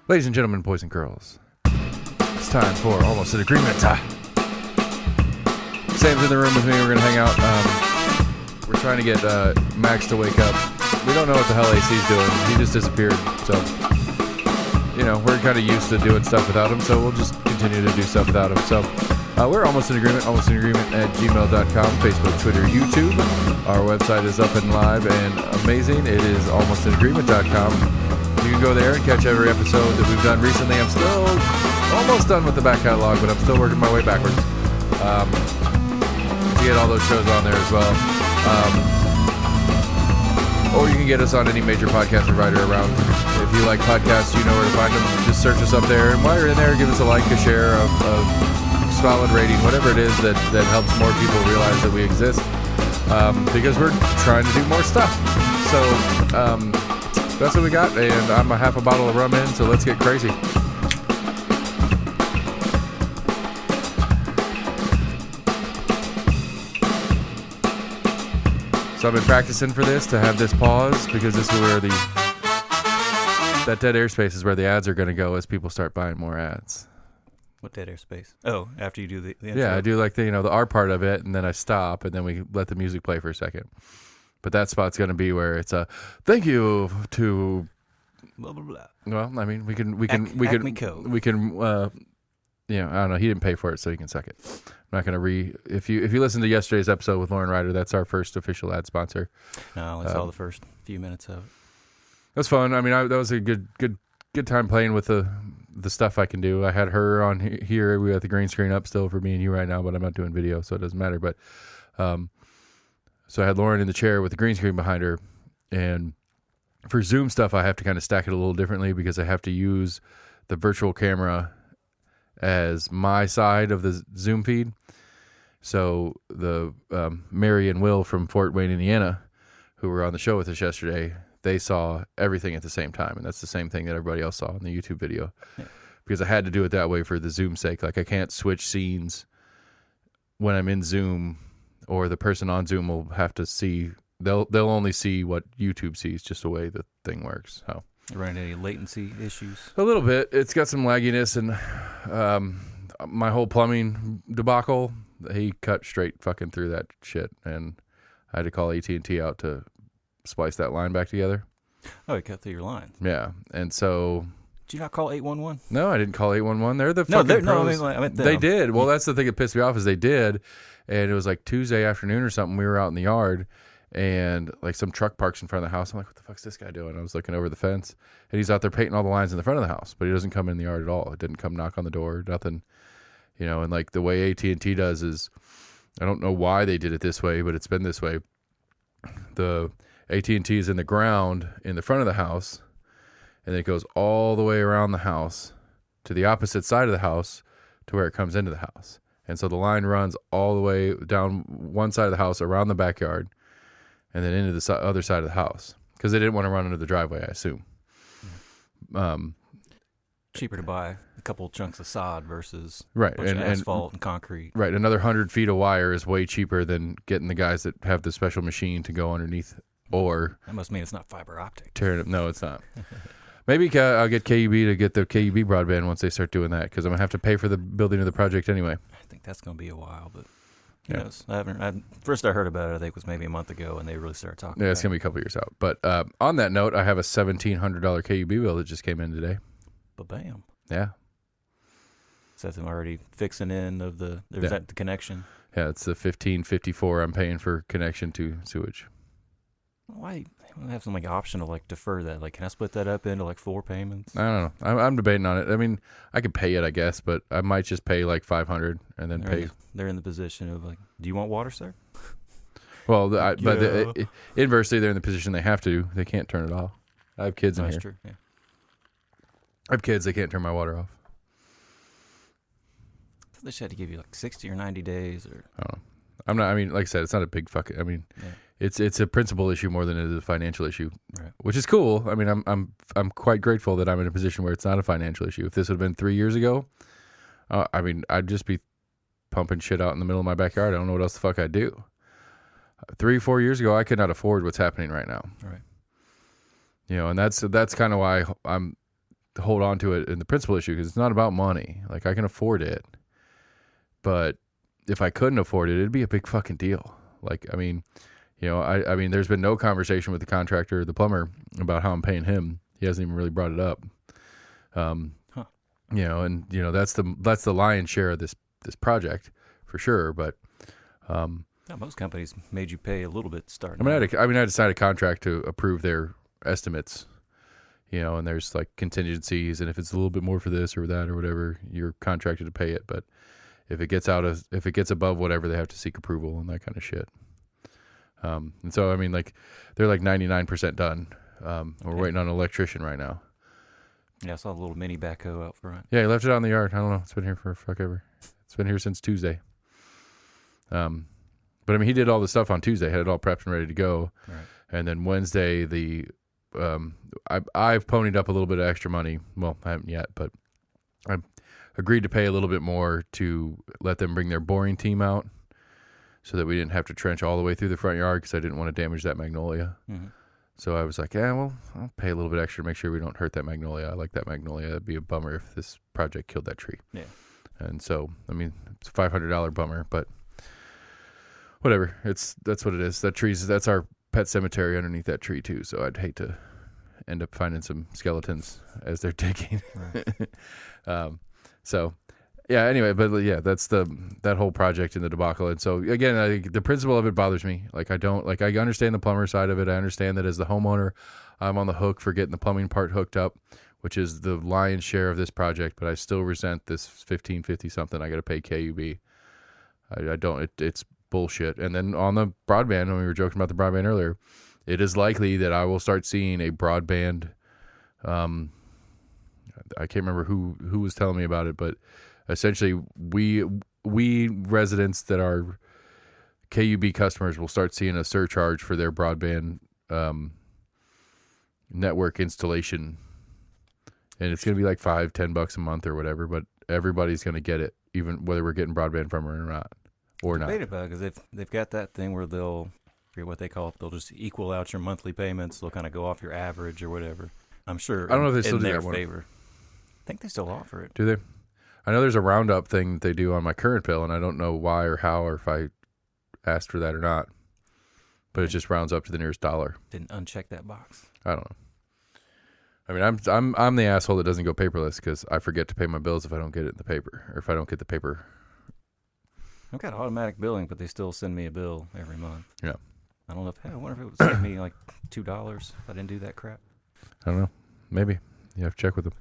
Ladies and gentlemen, boys and girls, it's time for Almost an Agreement. Sam's in the room with me. We're going to hang out. We're trying to get Max to wake up. We don't know what the hell AC's doing. He just disappeared. So, you know, we're kind of used to doing stuff without him, so we'll just continue to do stuff without him. So, we're Almost an Agreement, almostanagreement@gmail.com, Facebook, Twitter, YouTube. Our website is up and live and amazing. It is almostanagreement.com. You can go there and catch every episode that we've done recently. I'm still almost done with the back catalog, but I'm still working my way backwards to get all those shows on there as well. Or you can get us on any major podcast provider around. If you like podcasts, you know where to find them. Just search us up there. And while you're in there, give us a like, a share, a solid rating, whatever it is that helps more people realize that we exist. Because we're trying to do more stuff. So, that's what we got, and I'm a half a bottle of rum in, so let's get crazy. So I've been practicing for this, to have this pause, because this is where that dead airspace is where the ads are going to go as people start buying more ads. What dead airspace? Oh, after you do the intro. Yeah, I do like the R part of it, and then I stop, and then we let the music play for a second. But that spot's going to be where it's a thank you to blah blah blah. Well, I mean, we can I don't know, he didn't pay for it, so he can suck it. I'm not going to if you listen to yesterday's episode with Lauren Ryder, that's our first official ad sponsor. No, I saw the first few minutes of it. That's fun. I mean, that was a good time playing with the stuff I can do. I had her on here. We got the green screen up still for me and you right now, but I'm not doing video, so it doesn't matter. But so I had Lauren in the chair with the green screen behind her, and for Zoom stuff, I have to kind of stack it a little differently because I have to use the virtual camera as my side of the Zoom feed. So the Mary and Will from Fort Wayne, Indiana, who were on the show with us yesterday, they saw everything at the same time, and that's the same thing that everybody else saw in the YouTube video. Yeah. Because I had to do it that way for the Zoom sake. Like, I can't switch scenes when I'm in Zoom, or the person on Zoom will have to see. They'll only see what YouTube sees, just the way the thing works. So, you running any latency issues? A little bit. It's got some lagginess, and my whole plumbing debacle, he cut straight fucking through that shit, and I had to call AT&T out to splice that line back together. Oh, he cut through your lines. Yeah, and so. Did you not call 811? No, I didn't call 811. They're the fucking pros. No, I meant them. They did. Well, that's the thing that pissed me off is they did, and it was like Tuesday afternoon or something. We were out in the yard, and like some truck parks in front of the house. I'm like, what the fuck's this guy doing? I was looking over the fence, and he's out there painting all the lines in the front of the house, but he doesn't come in the yard at all. It didn't come knock on the door, nothing. And like the way AT&T does is, I don't know why they did it this way, but it's been this way. The AT&T is in the ground in the front of the house, and it goes all the way around the house to the opposite side of the house to where it comes into the house. And so the line runs all the way down one side of the house, around the backyard, and then into the other side of the house. Because they didn't want to run into the driveway, I assume. Cheaper to buy a couple chunks of sod versus right, a bunch of asphalt and concrete. Right, another 100 feet of wire is way cheaper than getting the guys that have the special machine to go underneath. Or that must mean it's not fiber optic. Tearing it. No, it's not. Maybe I'll get KUB to get the KUB broadband once they start doing that, because I'm going to have to pay for the building of the project anyway. I think that's going to be a while, but who knows? First I heard about it, I think, was maybe a month ago, and they really started talking about it. Yeah, it's going to be a couple years out. But on that note, I have a $1,700 KUB bill that just came in today. Ba-bam. Yeah. Is that them already fixing in of the, or is that the connection? Yeah, it's the $1,554 I'm paying for connection to sewage. Why have some option to defer that? Can I split that up into 4 payments? I don't know. I'm debating on it. I mean, I could pay it, I guess, but I might just pay $500 and then pay. They're in the position of do you want water, sir? Well, inversely, they're in the position they have to. They can't turn it off. I have kids in here. That's true. Yeah. I have kids. They can't turn my water off. They should have to give you 60 or 90 days, or. I don't know. I'm not. I mean, like I said, it's not a big fucking. I mean. Yeah. It's a principal issue more than it is a financial issue, right. Which is cool. I mean, I'm quite grateful that I'm in a position where it's not a financial issue. If this would have been 3 years ago, I mean, I'd just be pumping shit out in the middle of my backyard. I don't know what else the fuck I'd do. 3-4 years ago, I could not afford what's happening right now. Right. And that's kind of why I'm hold on to it in the principal issue because it's not about money. Like I can afford it, but if I couldn't afford it, it'd be a big fucking deal. Like, I mean, I mean, there's been no conversation with the contractor, the plumber, about how I'm paying him. He hasn't even really brought it up. That's the lion's share of this project for sure. But most companies made you pay a little bit starting. I had to sign a contract to approve their estimates. And there's like contingencies, and if it's a little bit more for this or that or whatever, you're contracted to pay it. But if it gets above whatever, they have to seek approval and that kind of shit. And so, I mean, like, they're like 99% done. We're waiting on an electrician right now. Yeah, I saw a little mini backhoe out front. Yeah, he left it out in the yard. I don't know. It's been here for fuck ever. It's been here since Tuesday. But I mean, he did all the stuff on Tuesday, had it all prepped and ready to go. Right. And then Wednesday, I've ponied up a little bit of extra money. Well, I haven't yet, but I agreed to pay a little bit more to let them bring their boring team out so that we didn't have to trench all the way through the front yard because I didn't want to damage that magnolia. Mm-hmm. So I was like, yeah, well, I'll pay a little bit extra to make sure we don't hurt that magnolia. I like that magnolia. It'd be a bummer if this project killed that tree. Yeah. And so, I mean, it's a $500 bummer, but whatever. That's what it is. That's our pet cemetery underneath that tree too. So I'd hate to end up finding some skeletons as they're digging. Right. So yeah, anyway, but yeah, that's that whole project in the debacle. And so again, I think the principle of it bothers me. Like I understand the plumber side of it. I understand that as the homeowner, I'm on the hook for getting the plumbing part hooked up, which is the lion's share of this project, but I still resent this $1,550 something I got to pay KUB. I don't, it's bullshit. And then on the broadband, when we were joking about the broadband earlier, it is likely that I will start seeing a broadband. I can't remember who was telling me about it, but essentially we residents that are KUB customers will start seeing a surcharge for their broadband network installation, and it's going to be like $5-10 a month or whatever. But everybody's going to get it, even whether we're getting broadband from her or not. Debate about it, because they've got that thing where they'll, I forget what they call it, they'll just equal out your monthly payments. They'll kind of go off your average or whatever. I'm sure. I don't know if they still do their that favor. I think they still offer it. Do they? I know there's a roundup thing that they do on my current bill, and I don't know why or how or if I asked for that or not. But it just rounds up to the nearest dollar. Didn't uncheck that box. I don't know. I mean, I'm the asshole that doesn't go paperless because I forget to pay my bills if I don't get it in the paper, or if I don't get the paper. I've got automatic billing, but they still send me a bill every month. Yeah. I don't know I wonder if it would save me like $2 if I didn't do that crap. I don't know. Maybe. You have to check with them.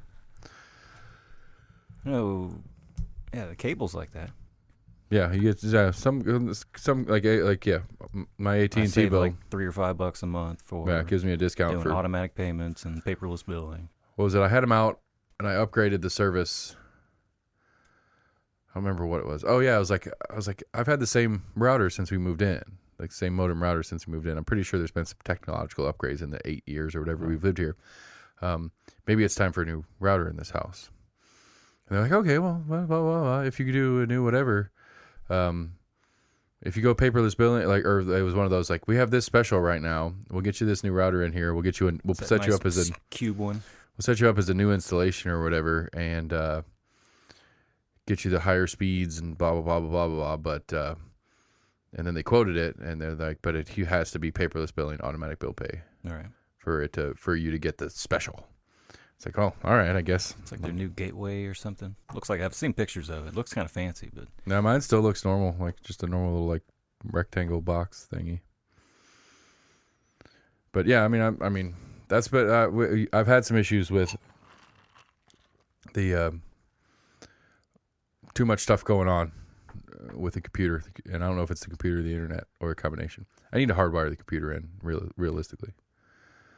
No. Yeah, the cable's like that. Yeah, you get some like my AT&T bill like $3 or $5 a month for it gives me a discount doing for automatic payments and paperless billing. What was it? I had them out and I upgraded the service. I don't remember what it was. Oh yeah, I was like I've had the same router since we moved in, like same modem router since we moved in. I'm pretty sure there's been some technological upgrades in the 8 years or whatever we've lived here. Maybe it's time for a new router in this house. And they're like, okay, well, blah, blah, blah, if you could do a new whatever. If you go paperless billing, or it was one of those, like, we have this special right now. We'll get you this new router in here. We'll get you we'll set you up as a cube one. We'll set you up as a new installation or whatever, and get you the higher speeds and blah blah blah blah blah blah. But and then they quoted it, and they're like, but it has to be paperless billing, automatic bill pay. All right. For you to get the special. It's like, oh, all right, I guess. It's like their new gateway or something. Looks like I've seen pictures of it. It looks kind of fancy, but no, mine still looks normal, like just a normal little like rectangle box thingy. But yeah, I mean that's. But I've had some issues with the too much stuff going on with the computer, and I don't know if it's the computer, the internet, or a combination. I need to hardwire the computer in realistically.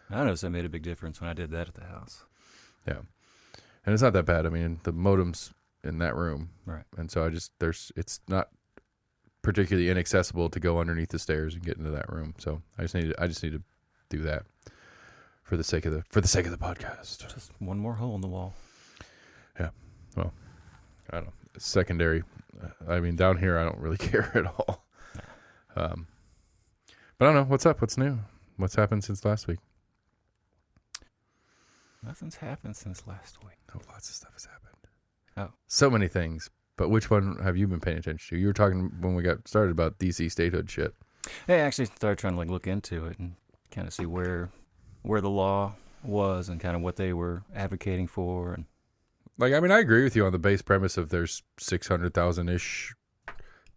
I noticed I made a big difference when I did that at the house. Yeah. And it's not that bad. I mean, the modem's in that room. Right. And so it's not particularly inaccessible to go underneath the stairs and get into that room. So I just need to do that for the sake of the podcast. Just one more hole in the wall. Yeah. Well, I don't know. It's secondary. I mean, down here I don't really care at all. But I don't know. What's up? What's new? What's happened since last week? Nothing's happened since last week. Oh, lots of stuff has happened. Oh. So many things. But which one have you been paying attention to? You were talking when we got started about DC statehood shit. I actually started trying to look into it and kind of see where the law was and kind of what they were advocating for. And I agree with you on the base premise of there's 600,000-ish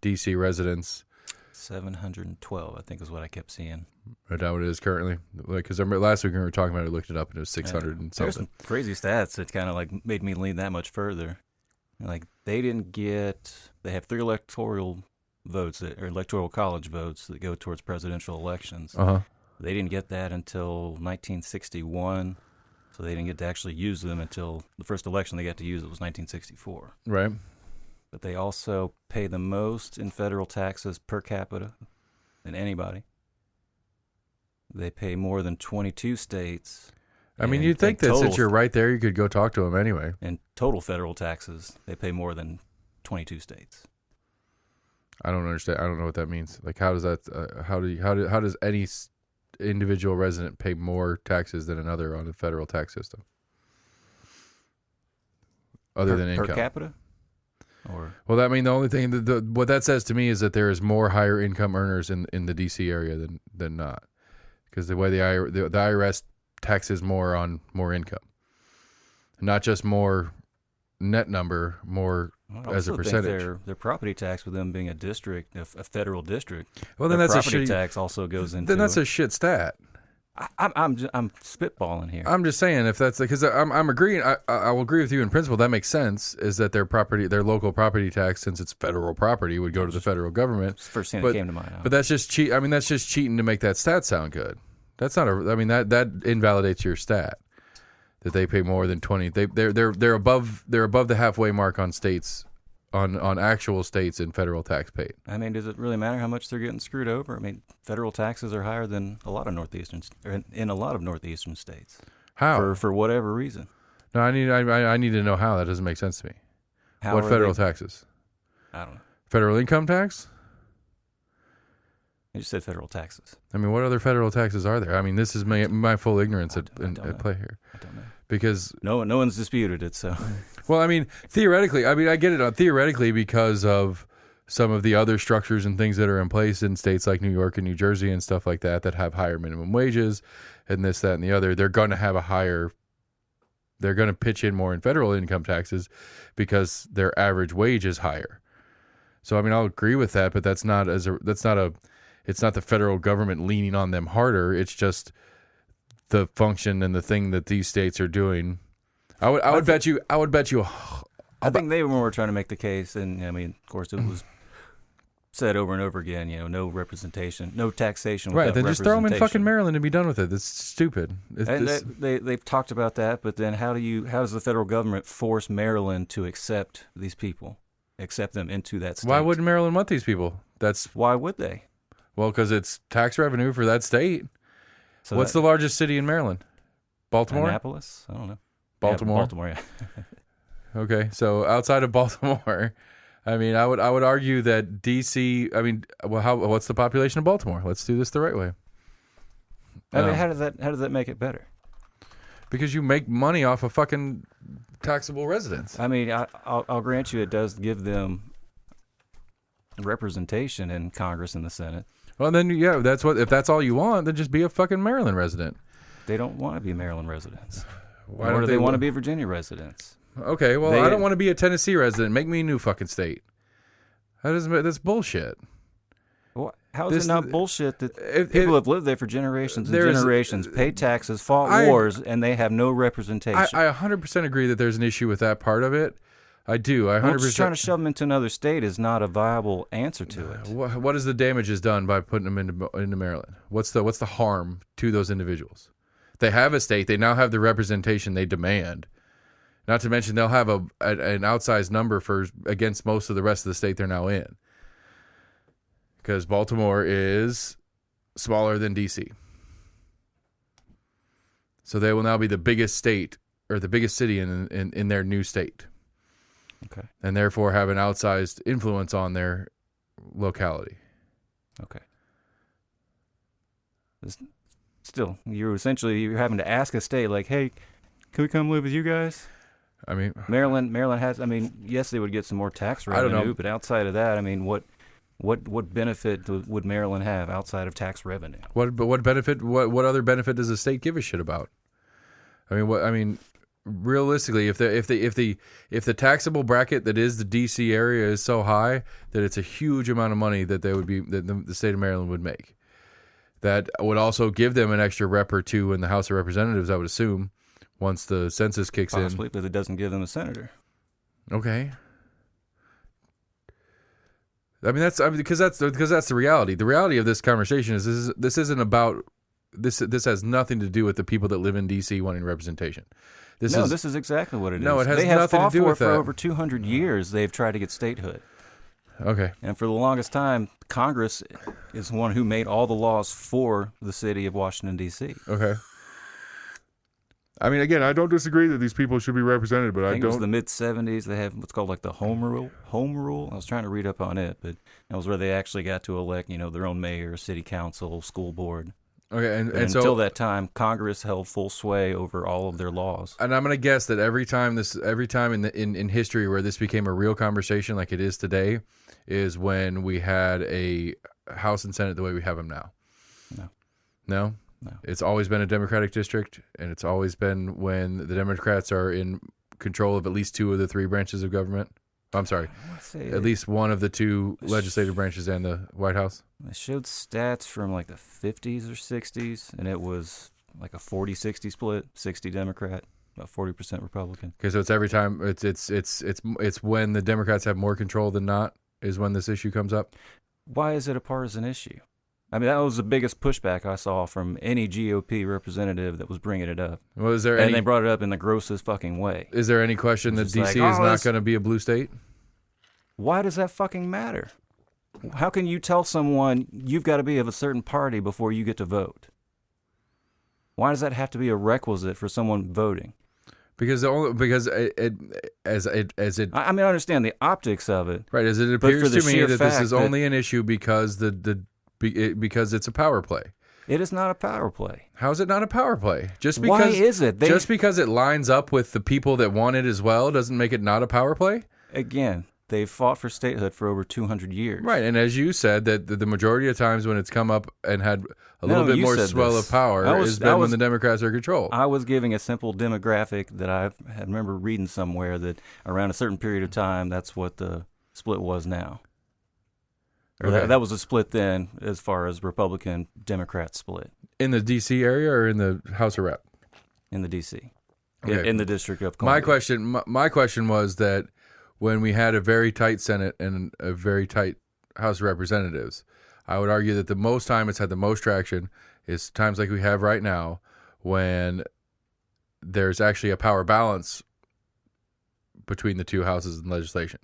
DC residents. 712, I think, is what I kept seeing. I doubt it is currently. Because last week when we were talking about it, I looked it up and it was 600 and There's something. some crazy stats that kind of made me lean that much further. They have 3 electoral votes or electoral college votes that go towards presidential elections. Uh-huh. They didn't get that until 1961, so they didn't get to actually use them until the first election they got to use it was 1964. Right. But they also pay the most in federal taxes per capita than anybody. They pay more than 22 states. You'd think that since you're right there, you could go talk to them anyway. And total federal taxes, they pay more than 22 states. I don't understand. I don't know what that means. How does that? How does any individual resident pay more taxes than another on the federal tax system, other than income per capita? Well, the only thing what that says to me is that there is more higher income earners in the DC area than not, because the way the IRS taxes more on more income, not just more net number, more as a percentage. Their property tax, with them being a district, a federal district. Well, then that's property tax also goes into. Then that's a shit stat. I'm spitballing here. I'm just saying, if that's because I'm agreeing. I will agree with you in principle. That makes sense. Is that their local property tax, since it's federal property, would go to the federal government. It's the first thing that came to mind. But that's just cheat. That's just cheating to make that stat sound good. That's not that invalidates your stat. That they pay more than 20. They're above the halfway mark on states, on actual states in federal tax paid. Does it really matter how much they're getting screwed over? Federal taxes are higher than a lot of northeastern states. How? For whatever reason. No, I need to know how. That doesn't make sense to me. What federal taxes? I don't know. Federal income tax? I just said federal taxes. What other federal taxes are there? This is my full ignorance at play here. I don't know. Because no one's disputed it. So, well, theoretically, I get it theoretically because of some of the other structures and things that are in place in states like New York and New Jersey and stuff like that have higher minimum wages and this, that, and the other. They're going to have they're going to pitch in more in federal income taxes because their average wage is higher. So, I'll agree with that, but it's not the federal government leaning on them harder. It's just the function and the thing that these states are doing. I would bet you. I think they were more trying to make the case, and of course, it was said over and over again. No representation, no taxation. Right, then just throw them in fucking Maryland and be done with it. That's stupid. They've talked about that, but then how does the federal government force Maryland to accept these people, accept them into that state? Why wouldn't Maryland want these people? Why would they? Well, because it's tax revenue for that state. So what's the largest city in Maryland? Baltimore? Annapolis? I don't know. Baltimore? Yeah, Baltimore, yeah. Okay, so outside of Baltimore, I would argue that D.C., what's the population of Baltimore? Let's do this the right way. How does that make it better? Because you make money off of fucking taxable residents. I'll grant you it does give them representation in Congress and the Senate. Well, then, yeah, if that's all you want, then just be a fucking Maryland resident. They don't want to be Maryland residents. Why do they want to be Virginia residents? Okay, well, I don't want to be a Tennessee resident. Make me a new fucking state. That's bullshit. Well, how is it not bullshit that people have lived there for generations and generations, paid taxes, fought wars, and they have no representation? I 100% agree that there's an issue with that part of it. I do. 100%. Just trying to shove them into another state is not a viable answer to it. What is the damages done by putting them into Maryland? What's the harm to those individuals? They have a state. They now have the representation they demand. Not to mention they'll have an outsized number against most of the rest of the state they're now in. Because Baltimore is smaller than D.C. So they will now be the biggest state or the biggest city in their new state. Okay. And therefore have an outsized influence on their locality. Okay. Still, you're having to ask a state like, hey, Can we come live with you guys? I mean, Maryland has. I mean, yes, they would get some more tax I don't revenue, know. but outside of that, I mean, what benefit would Maryland have outside of tax revenue? what benefit? What other benefit does the state give a shit about? I mean, what? I mean, realistically, if the taxable bracket that is the D.C. area is so high that it's a huge amount of money that the state of Maryland would make, that would also give them an extra rep or two in the House of Representatives, I would assume, once the census kicks Possibly, but it doesn't give them a senator. in. Okay. I mean, because that's the reality. The reality of this conversation is this isn't about this. This has nothing to do with the people that live in D.C. wanting representation. This is exactly what it is. No, it has they have nothing to fought do with for that. over 200 years. They've tried to get statehood. Okay. And for the longest time, Congress is one who made all the laws for the city of Washington, D.C. Okay. I mean, again, I don't disagree that these people should be represented, but I I think it was don't. the mid-'70s. They have what's called like the home rule. Home rule. I was trying to read up on it, but that was where they actually got to elect, their own mayor, city council, school board. Okay, and until so that time, Congress held full sway over all of their laws. and I'm gonna guess that every time in history where this became a real conversation like it is today, is when we had a House and Senate the way we have them now. No. No. No. It's always been a Democratic district, and it's always been when the Democrats are in control of at least two of the three branches of government. I'm sorry, at least one of the two legislative branches and the White House. I showed stats from like the 50s or 60s, and it was like a 40-60 split, 60 Democrat, about 40% Republican. Okay, so it's every time it's when the Democrats have more control than not is when this issue comes up. Why is it a partisan issue? I mean, that was the biggest pushback I saw from any GOP representative that was bringing it up. Well, they brought it up in the grossest fucking way. Is there any question that DC is not going to be a blue state? Why does that fucking matter? How can you tell someone you've got to be of a certain party before you get to vote? Why does that have to be a requisite for someone voting? I understand the optics of it. Right, as it appears to me that this is only an issue because because it's a power play. It is not a power play. How is it not a power play? Why is it? Just because it lines up with the people that want it as well doesn't make it not a power play? Again, they've fought for statehood for over 200 years. Right, and as you said, that the majority of times when it's come up and had a little bit more swell of power has been when the Democrats are in control. I was giving a simple demographic that I remember reading somewhere that around a certain period of time, that's what the split was now. Okay. That was a split then as far as Republican-Democrat split. In the D.C. area or in the House of Rep? In the D.C. Okay. In the District of Columbia. My question was that when we had a very tight Senate and a very tight House of Representatives, I would argue that the most time it's had the most traction is times like we have right now when there's actually a power balance between the two houses in legislation.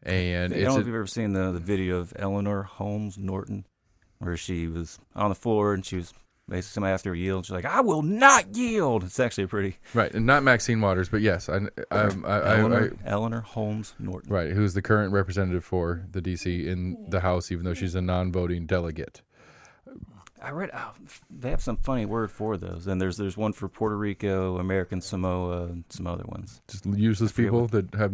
And I don't know if you've ever seen the video of Eleanor Holmes Norton, where she was on the floor and she was basically somebody asked her to yield. She's like, "I will not yield." It's actually pretty right, and not Maxine Waters, but yes, Eleanor Holmes Norton, right, who's the current representative for the DC in the House, even though she's a non-voting delegate. I read they have some funny word for those, and there's one for Puerto Rico, American Samoa, and some other ones. Just useless people that are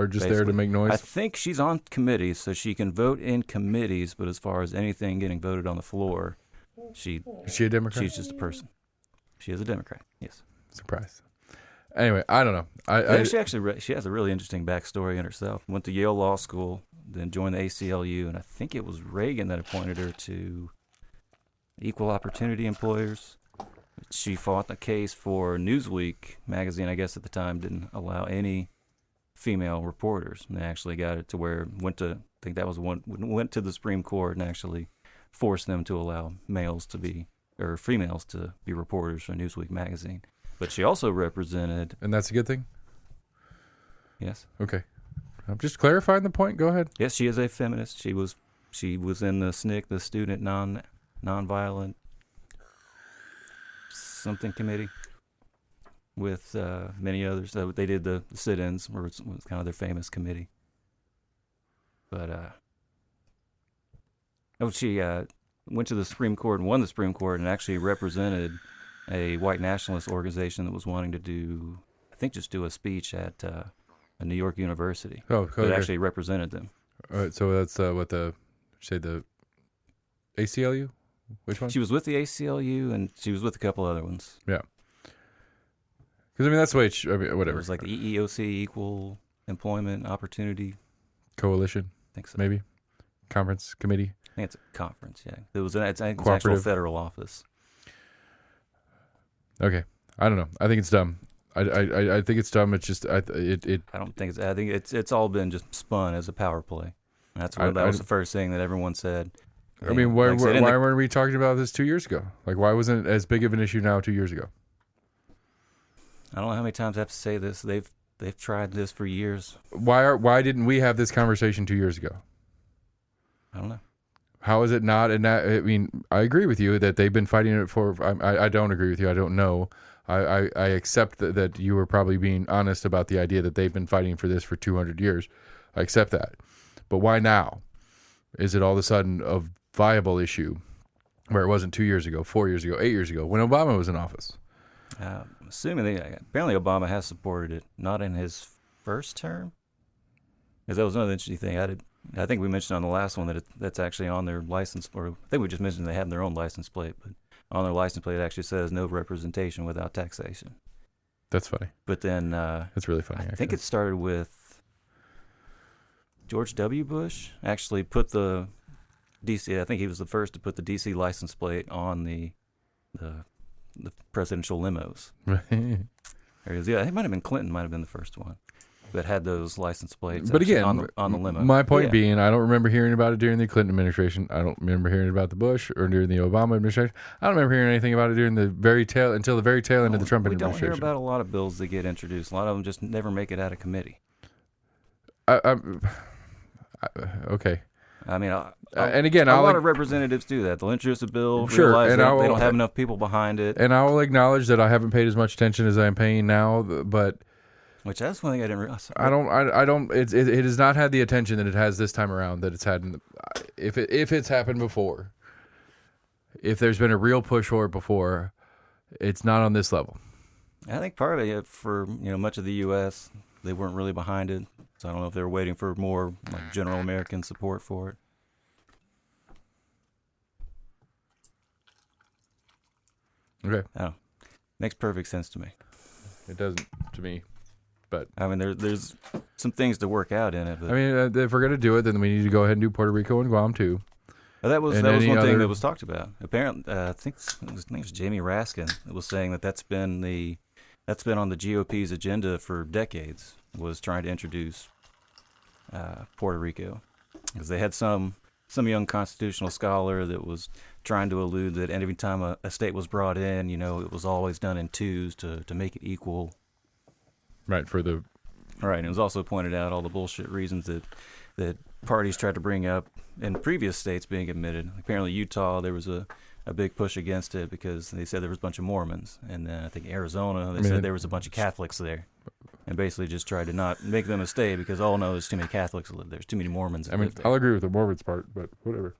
just basically there to make noise. I think she's on committees, so she can vote in committees, but as far as anything getting voted on the floor, is she a Democrat? She's just a person. She is a Democrat. Yes. Surprise. Anyway, I don't know. She has a really interesting backstory in herself. Went to Yale Law School, then joined the ACLU, and I think it was Reagan that appointed her to Equal Opportunity Employers. She fought the case for Newsweek magazine, I guess at the time, didn't allow any female reporters. And they actually got it to where went to the Supreme Court and actually forced them to allow females to be reporters for Newsweek magazine. But she also represented... And that's a good thing? Yes. Okay. I'm just clarifying the point. Go ahead. Yes, she is a feminist. She was in the SNCC, the Student Nonviolent something committee, with many others. They did the sit-ins, where it was kind of their famous committee. But she went to the Supreme Court and won the Supreme Court and actually represented a white nationalist organization that was wanting to do, I think, just do a speech at a New York university. Oh, That okay. actually represented them. All right, so that's what the ACLU? Which one? She was with the ACLU, and she was with a couple other ones. Yeah. Because I mean that's the way. It Whatever. was like the EEOC, Equal Employment Opportunity. Coalition, I think so. maybe. Conference committee. I think it's a conference. Yeah, it was an actual Cooperative. federal office. Okay, I don't know. I think it's dumb. I think it's dumb. It's just I don't think it's. I think it's all been just spun as a power play. And that was the first thing that everyone said. I mean, why weren't we talking about this 2 years ago? Like, why wasn't it as big of an issue now 2 years ago? I don't know how many times I have to say this. They've tried this for years. Why didn't we have this conversation 2 years ago? I don't know. How is it not? And that, I mean, I agree with you that they've been fighting it for. I don't agree with you. I don't know. I accept that you were probably being honest about the idea that they've been fighting for this for 200 years. I accept that. But why now? Is it all of a sudden a viable issue where it wasn't 2 years ago, 4 years ago, 8 years ago, when Obama was in office? Assuming apparently Obama has supported it, not in his first term. Because that was another interesting thing. I think we mentioned on the last one that that's actually on their license, or I think we just mentioned they have their own license plate, but on their license plate it actually says no representation without taxation. That's funny. But then That's really funny. I think it started with George W. Bush actually put the DC. I think he was the first to put the DC license plate on the presidential limos. Yeah, it might have been Clinton. Might have been the first one that had those license plates. But again, on the limo. My point being, I don't remember hearing about it during the Clinton administration. I don't remember hearing about the Bush or during the Obama administration. I don't remember hearing anything about it during the very tail end of the Trump administration. We don't hear about a lot of bills that get introduced. A lot of them just never make it out of committee. Okay. I mean, and again, a lot of representatives do that. They'll introduce a bill, sure, realize and they don't have enough people behind it. And I will acknowledge that I haven't paid as much attention as I'm paying now, but which that's one thing I didn't realize. I don't. It has not had the attention that it has this time around. That it's had. If it's happened before, if there's been a real push for it before, it's not on this level. I think part of it for much of the U.S. they weren't really behind it. So I don't know if they were waiting for more like general American support for it. Okay. Oh, makes perfect sense to me. It doesn't to me, but I mean, there's some things to work out in it. But I mean, if we're gonna do it, then we need to go ahead and do Puerto Rico and Guam too. That was one thing that was talked about. Apparently, I think his name was Jamie Raskin. That was saying that's been on the GOP's agenda for decades. Was trying to introduce Puerto Rico, because they had some young constitutional scholar that was trying to allude that every time a state was brought in, it was always done in twos to make it equal. Right, and it was also pointed out all the bullshit reasons that parties tried to bring up in previous states being admitted. Apparently Utah, there was a big push against it because they said there was a bunch of Mormons. And then I think Arizona, they said there was a bunch of Catholics there. And basically just tried to not make them a state because, there's too many Catholics that live there. There's too many Mormons that live there. I'll agree with the Mormons part, but whatever.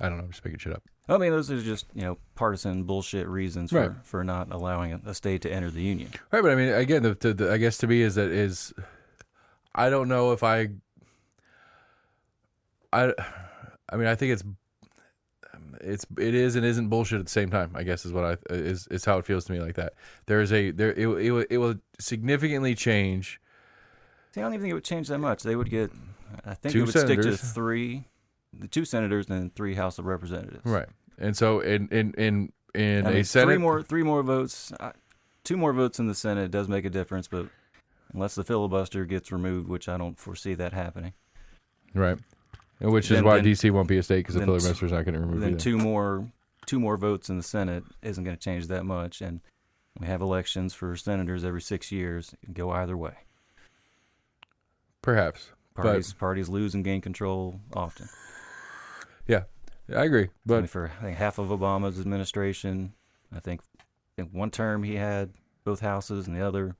I don't know. I'm just making shit up. I mean, those are just, partisan bullshit reasons for not allowing a state to enter the Union. Right, but I mean, again, I guess to me I don't know if I mean, I think it is and isn't bullshit at the same time. I guess is how it feels to me like that. It will significantly change. See, I don't even think it would change that much. They would get, I think, two it would senators. Stick to the 2 senators and 3 House of Representatives. Right, and so in a Senate, 3 more votes, 2 more votes in the Senate does make a difference, but unless the filibuster gets removed, which I don't foresee that happening. Right. Which is why D.C. won't be a state because the filibuster is not going to remove it. Then two more votes in the Senate isn't going to change that much, and we have elections for senators every 6 years. It can go either way. Perhaps. Parties lose and gain control often. Yeah, I agree. But for half of Obama's administration, I think one term he had both houses, and the other,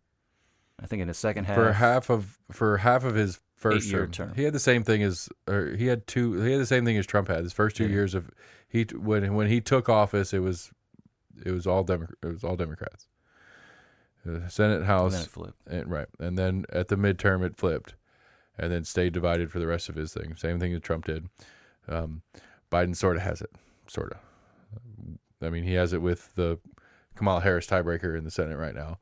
I think in his second half. For half of his first 8-year term. He had the same thing as Trump had. His first 2 years of when he took office, it was It was all Democrats. Senate, House, And then it flipped. right, and then at the midterm it flipped, and then stayed divided for the rest of his thing. Same thing that Trump did. Biden sort of has it, sort of. I mean, he has it with the Kamala Harris tiebreaker in the Senate right now.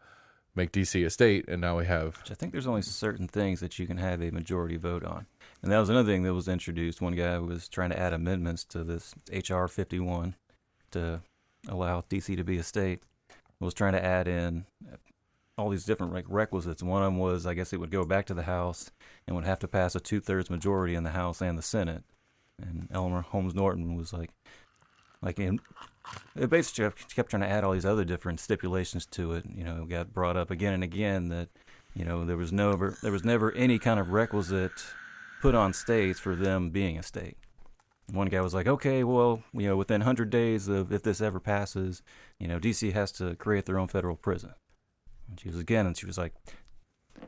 Make D.C. a state, and now we have... Which I think there's only certain things that you can have a majority vote on. And that was another thing that was introduced. One guy was trying to add amendments to this H.R. 51 to allow D.C. to be a state. Was trying to add in all these different requisites. One of them was, I guess it would go back to the House and would have to pass a 2/3 majority in the House and the Senate. And Eleanor Holmes Norton was it basically kept trying to add all these other different stipulations to it. You know, it got brought up again and again that, you know, there was never any kind of requisite put on states for them being a state. One guy was like, okay, well, you know, within 100 days of if this ever passes, you know, D.C. has to create their own federal prison. And she was like,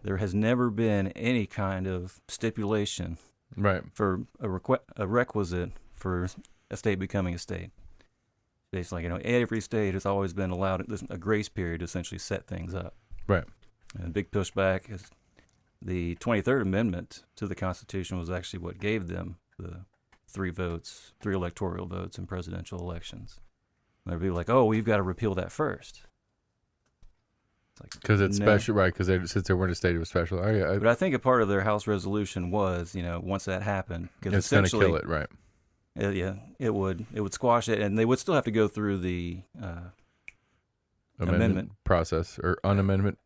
there has never been any kind of stipulation Right. for a requisite for a state becoming a state. Basically, you know, every state has always been allowed a grace period to essentially set things up. Right. And the big pushback is the 23rd Amendment to the Constitution was actually what gave them the three electoral votes in presidential elections. And they'd be like, oh, we've got to repeal that first. Because it's special, right? Because since they weren't a state, it was special. But I think a part of their House resolution was, you know, once that happened, because it's going to kill it, right? It would squash it, and they would still have to go through the amendment process or unamendment,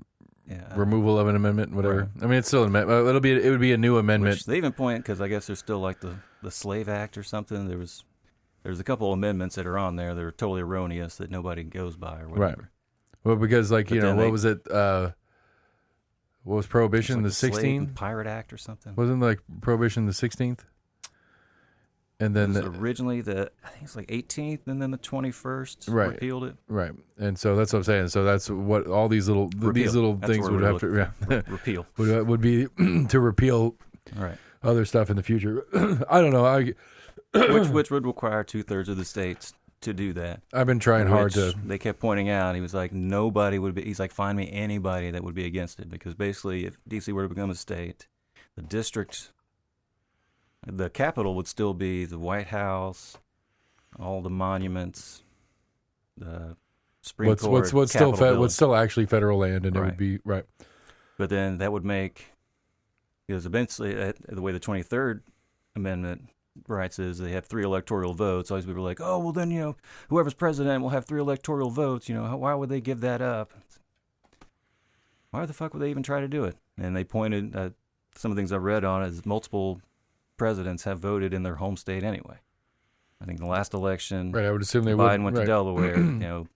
yeah, removal of an amendment, whatever. Right. I mean, it's still an amendment. It would be a new amendment. Which they even point, because I guess there's still like the Slave Act or something. There's a couple amendments that are on there that are totally erroneous that nobody goes by or whatever. Right. Well, because what was it? What was Prohibition? Like the 16th Pirate Act or something. Wasn't like Prohibition the 16th? And then originally I think it's like 18th, and then the 21st repealed it. Right, and so that's what I'm saying. So that's what all these little things would have to repeal would be to repeal other stuff in the future. I don't know. Which would require 2/3 of the states to do that. I've been trying hard to. They kept pointing out. He was like, nobody would be. He's like, find me anybody that would be against it, because basically, if D.C. were to become a state, the capital would still be the White House, all the monuments, the Supreme Court. What's still actually federal land, and it would be right. But then that would make, because eventually, the way the 23rd Amendment writes is they have 3 electoral votes. All these people are like, oh, well then, you know, whoever's president will have 3 electoral votes. You know, why would they give that up? Why the fuck would they even try to do it? And they pointed at some of the things I've read on is multiple presidents have voted in their home state anyway. I think the last election, right? I would assume Biden went to Delaware. You know,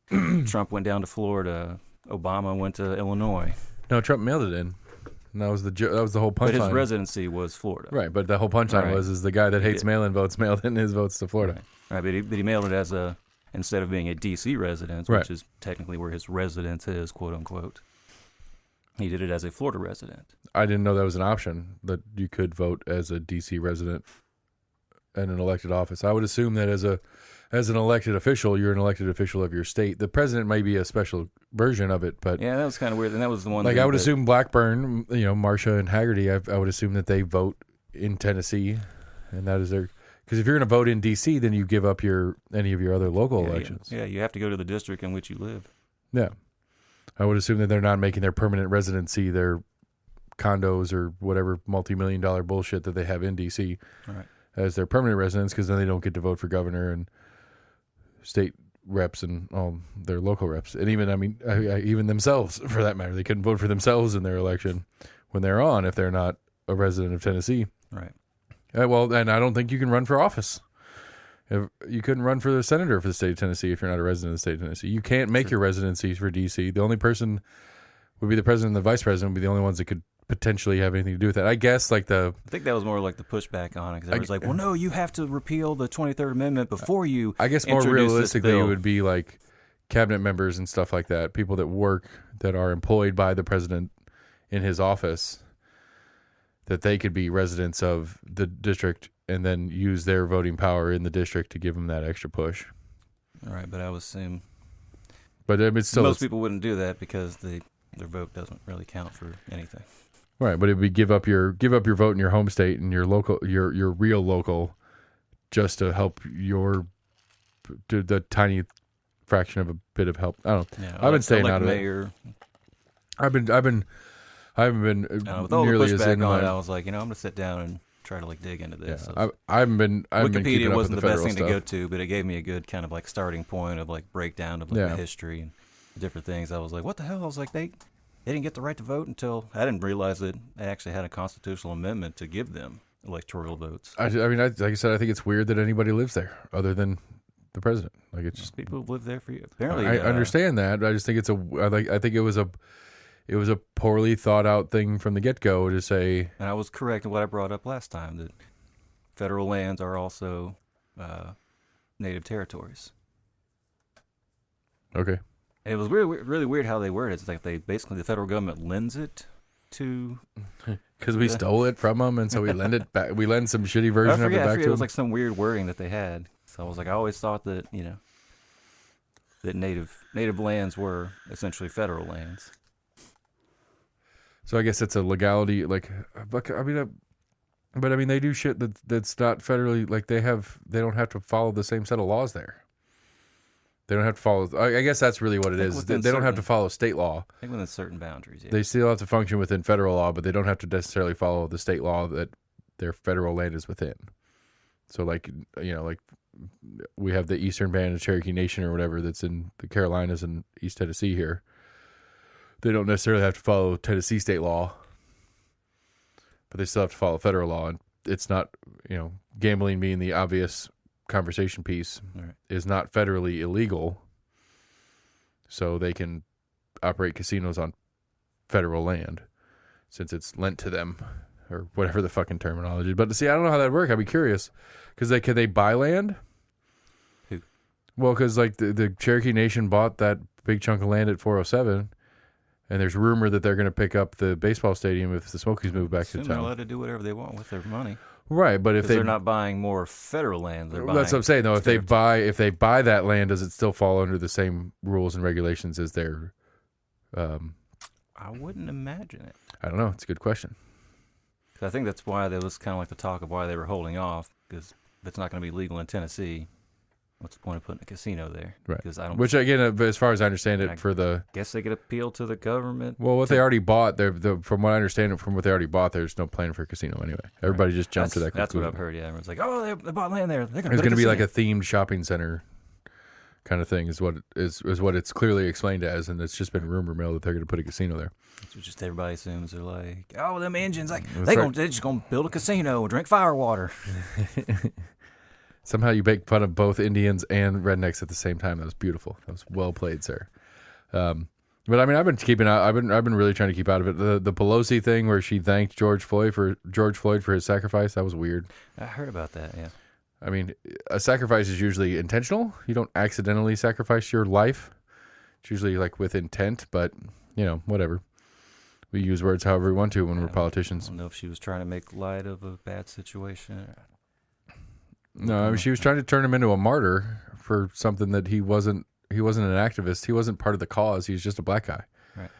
Trump went down to Florida. Obama went to Illinois. No, Trump mailed it in. And that was the whole punchline. But his residency was Florida. Right, but the whole punchline was the guy that hates mail-in votes mailed in his votes to Florida. Right, but he mailed it instead of being a D.C. residence, which is technically where his residence is, quote unquote. He did it as a Florida resident. I didn't know that was an option, that you could vote as a D.C. resident in an elected office. I would assume that as an elected official, you're an elected official of your state. The president may be a special version of it, but yeah, that was kind of weird. And that was the one. Like I would assume Blackburn, you know, Marsha and Haggerty. I would assume that they vote in Tennessee, and that is their. Because if you're going to vote in D.C., then you give up any of your other local elections. Yeah, you have to go to the district in which you live. Yeah, I would assume that they're not making their permanent residency their condos or whatever multi-million-dollar bullshit that they have in D.C. As their permanent residence, because then they don't get to vote for governor and state reps and all their local reps, and even themselves for that matter. They couldn't vote for themselves in their election when they're on if they're not a resident of Tennessee. Right. Well, and I don't think you can run for office. You couldn't run for the senator for the state of Tennessee if you're not a resident of the state of Tennessee. You can't make your residencies for D.C. The only person would be the president and the vice president would be the only ones that could potentially have anything to do with that. I guess I think that was more like the pushback on it, because everyone's like, well, no, you have to repeal the 23rd Amendment before you. I guess more realistically, it would be like cabinet members and stuff like that, people that are employed by the president in his office, that they could be residents of the district and then use their voting power in the district to give them that extra push. All right, but I would assume But it's still most people wouldn't do that because their vote doesn't really count for anything. Right, but it'd be give up your vote in your home state and your local your real local, just to help do the tiny fraction of a bit of help. I don't know. Yeah, I've been staying out of mayor. it. I haven't been With all the nearly as pushback in on my. it, I was like, I'm going to sit down and try to dig into this. Yeah, I haven't been keeping Wikipedia up wasn't with the best federal thing stuff. to go to, but it gave me a good kind of starting point of breakdown of the history and different things. I was like, what the hell? I was like, they didn't get the right to vote until I didn't realize that they actually had a constitutional amendment to give them electoral votes. I mean, like I said, I think it's weird that anybody lives there other than the president. Like, it's just people who live there for you. Apparently, I understand that. I just think I think it was a poorly thought out thing from the get go to say. And I was correct in what I brought up last time, that federal lands are also native territories. Okay. And it was really weird how they worded it. It's like the federal government lends it to. Because we stole it from them, and so we lend it back. We lend some shitty version of it back to them. It was some weird wording that they had. So I was like, I always thought that that native lands were essentially federal lands. So I guess it's a legality, but I mean, they do shit that's not federally, they don't have to follow the same set of laws there. They don't have to follow. I guess that's really what it is. They don't have to follow state law. I think within certain boundaries. Yeah. They still have to function within federal law, but they don't have to necessarily follow the state law that their federal land is within. So, we have the Eastern Band of Cherokee Nation or whatever that's in the Carolinas and East Tennessee here. They don't necessarily have to follow Tennessee state law, but they still have to follow federal law. And it's not, gambling being the obvious conversation piece, right, is not federally illegal. So they can operate casinos on federal land since it's lent to them, or whatever the fucking terminology. But see, I don't know how that works. I'd be curious because can they buy land? Who? Well, because the Cherokee Nation bought that big chunk of land at 407. And there's rumor that they're going to pick up the baseball stadium if the Smokies move back to town. They're allowed to do whatever they want with their money, right? But if they're not buying more federal land, they're buying. That's what I'm saying. Though, if they buy that land, does it still fall under the same rules and regulations as their? I wouldn't imagine it. I don't know. It's a good question. I think that's why there was kind of the talk of why they were holding off, because if it's not going to be legal in Tennessee, what's the point of putting a casino there? Right. Because I don't. Which again, as far as I understand it, guess they could appeal to the government. Well, what they already bought, from what I understand, from what they already bought, there's no plan for a casino anyway. Everybody just jumped to that conclusion. That's what I've heard. Yeah, everyone's like, "Oh, they bought land there. They're going to be like a themed shopping center kind of thing. Is what it's clearly explained as, and it's just been rumor mill that they're going to put a casino there. It's just everybody assumes they're like, "Oh, them engines, they're just going to build a casino and drink fire water." Somehow you make fun of both Indians and rednecks at the same time. That was beautiful. That was well played, sir. But I mean, I've been keeping out. I've been really trying to keep out of it. The Pelosi thing where she thanked George Floyd for his sacrifice. That was weird. I heard about that. Yeah. I mean, a sacrifice is usually intentional. You don't accidentally sacrifice your life. It's usually with intent. But whatever. We use words however we want to when we're politicians. I don't know if she was trying to make light of a bad situation. No, I mean, she was trying to turn him into a martyr for something that he wasn't. He wasn't an activist. He wasn't part of the cause. He was just a black guy. Right.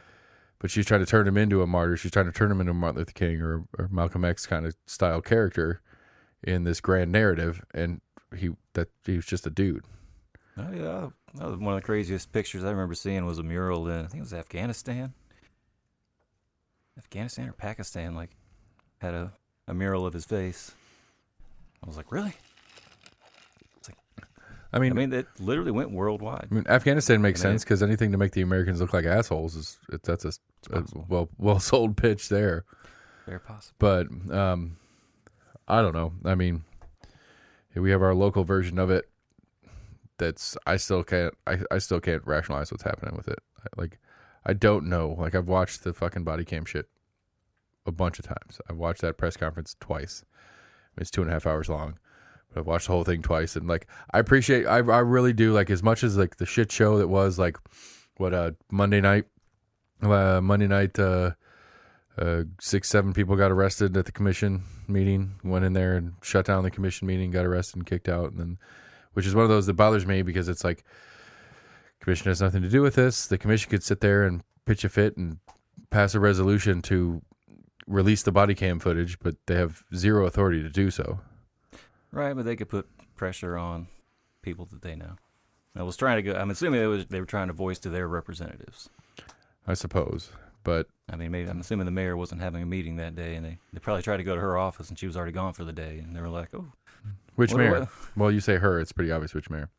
But she's trying to turn him into a martyr. She's trying to turn him into a Martin Luther King or Malcolm X kind of style character in this grand narrative, and he was just a dude. Oh yeah, that was one of the craziest pictures I remember seeing was a mural in, I think it was Afghanistan or Pakistan. Had a mural of his face. I was like, really? I mean, it literally went worldwide. I mean, Afghanistan makes sense because anything to make the Americans look like assholes that's a well sold pitch there. Very possible. But I don't know. I mean, we have our local version of it. I still can't rationalize what's happening with it. I don't know. I've watched the fucking body cam shit a bunch of times. I've watched that press conference twice. It's 2.5 hours long. I've watched the whole thing twice, and I appreciate. I really do. As much as the shit show that was Monday night. 6-7 people got arrested at the commission meeting. Went in there and shut down the commission meeting. Got arrested and kicked out, and then, which is one of those that bothers me because it's Commission has nothing to do with this. The commission could sit there and pitch a fit and pass a resolution to release the body cam footage, but they have zero authority to do so. Right, but they could put pressure on people that they know. I was trying to go. I'm assuming they were trying to voice to their representatives. I suppose, but I mean, maybe I'm assuming the mayor wasn't having a meeting that day, and they probably tried to go to her office, and she was already gone for the day, and they were like, "Oh, which mayor?" Well, you say her; it's pretty obvious which mayor.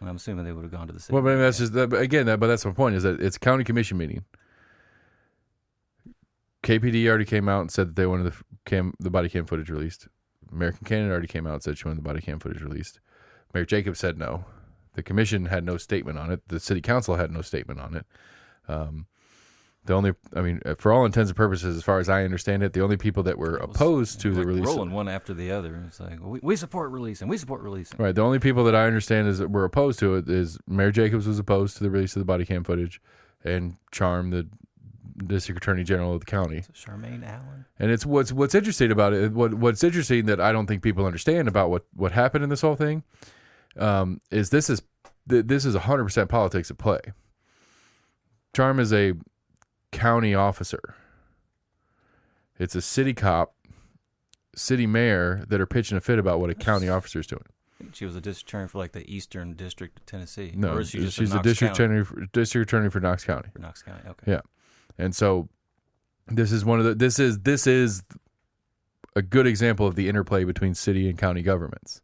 Well, I'm assuming they would have gone to the city. Well, but that's just but that's my point. Is that it's a county commission meeting. KPD already came out and said that they wanted the body cam footage released. American Canada already came out and said she wanted the body cam footage released. Mayor Jacobs said no. The commission had no statement on it. The city council had no statement on it. For all intents and purposes, as far as I understand it, the only people that were opposed to the release, rolling one after the other. It's like we support releasing. We support releasing. Right. The only people that I understand is that were opposed to it is Mayor Jacobs was opposed to the release of the body cam footage, and Charm, the district attorney general of the county. Charmaine Allen. And it's what's interesting about it. What's interesting that I don't think people understand about what happened in this whole thing, is this is 100% politics at play. Charm is a county officer. It's a city cop, city mayor that are pitching a fit about what a county officer is doing. I think she was a district attorney for like the Eastern District of Tennessee. No, or is she just she's a district attorney for Knox County. For Knox County, okay. Yeah, and so this is this is a good example of the interplay between city and county governments.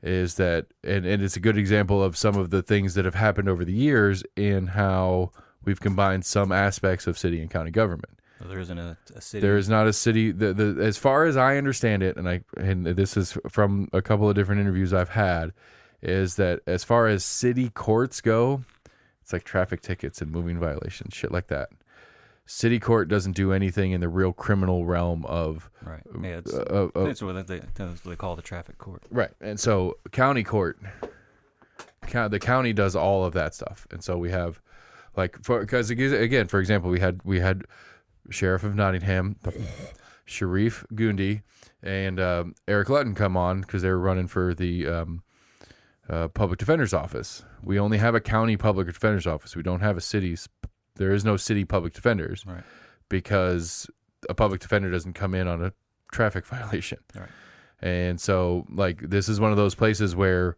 Is that and it's a good example of some of the things that have happened over the years in how we've combined some aspects of city and county government. Well, there isn't a city. There is not a city. As far as I understand it, and this is from a couple of different interviews I've had, is that as far as city courts go, it's like traffic tickets and moving violations, shit like that. City court doesn't do anything in the real criminal realm of right. Yeah, it's what they call the traffic court. Right, and so county court, the county does all of that stuff, and so we have because again, for example, we had Sheriff of Nottingham, Sharif Gundi, and Eric Lutton come on because they were running for the public defender's office. We only have a county public defender's office. We don't have a city's. There is no city public defenders, right, because a public defender doesn't come in on a traffic violation. Right. And so, this is one of those places where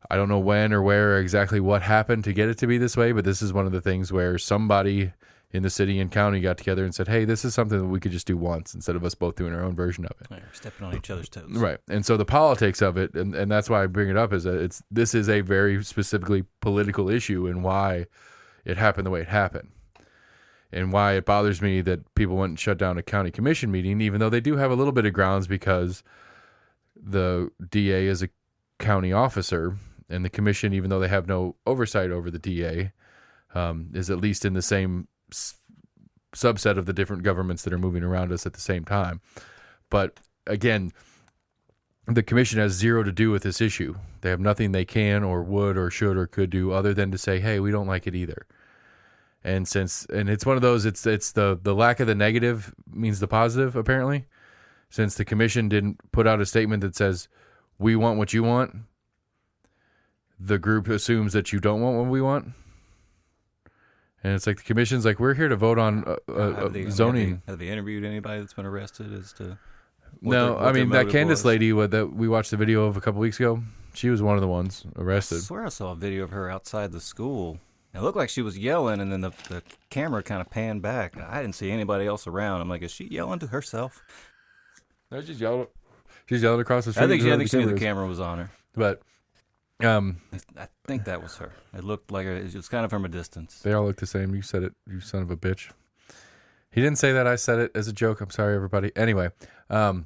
I don't know when or where or exactly what happened to get it to be this way, but this is one of the things where somebody in the city and county got together and said, hey, this is something that we could just do once instead of us both doing our own version of it. Right, stepping on each other's toes. Right. And so the politics of it, and that's why I bring it up, is that this is a very specifically political issue and why it happened the way it happened. And why it bothers me that people went and shut down a county commission meeting, even though they do have a little bit of grounds because the DA is a county officer and the commission, even though they have no oversight over the DA, is at least in the same subset of the different governments that are moving around us at the same time. But again, the commission has zero to do with this issue. They have nothing they can or would or should or could do other than to say, hey, we don't like it either. And it's one of those, it's the lack of the negative means the positive, apparently. Since the commission didn't put out a statement that says, we want what you want, the group assumes that you don't want what we want. And it's like the commission's like, we're here to vote on zoning. Have they interviewed anybody that's been arrested as to No, that Candace lady that we watched the video of a couple weeks ago, she was one of the ones arrested. I swear I saw a video of her outside the school. It looked like she was yelling, and then the camera kind of panned back. I didn't see anybody else around. I'm like, is she yelling to herself? No, she's yelling across the street. I think she knew the camera was on her. But I think that was her. It looked like it was kind of from a distance. They all look the same. You said it, you son of a bitch. He didn't say that. I said it as a joke. I'm sorry, everybody. Anyway. But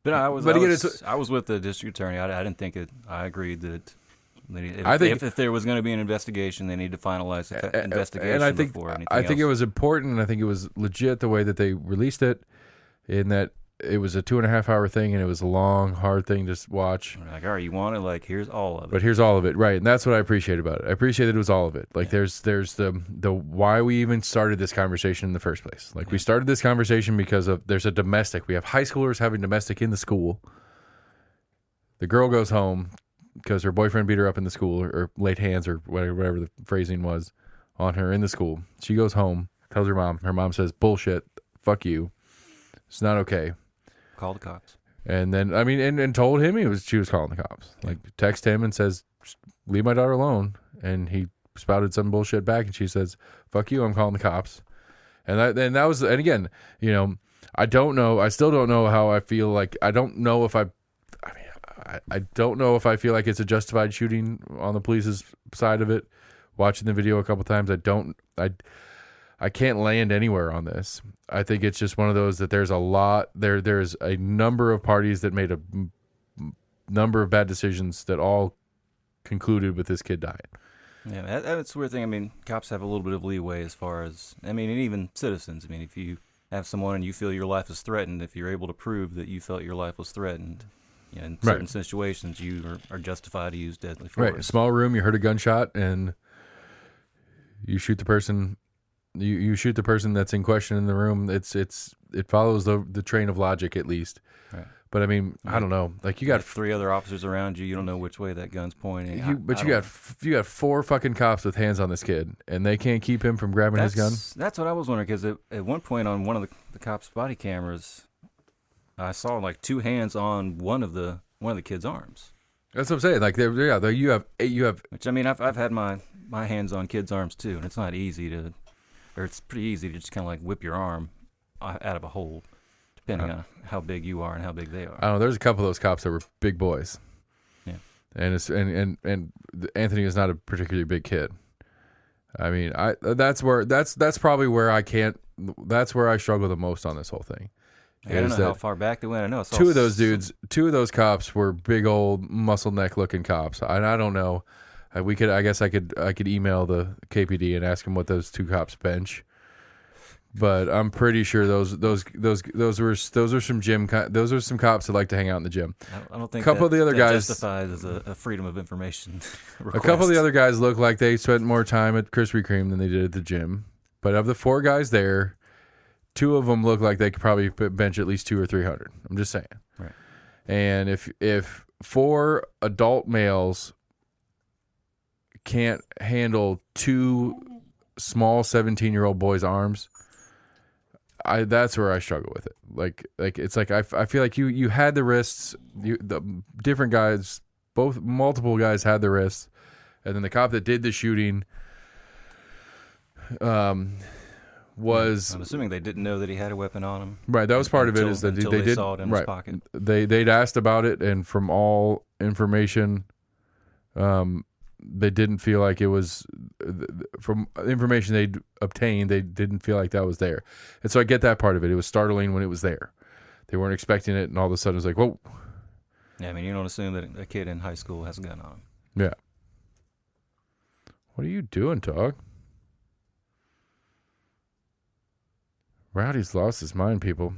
I was with the district attorney. I didn't think it. I agreed that if there was going to be an investigation, they need to finalize the investigation and I think, before anything I think else. it was important, and I think it was legit the way that they released it, in that it was a 2.5 hour thing, and it was a long, hard thing to watch. Like, all right, you want it? Like, here's all of it. But here's all of it, right? And that's what I appreciate about it. I appreciate that it was all of it. Like, there's the why we even started this conversation in the first place. Like, we started this conversation because there's a domestic. We have high schoolers having domestic in the school. The girl goes home. because her boyfriend beat her up in the school or laid hands or whatever the phrasing was on her in the school. She goes home, tells her mom. Her mom says, bullshit, fuck you. It's not okay. Call the cops. And then, I mean, and told him she was calling the cops. Like, text him and says, leave my daughter alone. And he spouted some bullshit back, and she says, fuck you, I'm calling the cops. And that was, and again, I don't know, I still don't know how I feel like, I don't know if I don't know if I feel like it's a justified shooting on the police's side of it. Watching the video a couple times, I can't land anywhere on this. I think it's just one of those that there's a number of parties that made a number of bad decisions that all concluded with this kid dying. Yeah, that's a weird thing. I mean, cops have a little bit of leeway as far as, and even citizens. I mean, if you have someone and you feel your life is threatened, if you're able to prove that you felt your life was threatened, in certain situations, you are justified to use deadly force. Right, small room, you heard a gunshot, and you shoot the person. You shoot the person that's in question in the room. It follows the train of logic at least. Right. But I mean, I don't know. Like, you got 3 other officers around you. You don't know which way that gun's pointing. You got 4 fucking cops with hands on this kid, and they can't keep him from grabbing his gun. That's what I was wondering, because at one point on one of the cops' body cameras, I saw like 2 hands on one of the kid's arms. That's what I'm saying. Like, you have. Which, I mean, I've had my hands on kids' arms too, and it's not easy to, or it's pretty easy to just kind of like whip your arm out of a hole, depending on how big you are and how big they are. I don't know. There's a couple of those cops that were big boys. Yeah. And Anthony is not a particularly big kid. I mean, that's probably where I can't. That's where I struggle the most on this whole thing. I don't know how far back they went. I know 2 of those cops were big old muscle neck looking cops. I don't know. I guess I could email the KPD and ask them what those 2 cops bench. But I'm pretty sure those were some gym. Those are some cops that like to hang out in the gym. I don't think a couple of the other guys justifies as a freedom of information request. A couple of the other guys look like they spent more time at Krispy Kreme than they did at the gym. But of the 4 guys there, 2 of them look like they could probably bench at least 200 or 300. I'm just saying. Right. And if 4 adult males can't handle 2 small 17-year-old boys' arms, that's where I struggle with it. Like it's like I feel like you had the wrists. The different guys, multiple guys had the wrists, and then the cop that did the shooting was. I'm assuming they didn't know that he had a weapon on him. Right, that was part of it. Is that they saw it in his pocket. They'd asked about it, and from all information, they didn't feel like it was. From information they'd obtained, they didn't feel like that was there, and so I get that part of it. It was startling when it was there. They weren't expecting it, and all of a sudden it was like, whoa. Yeah, I mean, you don't assume that a kid in high school has a gun on him. Yeah. What are you doing, dog? Rowdy's lost his mind, people.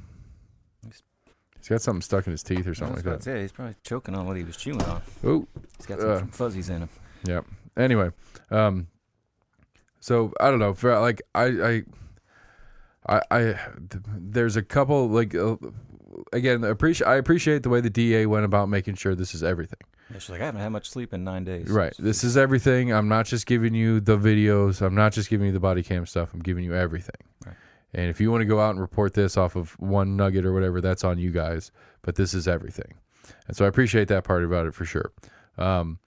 He's got something stuck in his teeth or something like that. Yeah, he's probably choking on what he was chewing on. Oh, he's got some fuzzies in him. Yeah. Anyway, so I don't know. For, like I there's a couple like again. I appreciate the way the DA went about making sure this is everything. Yeah, she's like, I haven't had much sleep in 9 days. Right. This is everything. I'm not just giving you the videos. I'm not just giving you the body cam stuff. I'm giving you everything. Right. And if you want to go out and report this off of one nugget or whatever, that's on you guys. But this is everything. And so I appreciate that part about it for sure. And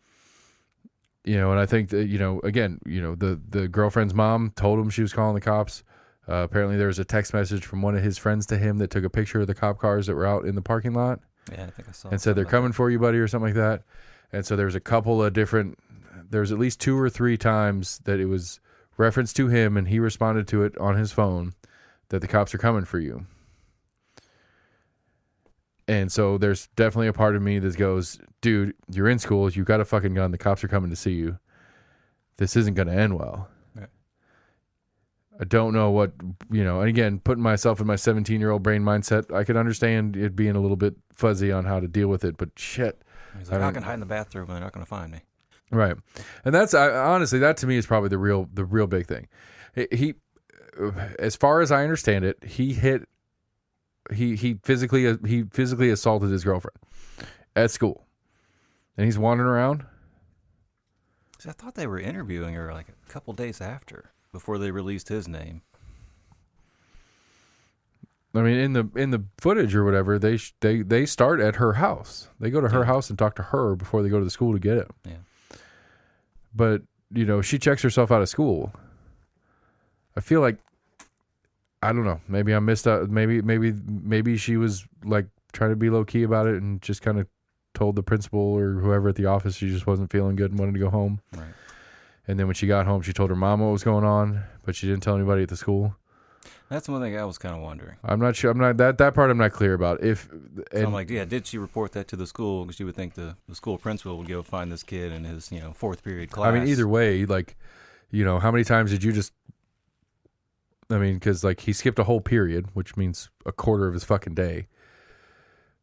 I think that, again, the girlfriend's mom told him she was calling the cops. Apparently there was a text message from one of his friends to him that took a picture of the cop cars that were out in the parking lot. Yeah, I think I saw. And said, they're coming for you, buddy, or something like that. And so there was a couple of there's at least 2 or 3 times that it was referenced to him, and he responded to it on his phone that the cops are coming for you. And so there's definitely a part of me that goes, dude, you're in school. You got a fucking gun. The cops are coming to see you. This isn't going to end well. Right. I don't know what, and again, putting myself in my 17-year-old brain mindset, I could understand it being a little bit fuzzy on how to deal with it, but shit. He's like, I can hide in the bathroom and they're not going to find me. Right. And that's, honestly, that to me is probably the real big thing. He as far as I understand it, he physically assaulted his girlfriend at school. And he's wandering around? See, I thought they were interviewing her like a couple days after, before they released his name. I mean, in the footage or whatever, they start at her house. They go to her house and talk to her before they go to the school to get him. Yeah. But, you know, she checks herself out of school. I feel like, I don't know, maybe I missed out. Maybe she was like trying to be low key about it and just kind of told the principal or whoever at the office she just wasn't feeling good and wanted to go home. Right. And then when she got home, she told her mom what was going on, but she didn't tell anybody at the school. That's one thing I was kind of wondering. I'm not sure. That part I'm not clear about. So I'm like, yeah, did she report that to the school? Because you would think the school principal would go find this kid in his, fourth period class. I mean, either way, like, how many times did you just? I mean, because like he skipped a whole period, which means a quarter of his fucking day.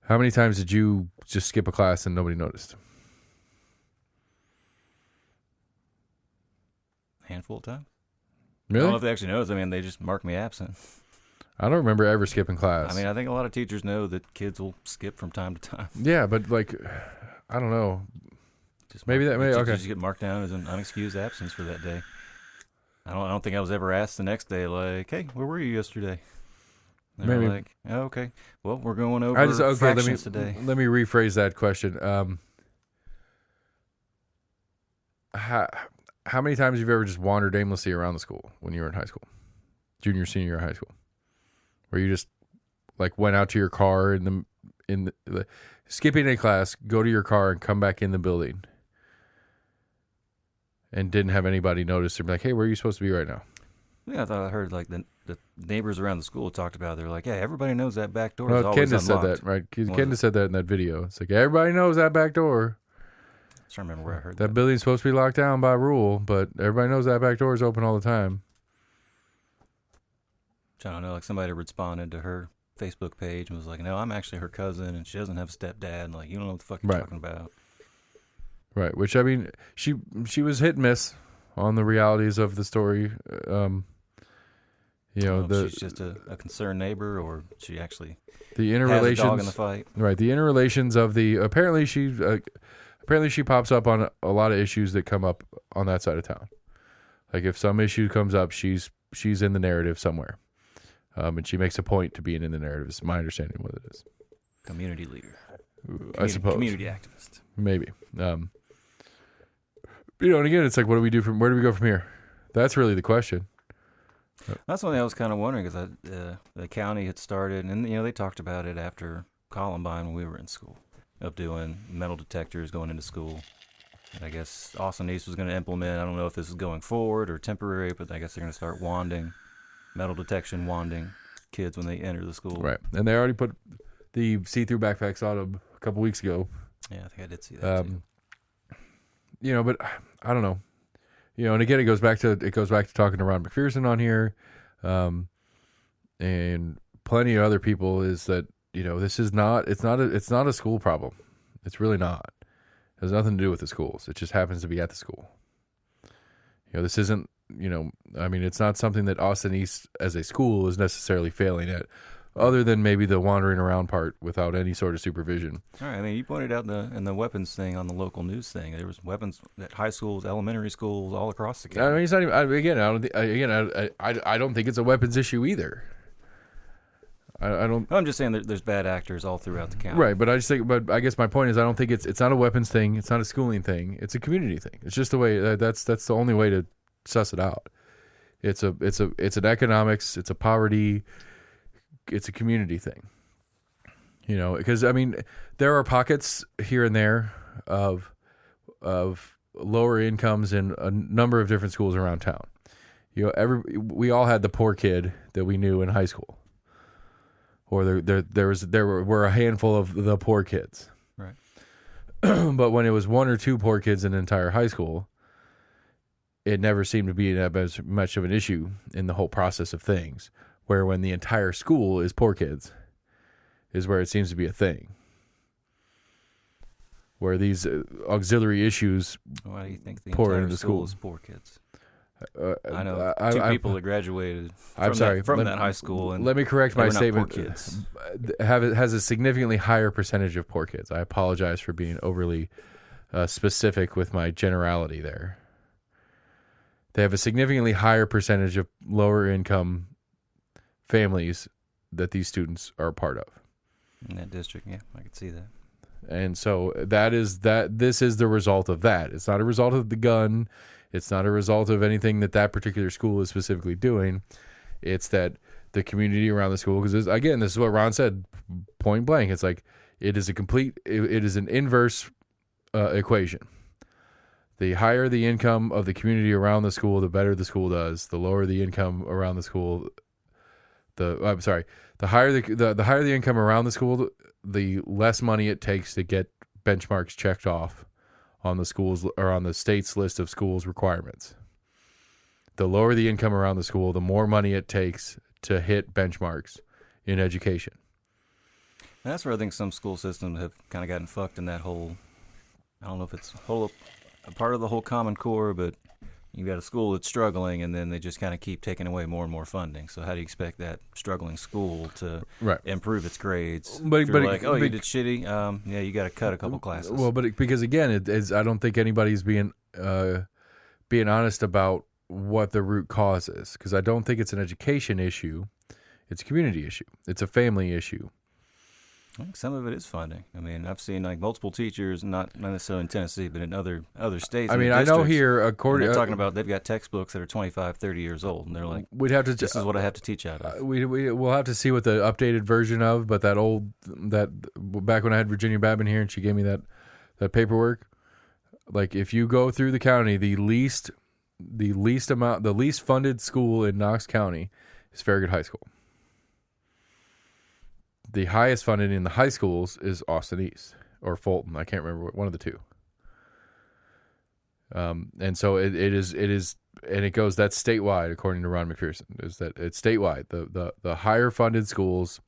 How many times did you just skip a class and nobody noticed? Handful of times. Really? I don't know if they actually noticed. I mean, they just marked me absent. I don't remember ever skipping class. I mean, I think a lot of teachers know that kids will skip from time to time. Yeah, but like, I don't know. Okay. Just get marked down as an unexcused absence for that day. I don't think I was ever asked the next day, like, hey, where were you yesterday? And Maybe. like, oh, okay. Well, we're going over fractions today. Let me rephrase that question. How many times have you ever just wandered aimlessly around the school when you were in high school? Junior, senior year of high school? Where you just like went out to your car skipping a class, go to your car and come back in the building and didn't have anybody notice or be like, hey, where are you supposed to be right now? Yeah, I thought I heard like the neighbors around the school talked about it. They're like, yeah, everybody knows that back door is always Candace unlocked. said that, right? Candace said that in that video. It's like, everybody knows that back door. I'm trying to remember where I heard that building's supposed to be locked down by rule, but everybody knows that back door is open all the time. I don't know, like somebody responded to her Facebook page and was like, no, I'm actually her cousin and she doesn't have a stepdad. And like, you don't know what the fuck you're talking about. Right, which I mean, she was hit and miss on the realities of the story. She's just a concerned neighbor, or she actually the interrelations, has a dog in the fight. Right, the interrelations of the apparently she pops up on a lot of issues that come up on that side of town. Like if some issue comes up, she's in the narrative somewhere, and she makes a point to being in the narrative. Is my understanding what it is. Community leader, I suppose. Community activist, maybe. And again, it's like, where do we go from here? That's really the question. That's one thing I was kind of wondering, because the county had started, and they talked about it after Columbine when we were in school, of doing metal detectors going into school. And I guess Austin East was going to implement. I don't know if this is going forward or temporary, but I guess they're going to start metal detection wanding kids when they enter the school. Right, and they already put the see-through backpacks on them a couple weeks ago. Yeah, I think I did see that too. But I don't know. And again, it goes back to talking to Ron McPherson on here, and plenty of other people. Is that this is not it's not a school problem. It's really not. It has nothing to do with the schools. It just happens to be at the school. This isn't. I mean, it's not something that Austin East as a school is necessarily failing at, other than maybe the wandering around part without any sort of supervision. All right. I mean, you pointed out in the weapons thing on the local news thing, there was weapons at high schools, elementary schools, all across the county. I mean, it's not even. I don't think it's a weapons issue either. I don't. I'm just saying that there's bad actors all throughout the county. Right, but I guess my point is, I don't think it's not a weapons thing. It's not a schooling thing. It's a community thing. It's just the way that's the only way to suss it out. It's an economics. It's a poverty. It's a community thing. Because I mean, there are pockets here and there of lower incomes in a number of different schools around town. We all had the poor kid that we knew in high school, or there were a handful of the poor kids. Right. But when it was one or two poor kids in an entire high school, it never seemed to be as much of an issue in the whole process of things. Where when the entire school is poor kids, is where it seems to be a thing. Where these auxiliary issues why do you think the pour entire into school schools. is poor kids? I know two people that graduated from that high school. And let me correct my statement. Poor kids. Has a significantly higher percentage of poor kids. I apologize for being overly specific with my generality there. They have a significantly higher percentage of lower income families that these students are a part of. In that district, yeah, I could see that. And so this is the result of that. It's not a result of the gun. It's not a result of anything that particular school is specifically doing. It's that the community around the school, because again, this is what Ron said, point blank. It's like it is an inverse equation. The higher the income of the community around the school, the better the school does. The lower the income around the school, the higher the income around the school, the less money it takes to get benchmarks checked off on the schools or on the state's list of schools requirements. The lower the income around the school, the more money it takes to hit benchmarks in education. And that's where I think some school systems have kind of gotten fucked in that whole, I don't know if it's a part of the whole Common Core, but you've got a school that's struggling, and then they just kind of keep taking away more and more funding. So how do you expect that struggling school to improve its grades? But you did shitty, yeah, you got to cut a couple classes. Well, because again, I don't think anybody's being honest about what the root cause is, because I don't think it's an education issue. It's a community issue. It's a family issue. I think some of it is funding. I mean, I've seen like multiple teachers, not necessarily in Tennessee, but in other states. I mean, I know here, they're talking about they've got textbooks that are 25, 30 years old, and they're like, this is what I have to teach out of. We'll have to see what the updated version of, but that back when I had Virginia Babin here and she gave me that paperwork, like if you go through the county, the least funded school in Knox County is Farragut High School. The highest funded in the high schools is Austin East or Fulton. I can't remember, one of the two. And so it is, and it goes, that's statewide, according to Ron McPherson, is that it's statewide. The higher funded schools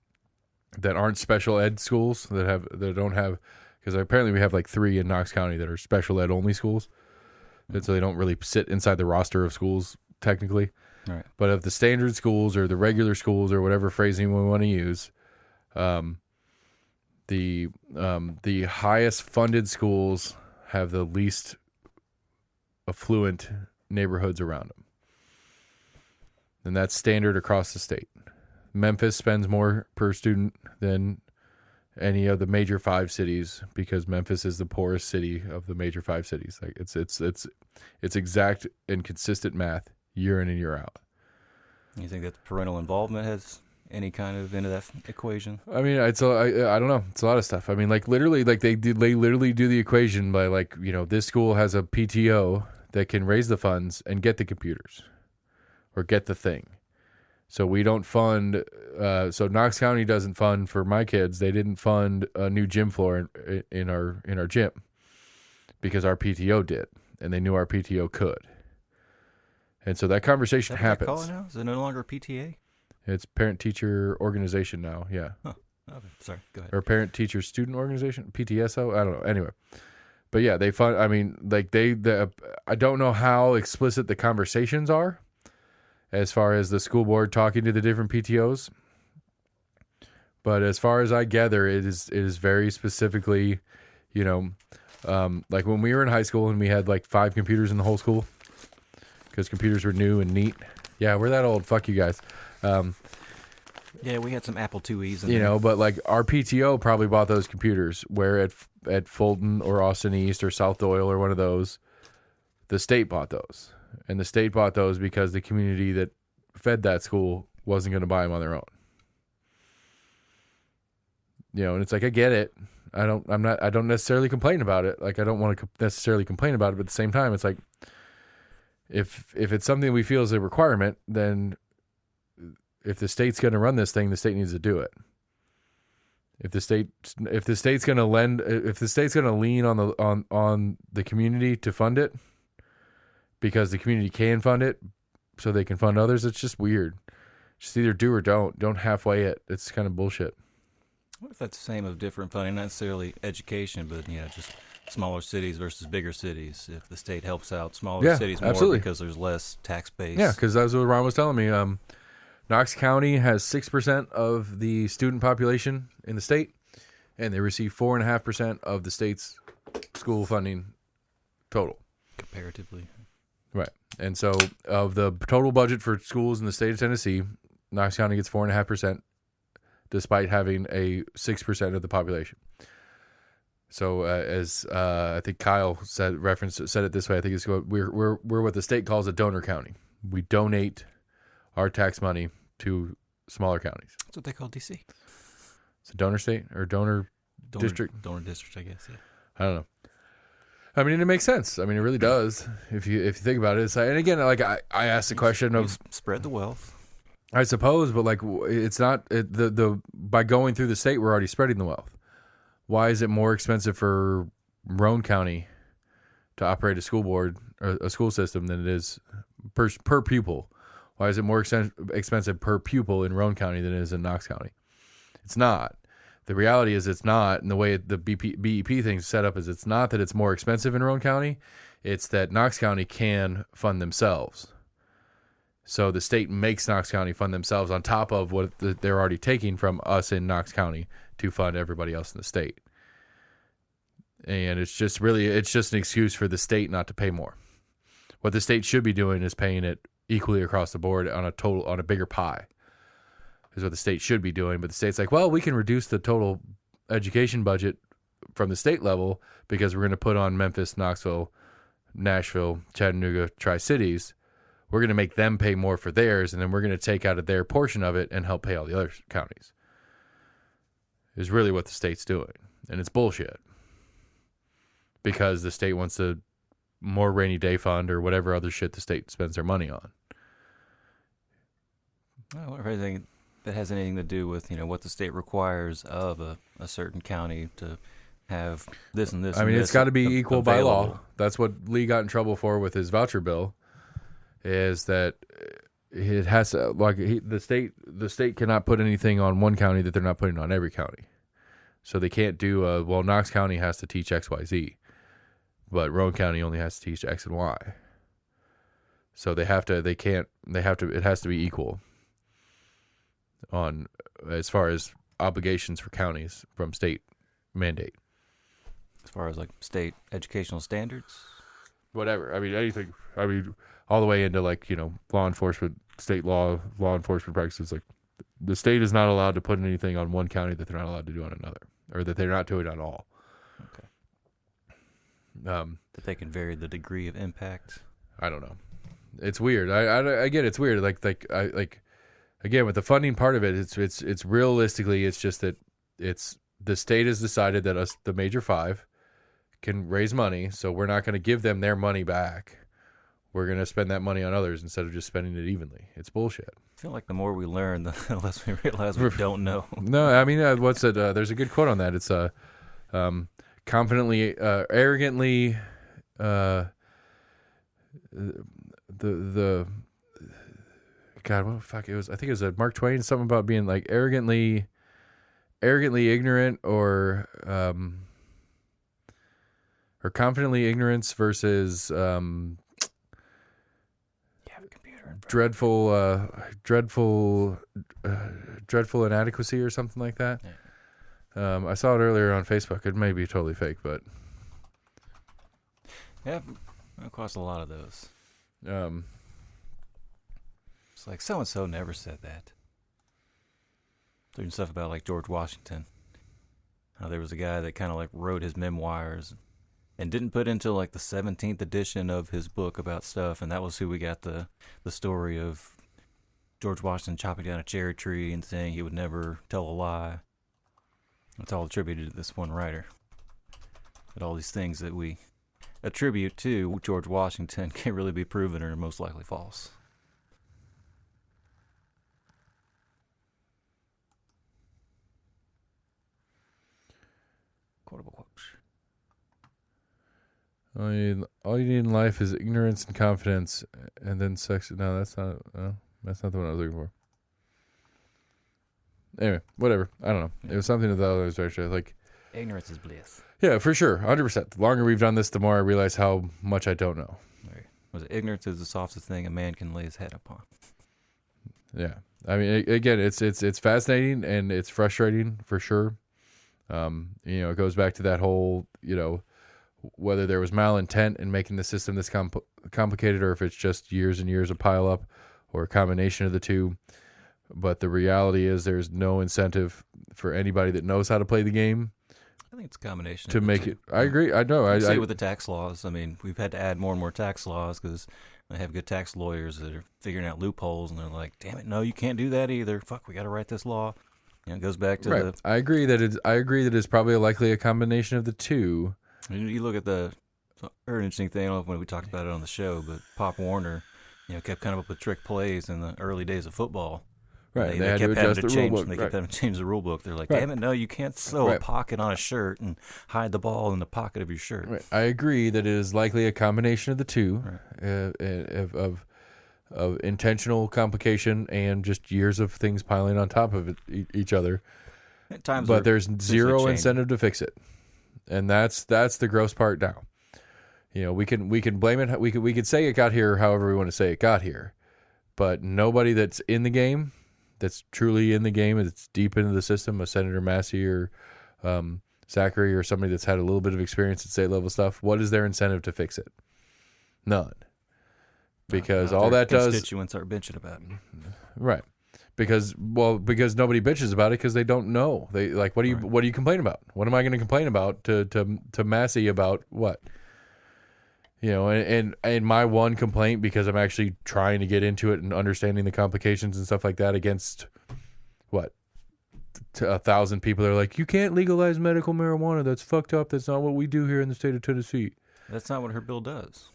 that aren't special ed schools that don't have, because apparently we have like 3 in Knox County that are special ed only schools. And so they don't really sit inside the roster of schools technically. Right. But of the standard schools or the regular schools or whatever phrasing we want to use, the highest funded schools have the least affluent neighborhoods around them. And that's standard across the state. Memphis spends more per student than any of the major 5 cities because Memphis is the poorest city of the major 5 cities. Like it's exact and consistent math year in and year out. You think that the parental involvement has any kind of into that equation? I mean, I don't know. It's a lot of stuff. I mean, like literally, like they literally do the equation by like, you know, this school has a PTO that can raise the funds and get the computers or get the thing. So we don't fund. So Knox County doesn't fund for my kids. They didn't fund a new gym floor in our gym because our PTO did, and they knew our PTO could. And so that conversation happens. Is that now? Is it no longer PTA? It's parent-teacher organization now, yeah. Huh. Okay, sorry, go ahead. Or parent-teacher-student organization, PTSO, I don't know. Anyway, but yeah, they fund. I mean, like I don't know how explicit the conversations are, as far as the school board talking to the different PTOs. But as far as I gather, it is very specifically, you know, like when we were in high school and we had like 5 computers in the whole school because computers were new and neat. Yeah, we're that old. Fuck you guys. Yeah, we had some Apple IIes. You know, but like our PTO probably bought those computers. Where at Fulton or Austin East or South Doyle or one of those, the state bought those, and the state bought those because the community that fed that school wasn't going to buy them on their own. You know, and it's like I get it. I don't necessarily complain about it. Like I don't want to necessarily complain about it, but at the same time, it's like if it's something we feel is a requirement, then if the state's going to run this thing, the state needs to do it. If the state's going to lean on the community to fund it, because the community can fund it, so they can fund others, it's just weird. Just either do or don't. Don't halfway it. It's kind of bullshit. What if that's the same of different funding, not necessarily education, but just smaller cities versus bigger cities? If the state helps out smaller cities more absolutely. Because there's less tax base. Yeah, because that's what Ron was telling me. Knox County has 6% of the student population in the state, and they receive 4.5% of the state's school funding total. Comparatively. Right. And so of the total budget for schools in the state of Tennessee, Knox County gets 4.5%, despite having a 6% of the population. So as I think Kyle said it this way, I think it's we're what the state calls a donor county. We donate our tax money to smaller counties. That's what they call D.C. It's a donor state or donor district. Donor district, I guess. Yeah. I don't know. I mean, it makes sense. I mean, it really does. If you think about it, it's like, and again, like I asked the question of spread the wealth. I suppose, but like it's not the by going through the state, we're already spreading the wealth. Why is it more expensive for Roane County to operate a school board or a school system than it is per pupil? Why is it more expensive per pupil in Roane County than it is in Knox County? It's not. The reality is it's not, and the way the BEP thing is set up is it's not that it's more expensive in Roane County. It's that Knox County can fund themselves. So the state makes Knox County fund themselves on top of what they're already taking from us in Knox County to fund everybody else in the state. And it's just an excuse for the state not to pay more. What the state should be doing is paying it equally across the board on a bigger pie. Is what the state should be doing, but the state's like, well, we can reduce the total education budget from the state level because we're going to put on Memphis, Knoxville, Nashville, Chattanooga, Tri-Cities. We're going to make them pay more for theirs, and then we're going to take out of their portion of it and help pay all the other counties. Is really what the state's doing, and it's bullshit because the state wants a more rainy day fund or whatever other shit the state spends their money on. I wonder if anything that has anything to do with what the state requires of a certain county to have this and this. I mean, it's got to be equal by law. That's what Lee got in trouble for with his voucher bill. Is that it has to, the state cannot put anything on one county that they're not putting on every county. So they can't do Knox County has to teach XYZ, but Roane County only has to teach X and Y. So it has to be equal on as far as obligations for counties from state mandate. As far as like state educational standards? Whatever. I mean, anything. I mean, all the way into law enforcement, state law enforcement practices. Like the state is not allowed to put anything on one county that they're not allowed to do on another, or that they're not doing on all. Okay. That they can vary the degree of impact. I don't know. It's weird. I get it's weird. Again, with the funding part of it, it's realistically, it's just that it's the state has decided that us, the major five, can raise money, so we're not going to give them their money back. We're going to spend that money on others instead of just spending it evenly. It's bullshit. I feel like the more we learn, the less we realize we don't know. No, I mean, what's it? There's a good quote on that. It's confidently, arrogantly, the God, what the fuck it was? I think it was a Mark Twain, something about being like arrogantly ignorant or confidently ignorance versus dreadful inadequacy or something like that. Yeah. I saw it earlier on Facebook. It may be totally fake, but yeah, I've across a lot of those. It's like so-and-so never said that. Doing stuff about like George Washington. How there was a guy that kind of like wrote his memoirs and didn't put into like the 17th edition of his book about stuff, and that was who we got the story of George Washington chopping down a cherry tree and saying he would never tell a lie. It's all attributed to this one writer. But all these things that we attribute to George Washington can't really be proven or are most likely false. Quotable quote. All you need in life is ignorance and confidence, and then sex. No, that's not the one I was looking for. Anyway, whatever. I don't know. It was something that I was very sure. Like, ignorance is bliss. Yeah, for sure, 100%. The longer we've done this, the more I realize how much I don't know. Was it ignorance is the softest thing a man can lay his head upon? Yeah, I mean, again, it's fascinating and it's frustrating for sure. It goes back to that whole, whether there was malintent in making the system this complicated, or if it's just years and years of pile up, or a combination of the two. But the reality is there's no incentive for anybody that knows how to play the game. I think it's a combination to of the make two. it. I agree. I know. I see I, it with the tax laws. I mean, we've had to add more and more tax laws because I have good tax lawyers that are figuring out loopholes, and they're like, "Damn it, no, you can't do that either. Fuck, we got to write this law." It goes back to the. I agree that it's probably likely a combination of the two. You look at the very interesting thing. I don't know when we talked about it on the show, but Pop Warner, kept coming up with trick plays in the early days of football. Right, They kept having to change. They kept right. having to change the rule book. They're like, "Damn it, no, you can't sew a pocket on a shirt and hide the ball in the pocket of your shirt." Right. I agree that it is likely a combination of the two, of intentional complication and just years of things piling on top of each other. At times, but there's zero incentive to fix it, and that's the gross part now. We can blame it. We could say it got here however we want to say it got here, but nobody that's in the game, that's truly in the game, that's deep into the system, a Senator Massey or Zachary or somebody that's had a little bit of experience at state level stuff, what is their incentive to fix it? None. Because all that does, constituents are bitching about it. Right. Because nobody bitches about it because they don't know. They like, what do you complain about? What am I going to complain about to Massey about what? And my one complaint, because I'm actually trying to get into it and understanding the complications and stuff like that, against 1,000 people that are like, you can't legalize medical marijuana. That's fucked up. That's not what we do here in the state of Tennessee. That's not what her bill does.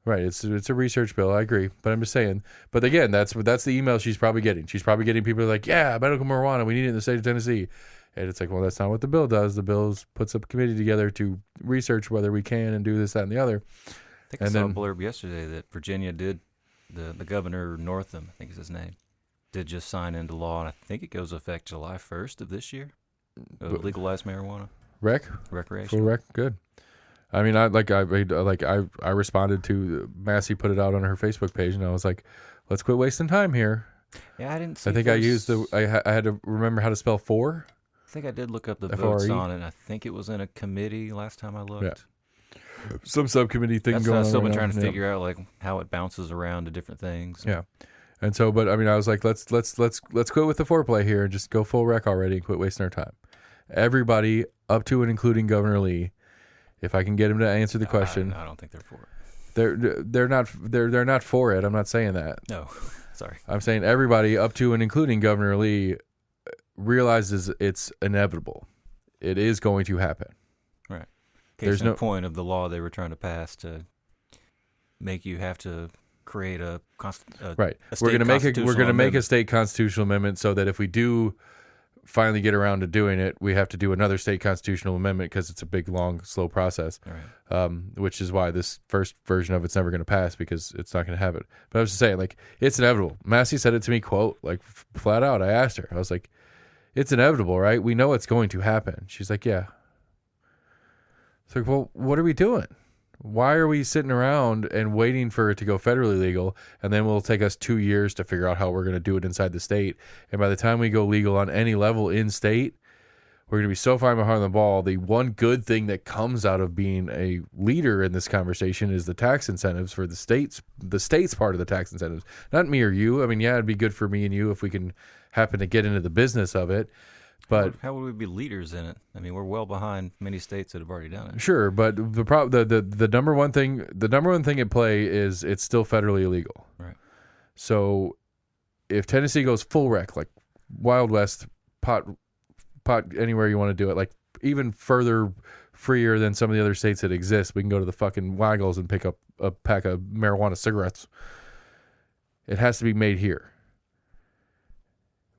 Right. It's a research bill. I agree. But I'm just saying. But again, that's the email she's probably getting. She's probably getting people like, yeah, medical marijuana, we need it in the state of Tennessee. And it's like, well, that's not what the bill does. The bill puts a committee together to research whether we can and do this, that, and the other. I think I saw a blurb yesterday that Virginia did, the governor Northam, I think is his name, did just sign into law, and I think it goes effect July 1st of this year, legalize marijuana. Recreation. Full rec, good. I mean, I responded to Massey, put it out on her Facebook page, and I was like, let's quit wasting time here. Yeah, I didn't see I think I used I had to remember how to spell for. I think I did look up the votes on it, and I think it was in a committee last time I looked. Yeah. Some subcommittee thing going on. I've still been trying to figure out how it bounces around to different things. Yeah. And so, but I mean, I was like, let's quit with the foreplay here and just go full rec already and quit wasting our time. Everybody up to and including Governor Lee, if I can get him to answer the question. I don't think they're for it. They're not for it. I'm not saying that. No. Sorry. I'm saying everybody up to and including Governor Lee realizes it's inevitable. It is going to happen. Right. There's no point of the law they were trying to pass to make you have to create a right. We're going to make a state constitutional amendment so that if we do finally get around to doing it, we have to do another state constitutional amendment because it's a big, long, slow process. Right. Which is why this first version of it's never going to pass, because it's not going to have it. But I was just saying, it's inevitable. Massey said it to me, quote, flat out. I asked her. I was like, it's inevitable, right? We know it's going to happen. She's like, yeah. It's like, well, what are we doing? Why are we sitting around and waiting for it to go federally legal, and then it'll take us 2 years to figure out how we're going to do it inside the state? And by the time we go legal on any level in state, we're going to be so far behind the ball. The one good thing that comes out of being a leader in this conversation is the tax incentives for the state's part of the tax incentives. Not me or you. I mean, yeah, it'd be good for me and you if we can happen to get into the business of it. But how would we be leaders in it? I mean, we're well behind many states that have already done it. Sure, but the number one thing at play is it's still federally illegal. Right. So if Tennessee goes full rec, like Wild West, pot anywhere you want to do it, even further freer than some of the other states that exist, we can go to the fucking Waggles and pick up a pack of marijuana cigarettes. It has to be made here.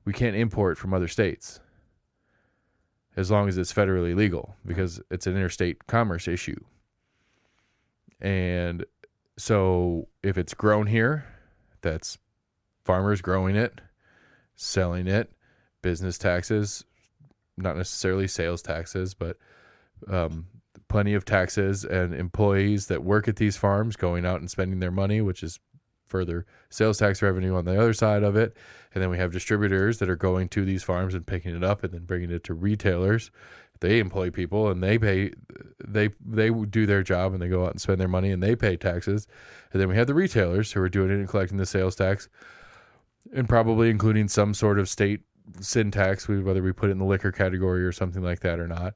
We can't import from other states as long as it's federally legal, because it's an interstate commerce issue. And so if it's grown here, that's farmers growing it, selling it, business taxes, not necessarily sales taxes, but plenty of taxes, and employees that work at these farms going out and spending their money, which is further sales tax revenue on the other side of it. And then we have distributors that are going to these farms and picking it up and then bringing it to retailers They employ people and they pay, they do their job and they go out and spend their money and they pay taxes. And then we have the retailers who are doing it and collecting the sales tax and probably including some sort of state sin tax, whether we put it in the liquor category or something like that or not.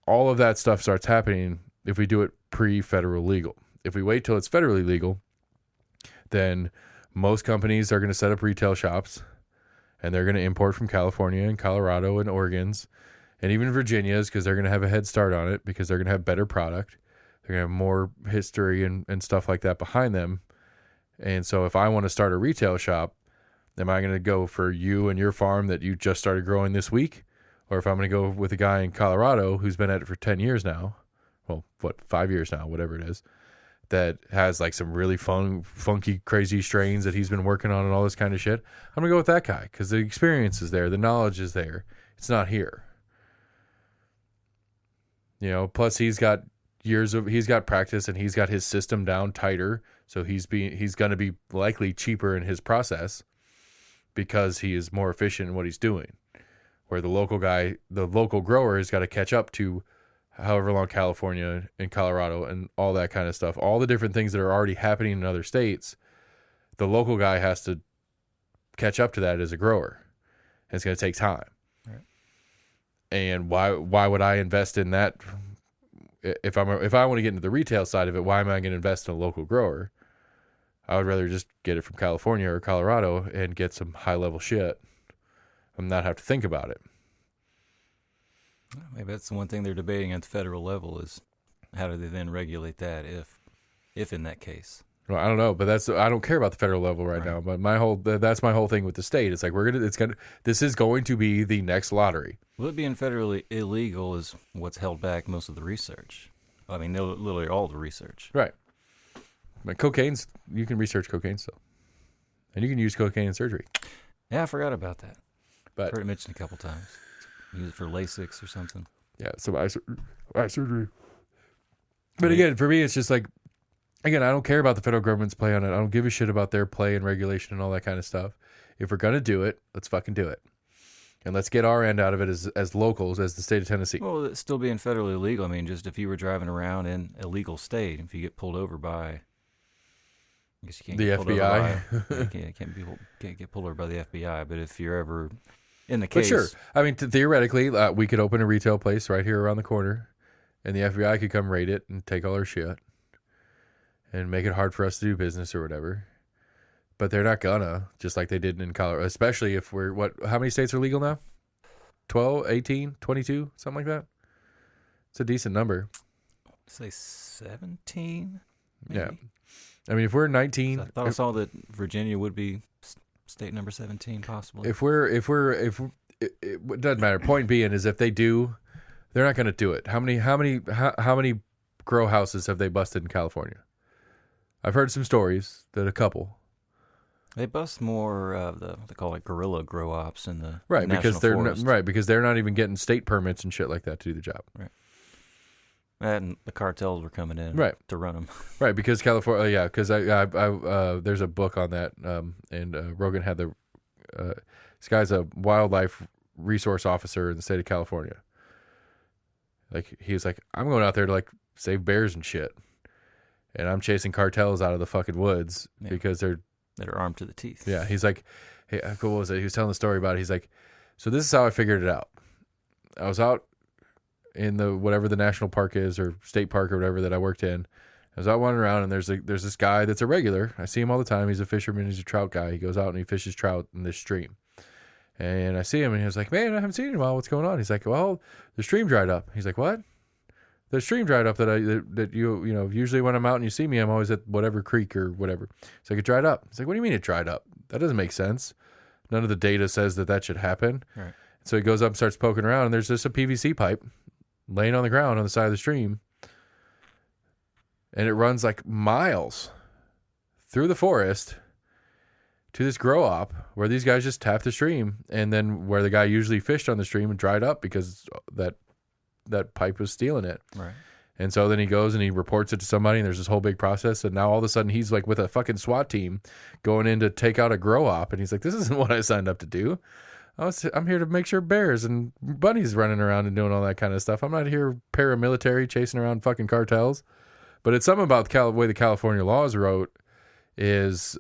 All of that stuff starts happening if we do it pre-federal legal. If we wait till it's federally legal, then most companies are going to set up retail shops and they're going to import from California and Colorado and Oregon's and even Virginia's because they're going to have a head start on it because they're going to have better product. They're going to have more history and stuff like that behind them. And so if I want to start a retail shop, am I going to go for you and your farm that you just started growing this week? Or if I'm going to go with a guy in Colorado who's been at it for 10 years now, 5 years now, whatever it is, that has like some really funky, crazy strains that he's been working on and all this kind of shit, I'm going to go with that guy because the experience is there. The knowledge is there. It's not here. Plus he's got he's got practice and he's got his system down tighter. So he's going to be likely cheaper in his process because he is more efficient in what he's doing. Where the local grower has got to catch up to however long California and Colorado and all that kind of stuff, all the different things that are already happening in other states, the local guy has to catch up to that as a grower. And it's going to take time. Right. And why would I invest in that? If I want to get into the retail side of it, why am I going to invest in a local grower? I would rather just get it from California or Colorado and get some high level shit and not have to think about it. Maybe that's the one thing they're debating at the federal level is how do they then regulate that if in that case. Well, I don't know, but I don't care about the federal level right now. But that's my whole thing with the state. It's like this is going to be the next lottery. Well, it being federally illegal is what's held back most of the research. I mean, literally all the research. Right. But you can research cocaine still, and you can use cocaine in surgery. Yeah, I forgot about that. But I've heard it mentioned a couple times. Use it for LASIK or something. Yeah, some eye surgery. But again, for me, it's just like, again, I don't care about the federal government's play on it. I don't give a shit about their play and regulation and all that kind of stuff. If we're going to do it, let's fucking do it. And let's get our end out of it as locals, as the state of Tennessee. Well, it's still being federally illegal. I mean, just if you were driving around in a legal state, if you get pulled over by, I guess you can't get the FBI. Can't get pulled over by the FBI. But if you're ever in the case, but sure. I mean, theoretically, we could open a retail place right here around the corner, and the FBI could come raid it and take all our shit, and make it hard for us to do business or whatever. But they're not gonna, just like they did in Colorado, especially if how many states are legal now? 12, 18, 22, something like that? It's a decent number. Say 17, maybe? Yeah. I mean, if we're 19... I thought I saw that Virginia would be state number 17, possibly. It doesn't matter. Point being is if they do, they're not going to do it. How many grow houses have they busted in California? I've heard some stories that a couple... They bust more of they call it guerrilla grow ops in the because they're not even getting state permits and shit like that to do the job. Right. And the cartels were coming in to run them. Right, because California, because I there's a book on that, and Rogan had this guy's a wildlife resource officer in the state of California. Like he was like, I'm going out there to like save bears and shit, and I'm chasing cartels out of the fucking woods because they're armed to the teeth. Yeah, he's like, hey, what was it? He was telling the story about it. He's like, so this is how I figured it out. I was out in the whatever the national park is or state park or whatever that I worked in. I was out wandering around and there's this guy that's a regular. I see him all the time. He's a fisherman. He's a trout guy. He goes out and he fishes trout in this stream. And I see him and he was like, man, I haven't seen you in a while. What's going on? He's like, well, the stream dried up. He's like, what? The stream dried up that you usually when I'm out and you see me, I'm always at whatever creek or whatever. It's like, it dried up. It's like, what do you mean it dried up? That doesn't make sense. None of the data says that should happen. Right. So he goes up and starts poking around and there's just a PVC pipe laying on the ground on the side of the stream. And it runs like miles through the forest to this grow op where these guys just tap the stream, and then where the guy usually fished on the stream and dried up because that pipe was stealing it. Right. And so then he goes and he reports it to somebody, and there's this whole big process. And now all of a sudden he's like with a fucking SWAT team going in to take out a grow op. And he's like, this isn't what I signed up to do. I'm here to make sure bears and bunnies running around and doing all that kind of stuff. I'm not here paramilitary chasing around fucking cartels. But it's something about the way the California laws wrote is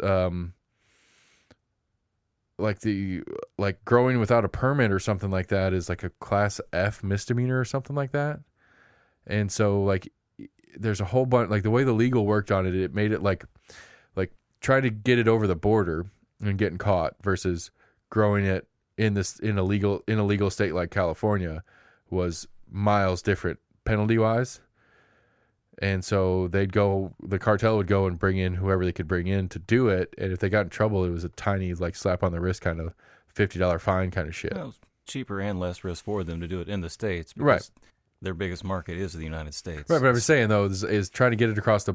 like growing without a permit or something like that is like a class F misdemeanor or something like that. And so like there's a whole bunch, like the way the legal worked on it, it made it like trying to get it over the border and getting caught versus growing it in a legal state like California was miles different penalty wise. And so the cartel would go and bring in whoever they could bring in to do it. And if they got in trouble, it was a tiny like slap on the wrist kind of $50 fine kind of shit. Well, it's cheaper and less risk for them to do it in the States. Because right. Their biggest market is the United States. Right, but I'm saying though is trying to get it across the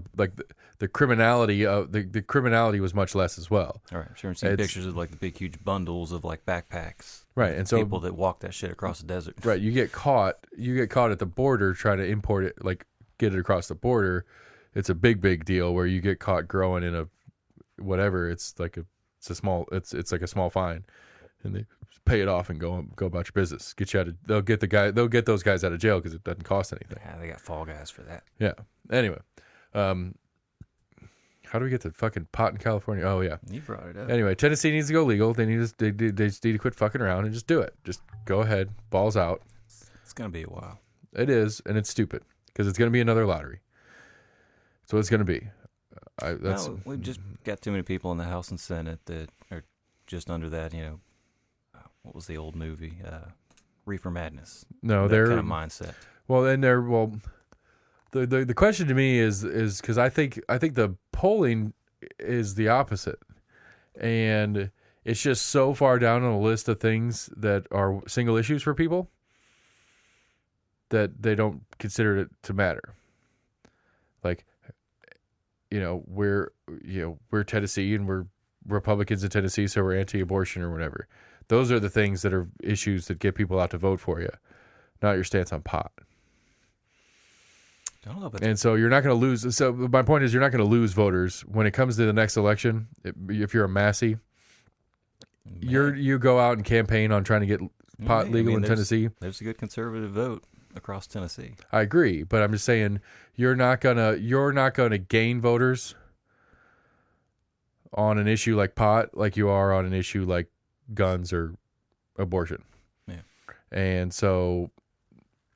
criminality of the criminality was much less as well. All right, I'm sure I've seen pictures of like the big huge bundles of like backpacks. Right, and so people that walk that shit across the desert. Right, you get caught at the border trying to import it, like get it across the border. It's a big deal where you get caught growing in a whatever. It's like a small fine, and they pay it off and go about your business. They'll get those guys out of jail because it doesn't cost anything. Yeah, they got fall guys for that. Yeah. Anyway, how do we get to fucking pot in California? Oh yeah, you brought it up. Anyway, Tennessee needs to go legal. They just need to quit fucking around and just do it. Just go ahead, balls out. It's gonna be a while. It is, and it's stupid because it's gonna be another lottery. That's what it's gonna be. We've just got too many people in the House and Senate that are just under that. You know. What was the old movie? Reefer Madness. No, that they're kind of mindset. Well, and the question to me is because I think the polling is the opposite, and it's just so far down on a list of things that are single issues for people that they don't consider it to matter. Like, we're Tennessee and we're Republicans in Tennessee, so we're anti-abortion or whatever. Those are the things that are issues that get people out to vote for you, not your stance on pot. I don't know, but and so you're not going to lose. So my point is, you're not going to lose voters when it comes to the next election. If you're a Massey, you go out and campaign on trying to get pot legal in Tennessee. There's a good conservative vote across Tennessee. I agree, but I'm just saying you're not gonna gain voters on an issue like pot like you are on an issue like guns or abortion. Yeah. And so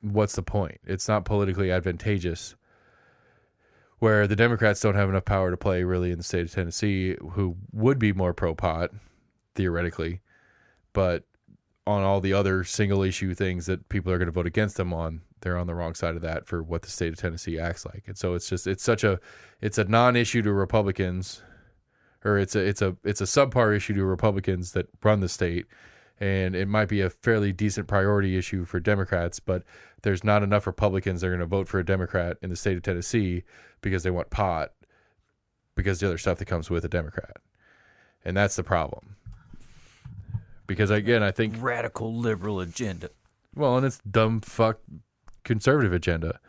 what's the point? It's not politically advantageous, where the Democrats don't have enough power to play really in the state of Tennessee, who would be more pro-pot theoretically, but on all the other single issue things that people are going to vote against them on, they're on the wrong side of that for what the state of Tennessee acts like. And so it's a non-issue to Republicans, or it's a subpar issue to Republicans that run the state, and it might be a fairly decent priority issue for Democrats, but there's not enough Republicans that are going to vote for a Democrat in the state of Tennessee because they want pot, because the other stuff that comes with a Democrat. And that's the problem. Because again, I think radical liberal agenda. Well, and it's dumb fuck conservative agenda.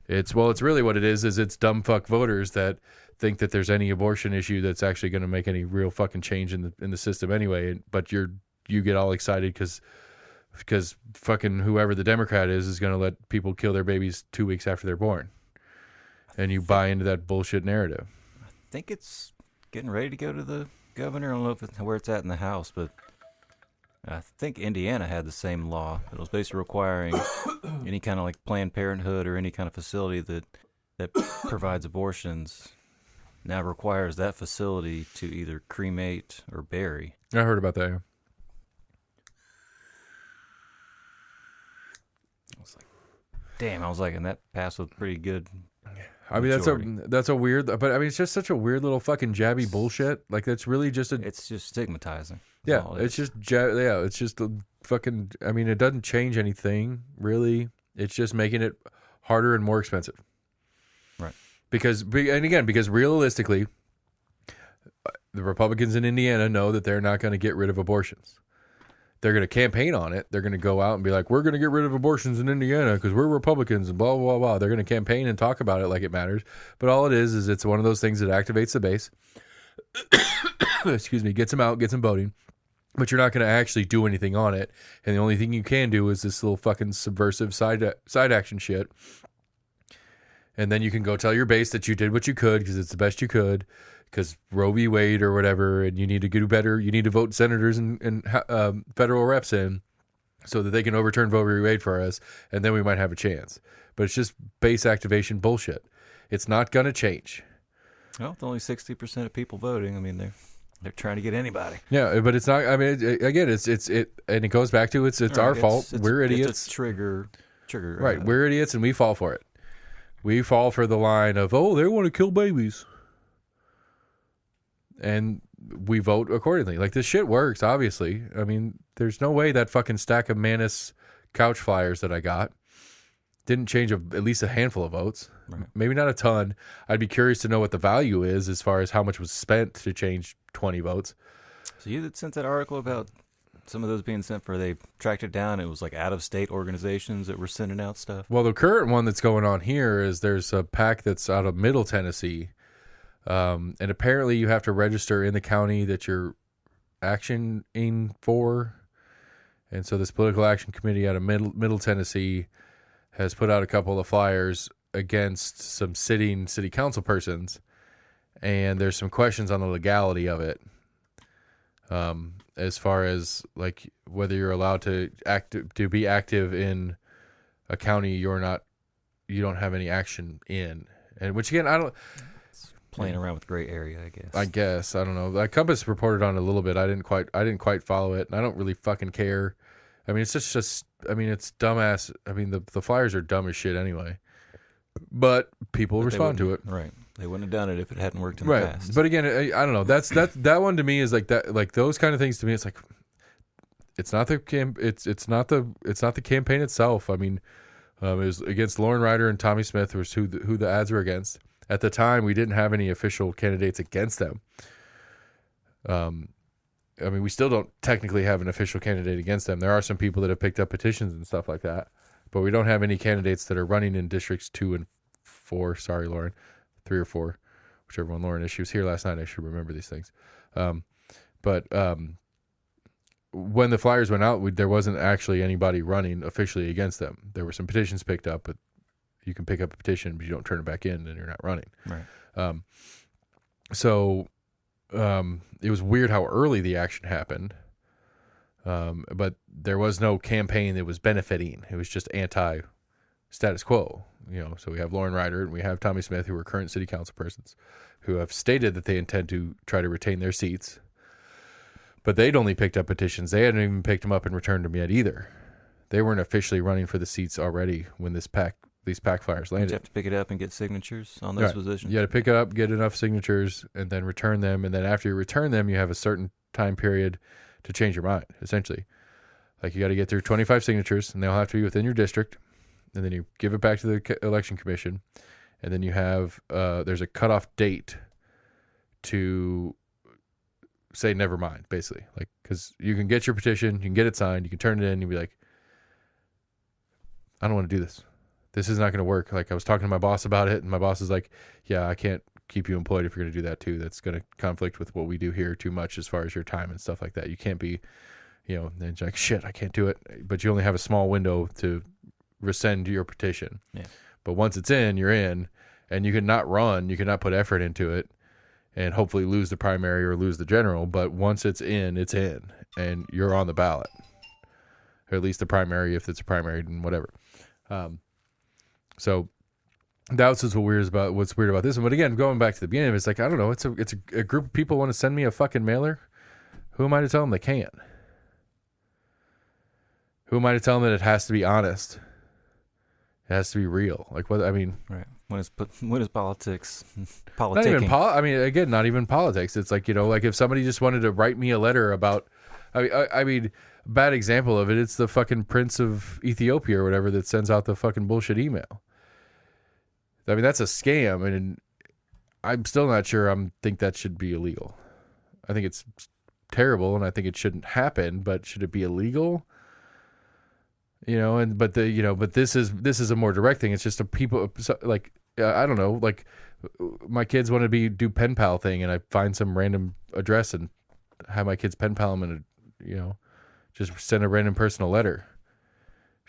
It's really what it is it's dumb fuck voters that think that there's any abortion issue that's actually going to make any real fucking change in the system anyway. But you get all excited because fucking whoever the Democrat is going to let people kill their babies 2 weeks after they're born, and you buy into that bullshit narrative. I think it's getting ready to go to the governor. I don't know where it's at in the House, but I think Indiana had the same law. It was basically requiring any kind of like Planned Parenthood or any kind of facility that provides abortions now requires that facility to either cremate or bury. I heard about that. Yeah. I was like, damn! I was like, and that passed with pretty good. I mean, that's a weird, but I mean, it's just such a weird little fucking jabby bullshit. Like that's really just it's just stigmatizing. Yeah, it's just it's just a fucking. I mean, it doesn't change anything really. It's just making it harder and more expensive. Right. Because realistically, the Republicans in Indiana know that they're not going to get rid of abortions. They're going to campaign on it. They're going to go out and be like, we're going to get rid of abortions in Indiana because we're Republicans and blah, blah, blah. They're going to campaign and talk about it like it matters. But all it is it's one of those things that activates the base. Excuse me, gets them out, gets them voting. but you're not going to actually do anything on it. And the only thing you can do is this little fucking subversive side action shit. And then you can go tell your base that you did what you could because it's the best you could, because Roe v. Wade or whatever, and you need to do better. You need to vote senators and federal reps in so that they can overturn Roe v. Wade for us, and then we might have a chance. But it's just base activation bullshit. It's not going to change. Well, with only 60% of people voting, I mean, they're trying to get anybody. Yeah, but it's not. I mean, again, it's and it goes back to it's right, our fault. We're idiots. It's a trigger. Right, we're idiots, and we fall for it. We fall for the line of, oh, they want to kill babies. And we vote accordingly. Like, this shit works, obviously. I mean, there's no way that fucking stack of Manus couch flyers that I got didn't change at least a handful of votes. Right. Maybe not a ton. I'd be curious to know what the value is as far as how much was spent to change 20 votes. So you had sent that article about some of those being sent for, they tracked it down. It was like out-of-state organizations that were sending out stuff. Well, the current one that's going on here is there's a pack that's out of Middle Tennessee. And apparently you have to register in the county that you're actioning for. And so this political action committee out of Middle Tennessee has put out a couple of flyers against some sitting city council persons. And there's some questions on the legality of it. As far as like whether you're allowed to be active in a county you don't have any action in. And which again, playing around with gray area, I guess I don't know. Compass reported on it a little bit. I didn't quite follow it, and I don't really fucking care. I mean, it's just I mean, it's dumbass. I mean, the flyers are dumb as shit anyway, but people respond to it. Right? They wouldn't have done it if it hadn't worked in the past. But again, I don't know. That one to me is like that. Like those kind of things to me, it's like it's not the campaign itself. I mean, it was against Lauren Ryder and Tommy Smith, was who the ads were against. At the time, we didn't have any official candidates against them. I mean, we still don't technically have an official candidate against them. There are some people that have picked up petitions and stuff like that, but we don't have any candidates that are running in districts 2 and 4. Sorry, Lauren, 3 or 4, whichever one Lauren is. She was here last night. I should remember these things. But when the flyers went out, there wasn't actually anybody running officially against them. There were some petitions picked up, but you can pick up a petition, but you don't turn it back in, and you're not running. Right. So it was weird how early the action happened, but there was no campaign that was benefiting. It was just anti-status quo. So we have Lauren Ryder and we have Tommy Smith, who are current city council persons, who have stated that they intend to try to retain their seats. But they'd only picked up petitions. They hadn't even picked them up and returned them yet either. They weren't officially running for the seats already when these pack flyers landed. You have to pick it up and get signatures on those positions. You had to pick it up, get enough signatures, and then return them. And then after you return them, you have a certain time period to change your mind, essentially. Like, you got to get through 25 signatures, and they'll have to be within your district. And then you give it back to the election commission. And then you have, there's a cutoff date to say never mind, basically. Like, because you can get your petition, you can get it signed, you can turn it in, and you'll be like, I don't want to do this. This is not going to work. Like, I was talking to my boss about it, and my boss is like, yeah, I can't keep you employed if you're going to do that too. That's going to conflict with what we do here too much as far as your time and stuff like that. You can't be, then it's like, shit, I can't do it. But you only have a small window to rescind your petition. Yeah. But once it's in, you're in, and you can not run, you cannot put effort into it and hopefully lose the primary or lose the general. But once it's in, and you're on the ballot, or at least the primary, if it's a primary and whatever. So that's what's weird about this one. But again, going back to the beginning, it's like, I don't know. It's a group of people want to send me a fucking mailer. Who am I to tell them they can't? Who am I to tell them that it has to be honest? It has to be real. Like, what? I mean, right? When is politics? Not even not even politics. It's like, like if somebody just wanted to write me a letter about, I mean, bad example of it. It's the fucking Prince of Ethiopia or whatever that sends out the fucking bullshit email. I mean, that's a scam, and I'm still not sure I think that should be illegal. I think it's terrible, and I think it shouldn't happen, but should it be illegal? But this is a more direct thing. It's just like, I don't know, like my kids want to do pen pal thing, and I find some random address and have my kids pen pal them in just send a random person a letter.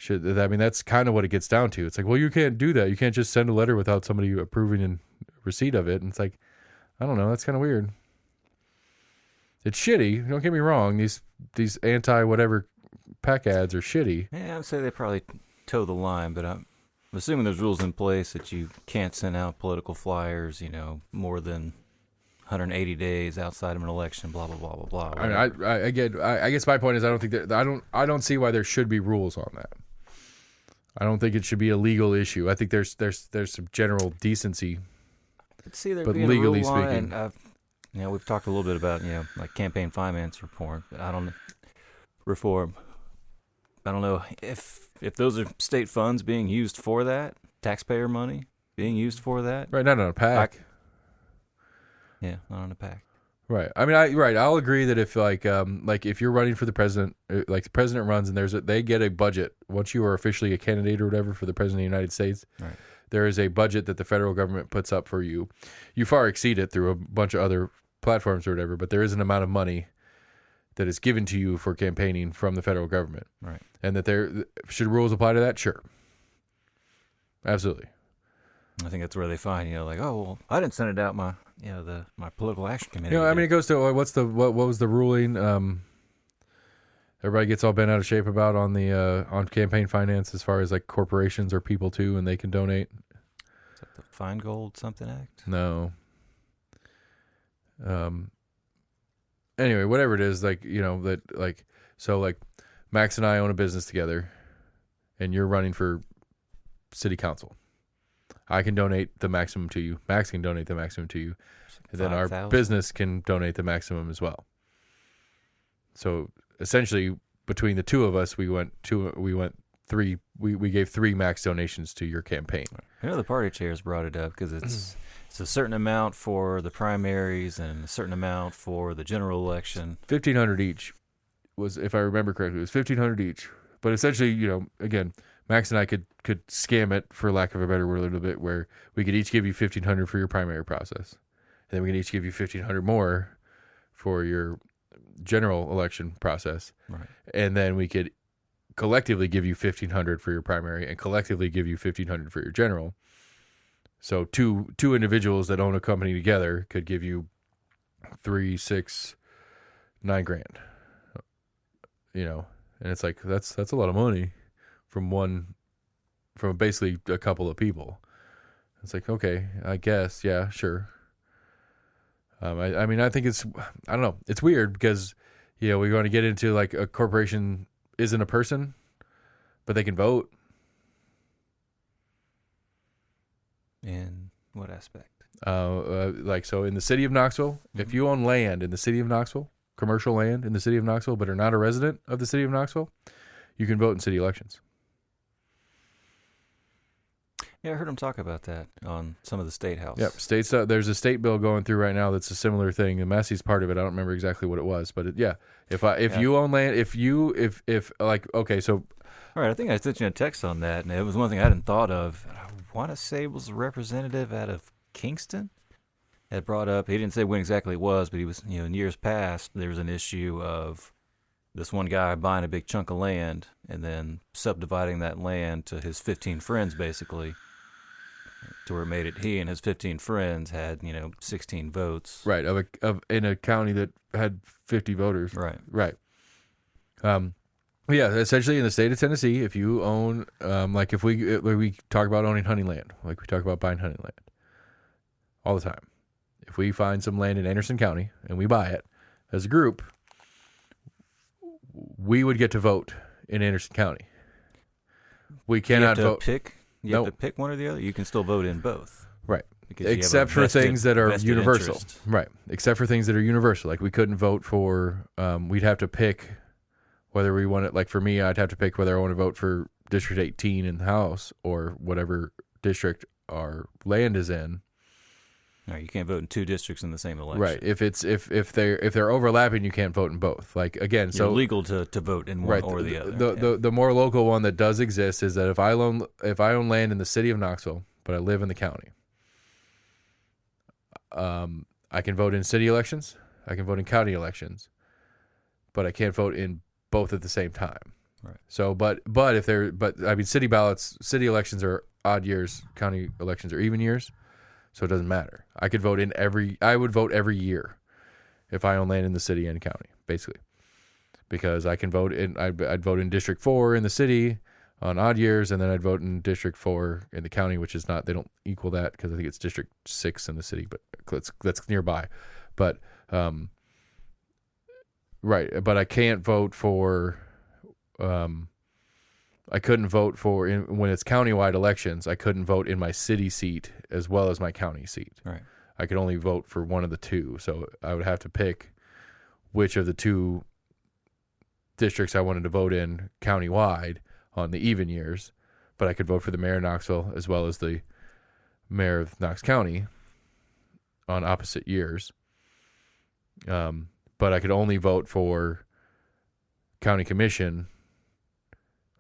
That's kind of what it gets down to. It's like, well, you can't do that. You can't just send a letter without somebody approving and receipt of it. And it's like, I don't know. That's kind of weird. It's shitty. Don't get me wrong. These anti-whatever PAC ads are shitty. Yeah, I'd say they probably toe the line, but I'm assuming there's rules in place that you can't send out political flyers, more than 180 days outside of an election, blah, blah, blah, blah, blah. I guess my point is I don't see why there should be rules on that. I don't think it should be a legal issue. I think there's some general decency. But legally speaking, we've talked a little bit about like campaign finance reform. I don't know if those are state funds being used for that, taxpayer money being used for that. Right, not on a PAC. Yeah, not on a PAC. Right. I mean, I'll agree that if like if you're running for the president, like the president runs and they get a budget once you are officially a candidate or whatever for the president of the United States. Right. There is a budget that the federal government puts up for you. You far exceed it through a bunch of other platforms or whatever, but there is an amount of money that is given to you for campaigning from the federal government. Right. And that should rules apply to that? Sure. Absolutely. I think that's where they find, like, oh, well, I didn't send it out my political action committee. It goes to what was the ruling? Everybody gets all bent out of shape about on the on campaign finance as far as like corporations or people too, and they can donate. Is that the Feingold something act? No. Anyway, whatever it is, like Max and I own a business together, and you're running for city council. I can donate the maximum to you. Max can donate the maximum to you. And then our business can donate the maximum as well. So essentially, between the two of us, we gave 3 max donations to your campaign. The party chairs brought it up because it's a certain amount for the primaries and a certain amount for the general election. $1,500 each was, if I remember correctly, it was $1,500 each. But essentially, again, Max and I could scam it, for lack of a better word, a little bit, where we could each give you $1,500 for your primary process, and then we could each give you $1,500 more for your general election process, right? And then we could collectively give you $1,500 for your primary, and collectively give you $1,500 for your general. So two individuals that own a company together could give you $3, $6, $9,000. And it's like that's a lot of money from basically a couple of people. It's like, okay, I guess, yeah, sure. I think I don't know. It's weird because, we're going to get into like a corporation isn't a person, but they can vote. In what aspect? So in the city of Knoxville, if you own land in the city of Knoxville, commercial land in the city of Knoxville, but are not a resident of the city of Knoxville, you can vote in city elections. Yeah, I heard him talk about that on some of the state house. Yep, there's a state bill going through right now that's a similar thing. And Massey's part of it. I don't remember exactly what it was, but if you own land, so. All right, I think I sent you a text on that, and it was one thing I hadn't thought of. I want to say it was a representative out of Kingston had brought up. He didn't say when exactly it was, but he was, in years past, there was an issue of this one guy buying a big chunk of land and then subdividing that land to his 15 friends, basically, to where it made it he and his 15 friends had 16 votes. Right, in a county that had 50 voters. Right. Essentially in the state of Tennessee, if you own if we talk about owning hunting land, like we talk about buying hunting land all the time. If we find some land in Anderson County and we buy it as a group, we would get to vote in Anderson County. We cannot vote. You have to pick one or the other. You can still vote in both. Right. Except for things that are universal. Interest. Right. Except for things that are universal. Like we couldn't vote for, we'd have to pick whether we want it. Like for me, I'd have to pick whether I want to vote for District 18 in the House or whatever district our land is in. No, you can't vote in 2 districts in the same election. Right. If they're overlapping, you can't vote in both. Like again, you're legal to vote in one or the other. The more local one that does exist is that if I own land in the city of Knoxville, but I live in the county, I can vote in city elections. I can vote in county elections. but I can't vote in both at the same time. Right. So, but I mean, city elections are odd years, county elections are even years, so it doesn't matter. I would vote every year if I own land in the city and county, basically, because I can vote I'd vote in District 4 in the city on odd years, and then I'd vote in District 4 in the county, which is not, they don't equal that because I think it's District 6 in the city, but that's nearby. But, right. But I can't vote for, I couldn't vote for, when it's countywide elections, I couldn't vote in my city seat as well as my county seat. Right. I could only vote for one of the two. So I would have to pick which of the two districts I wanted to vote in countywide on the even years, but I could vote for the mayor of Knoxville as well as the mayor of Knox County on opposite years. But I could only vote for county commission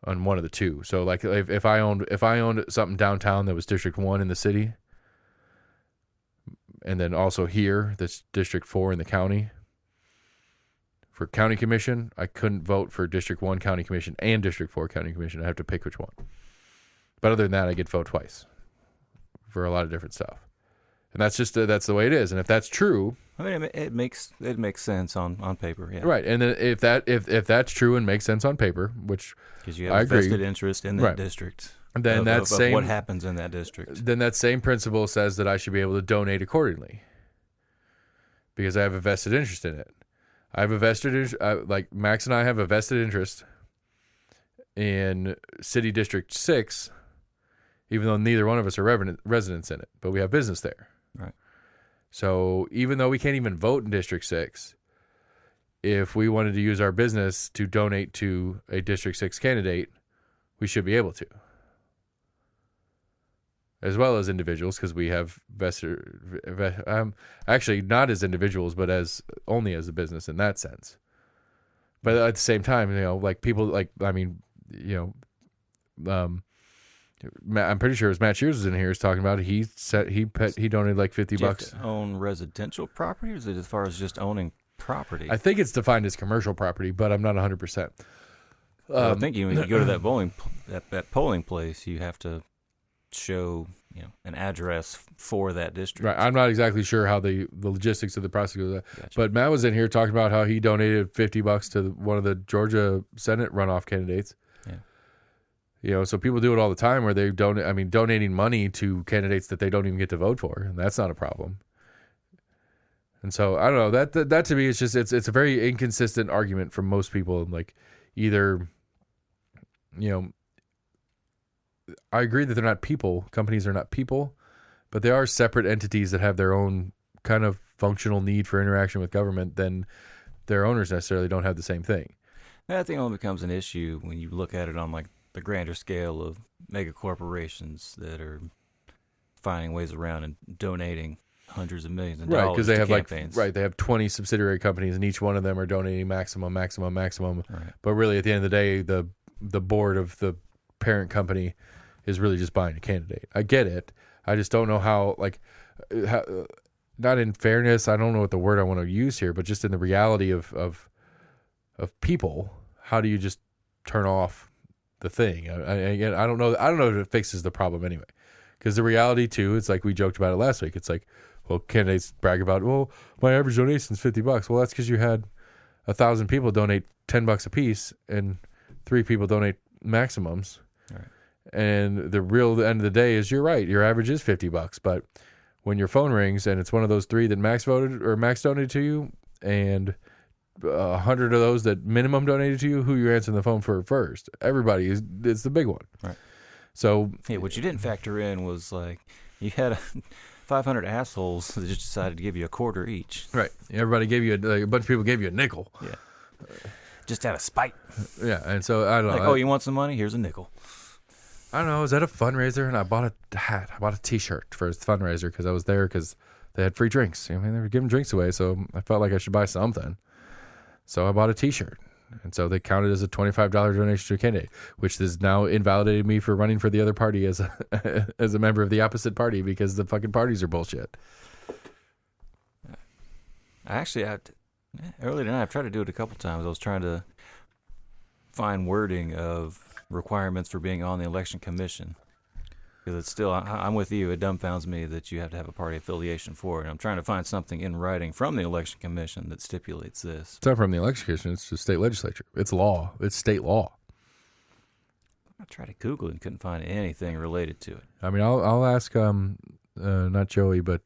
on one of the two. So like if I owned something downtown that was District 1 in the city, and then also here that's District 4 in the county, for county commission, I couldn't vote for District 1 county commission and District 4 county commission. I have to pick which one. But other than that, I get to vote twice for a lot of different stuff. And that's just that's the way it is. And if that's true, I mean, it makes sense on paper, yeah. Right. And then if that's true and makes sense on paper, which because you have a vested interest in that district, then of what happens in that district. Then that same principle says that I should be able to donate accordingly because I have a vested interest in it. I have a vested interest, like Max and I have a vested interest in City District 6, even though neither one of us are residents in it, but we have business there. Right. So even though we can't even vote in District 6, if we wanted to use our business to donate to a District 6 candidate, we should be able to. As well as individuals, because we have actually not as individuals, but only as a business in that sense. But at the same time, like people, like I mean, I'm pretty sure it was Matt Shears was in here. Is talking about it. He said he donated like $50. Do you have to own residential property, or is it as far as just owning property? I think it's defined as commercial property, but I'm not 100%. I think when you go to that polling place, you have to show an address for that district. Right. I'm not exactly sure how the logistics of the process goes. Gotcha. But Matt was in here talking about how he donated $50 to one of the Georgia Senate runoff candidates. Yeah. So people do it all the time where they donating money to candidates that they don't even get to vote for, and that's not a problem. And so I don't know, that to me is just it's a very inconsistent argument from most people. Like either I agree that they're not people. Companies are not people, but they are separate entities that have their own kind of functional need for interaction with government. Then their owners necessarily don't have the same thing. I think it only becomes an issue when you look at it on like the grander scale of mega corporations that are finding ways around and donating hundreds of millions of dollars because they have campaigns. They have 20 subsidiary companies, and each one of them are donating maximum. Right. But really, at the end of the day, the board of the parent company is really just buying a candidate. I get it. I just don't know how, not in fairness, I don't know what the word I want to use here, but just in the reality of people, how do you just turn off the thing? Again, I don't know if it fixes the problem anyway. Because the reality too, it's like we joked about it last week. It's like, well, candidates brag about, well, my average donation is $50. Well, that's because you had 1,000 people donate $10 a piece and 3 people donate maximums. Right. And the end of the day is, you're right, your average is $50. But when your phone rings and it's one of those 3 that Max donated to you, and 100 of those that minimum donated to you, who you're answering the phone for first? Everybody it's the big one. Right. So what you didn't factor in was like you had 500 assholes that just decided to give you a quarter each. Right. Everybody gave you a bunch of people gave you a nickel. Yeah. Just out of spite. Yeah, and so I don't know. Like, oh, you want some money? Here's a nickel. I don't know. Is that a fundraiser? And I bought a hat. I bought a T-shirt for his fundraiser because I was there because they had free drinks. I mean, they were giving drinks away, so I felt like I should buy something. So I bought a T-shirt. And so they counted as a $25 donation to a candidate, which has now invalidated me for running for the other party as a member of the opposite party because the fucking parties are bullshit. Actually, Earlier tonight, I've tried to do it a couple times. I was trying to find wording of requirements for being on the election commission. Because it's still, I'm with you, it dumbfounds me that you have to have a party affiliation for it. And I'm trying to find something in writing from the election commission that stipulates this. It's not from the election commission. It's the state legislature. It's law. It's state law. I tried to Google it and couldn't find anything related to it. I mean, I'll ask, not Joey, but...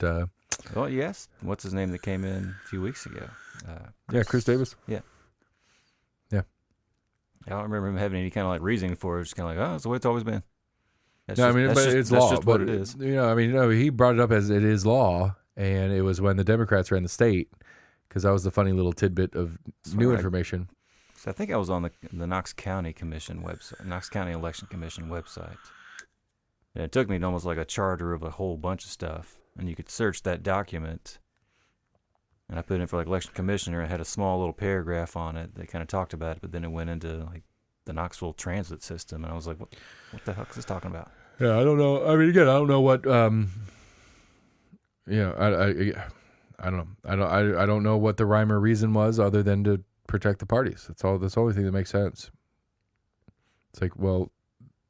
Well, yes. What's his name that came in a few weeks ago? Chris Davis. Yeah. Yeah. I don't remember him having any kind of like reasoning for it. It's kind of like, oh, it's the way it's always been. That's No, just, I mean, that's but just, it's that's law. just But what it is. he brought it up as it is law, and it was when the Democrats ran the state, because that was the funny little tidbit of new information. So I think I was on the Knox County Commission website, Knox County Election Commission website. And it took me to almost like a charter of a whole bunch of stuff, and you could search that document. And I put in for like election commissioner. It had a small little paragraph on it that kind of talked about it, but then it went into like the Knoxville transit system, and I was like, what the heck is this talking about? Yeah, I don't know. I mean, again, I don't know what. I don't know. I don't know what the rhyme or reason was, other than to protect the parties. That's all. That's the only thing that makes sense. It's like, well,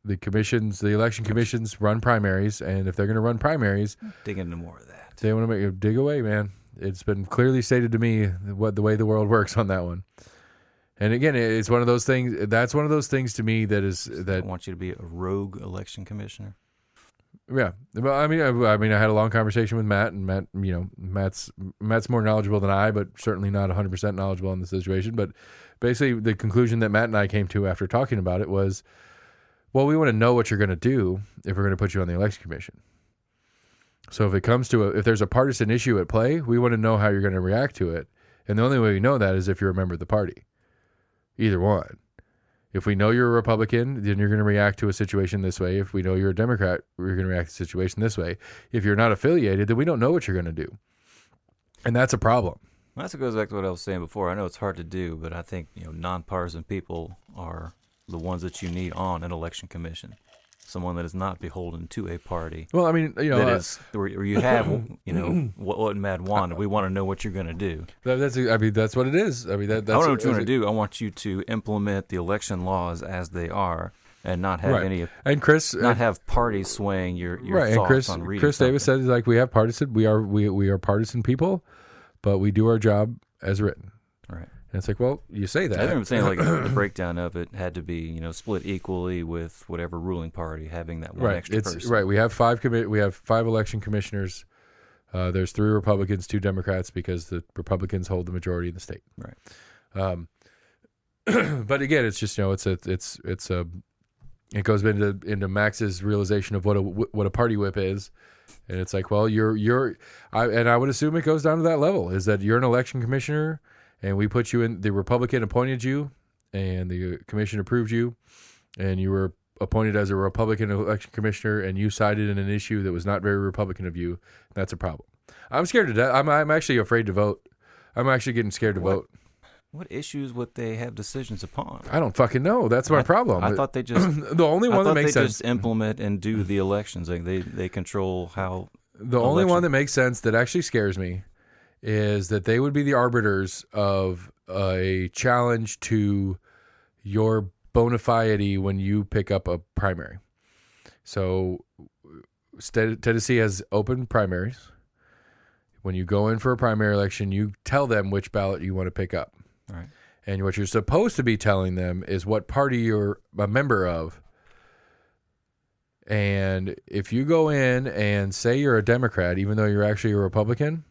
the election commissions run primaries, and if they're going to run primaries, Dig into more of that. they want to make you dig away, man. It's been clearly stated to me what the way the world works on that one. And again, it's one of those things. That's one of those things to me that is that. I want you to be a rogue election commissioner. Yeah, well, I mean, I had a long conversation with Matt, and Matt's more knowledgeable than I, but certainly not 100% knowledgeable in the situation. But basically, the conclusion that Matt and I came to after talking about it was, well, we want to know what you're going to do if we're going to put you on the election commission. So if it comes to if there's a partisan issue at play, we want to know how you're going to react to it, and the only way we know that is if you're a member of the party. Either one. If we know you're a Republican, then you're going to react to a situation this way. If we know you're a Democrat, we're going to react to a situation this way. If you're not affiliated, then we don't know what you're going to do. And that's a problem. Well, that's what goes back to what I was saying before. I know it's hard to do, but I think nonpartisan people are the ones that you need on an election commission. Someone that is not beholden to a party. Well, I mean, that is where you have, what Matt wanted. We want to know what you're going to do. That's what it is. I mean, that's I don't know what you want to do. I want you to implement the election laws as they are, and not have any. And Chris, not have parties swaying your right. thoughts And on reading. Chris Davis said, like, we have partisan. We are partisan people, but we do our job as written. Right. And it's like, well, you say that. I remember saying like the breakdown of it had to be split equally with whatever ruling party having that one extra person. Right. We have five election commissioners. There's 3 Republicans, 2 Democrats, because the Republicans hold the majority in the state. Right. But again, it's just it goes into Max's realization of what a party whip is, and it's like, well, I would assume it goes down to that level, is that you're an election commissioner. And we put you in, the Republican appointed you, and the commission approved you, and you were appointed as a Republican election commissioner, and you sided in an issue that was not very Republican of you. That's a problem. I'm scared to death. I'm actually afraid to vote. I'm actually getting scared to vote. What issues would they have decisions upon? I don't fucking know. That's my problem. I thought they just the only one that makes sense. Just implement and do the elections. Like they control how. The only one that makes sense that actually scares me is that they would be the arbiters of a challenge to your bona fide when you pick up a primary. So Tennessee has open primaries. When you go in for a primary election, you tell them which ballot you want to pick up. All right. And what you're supposed to be telling them is what party you're a member of. And if you go in and say you're a Democrat, even though you're actually a Republican,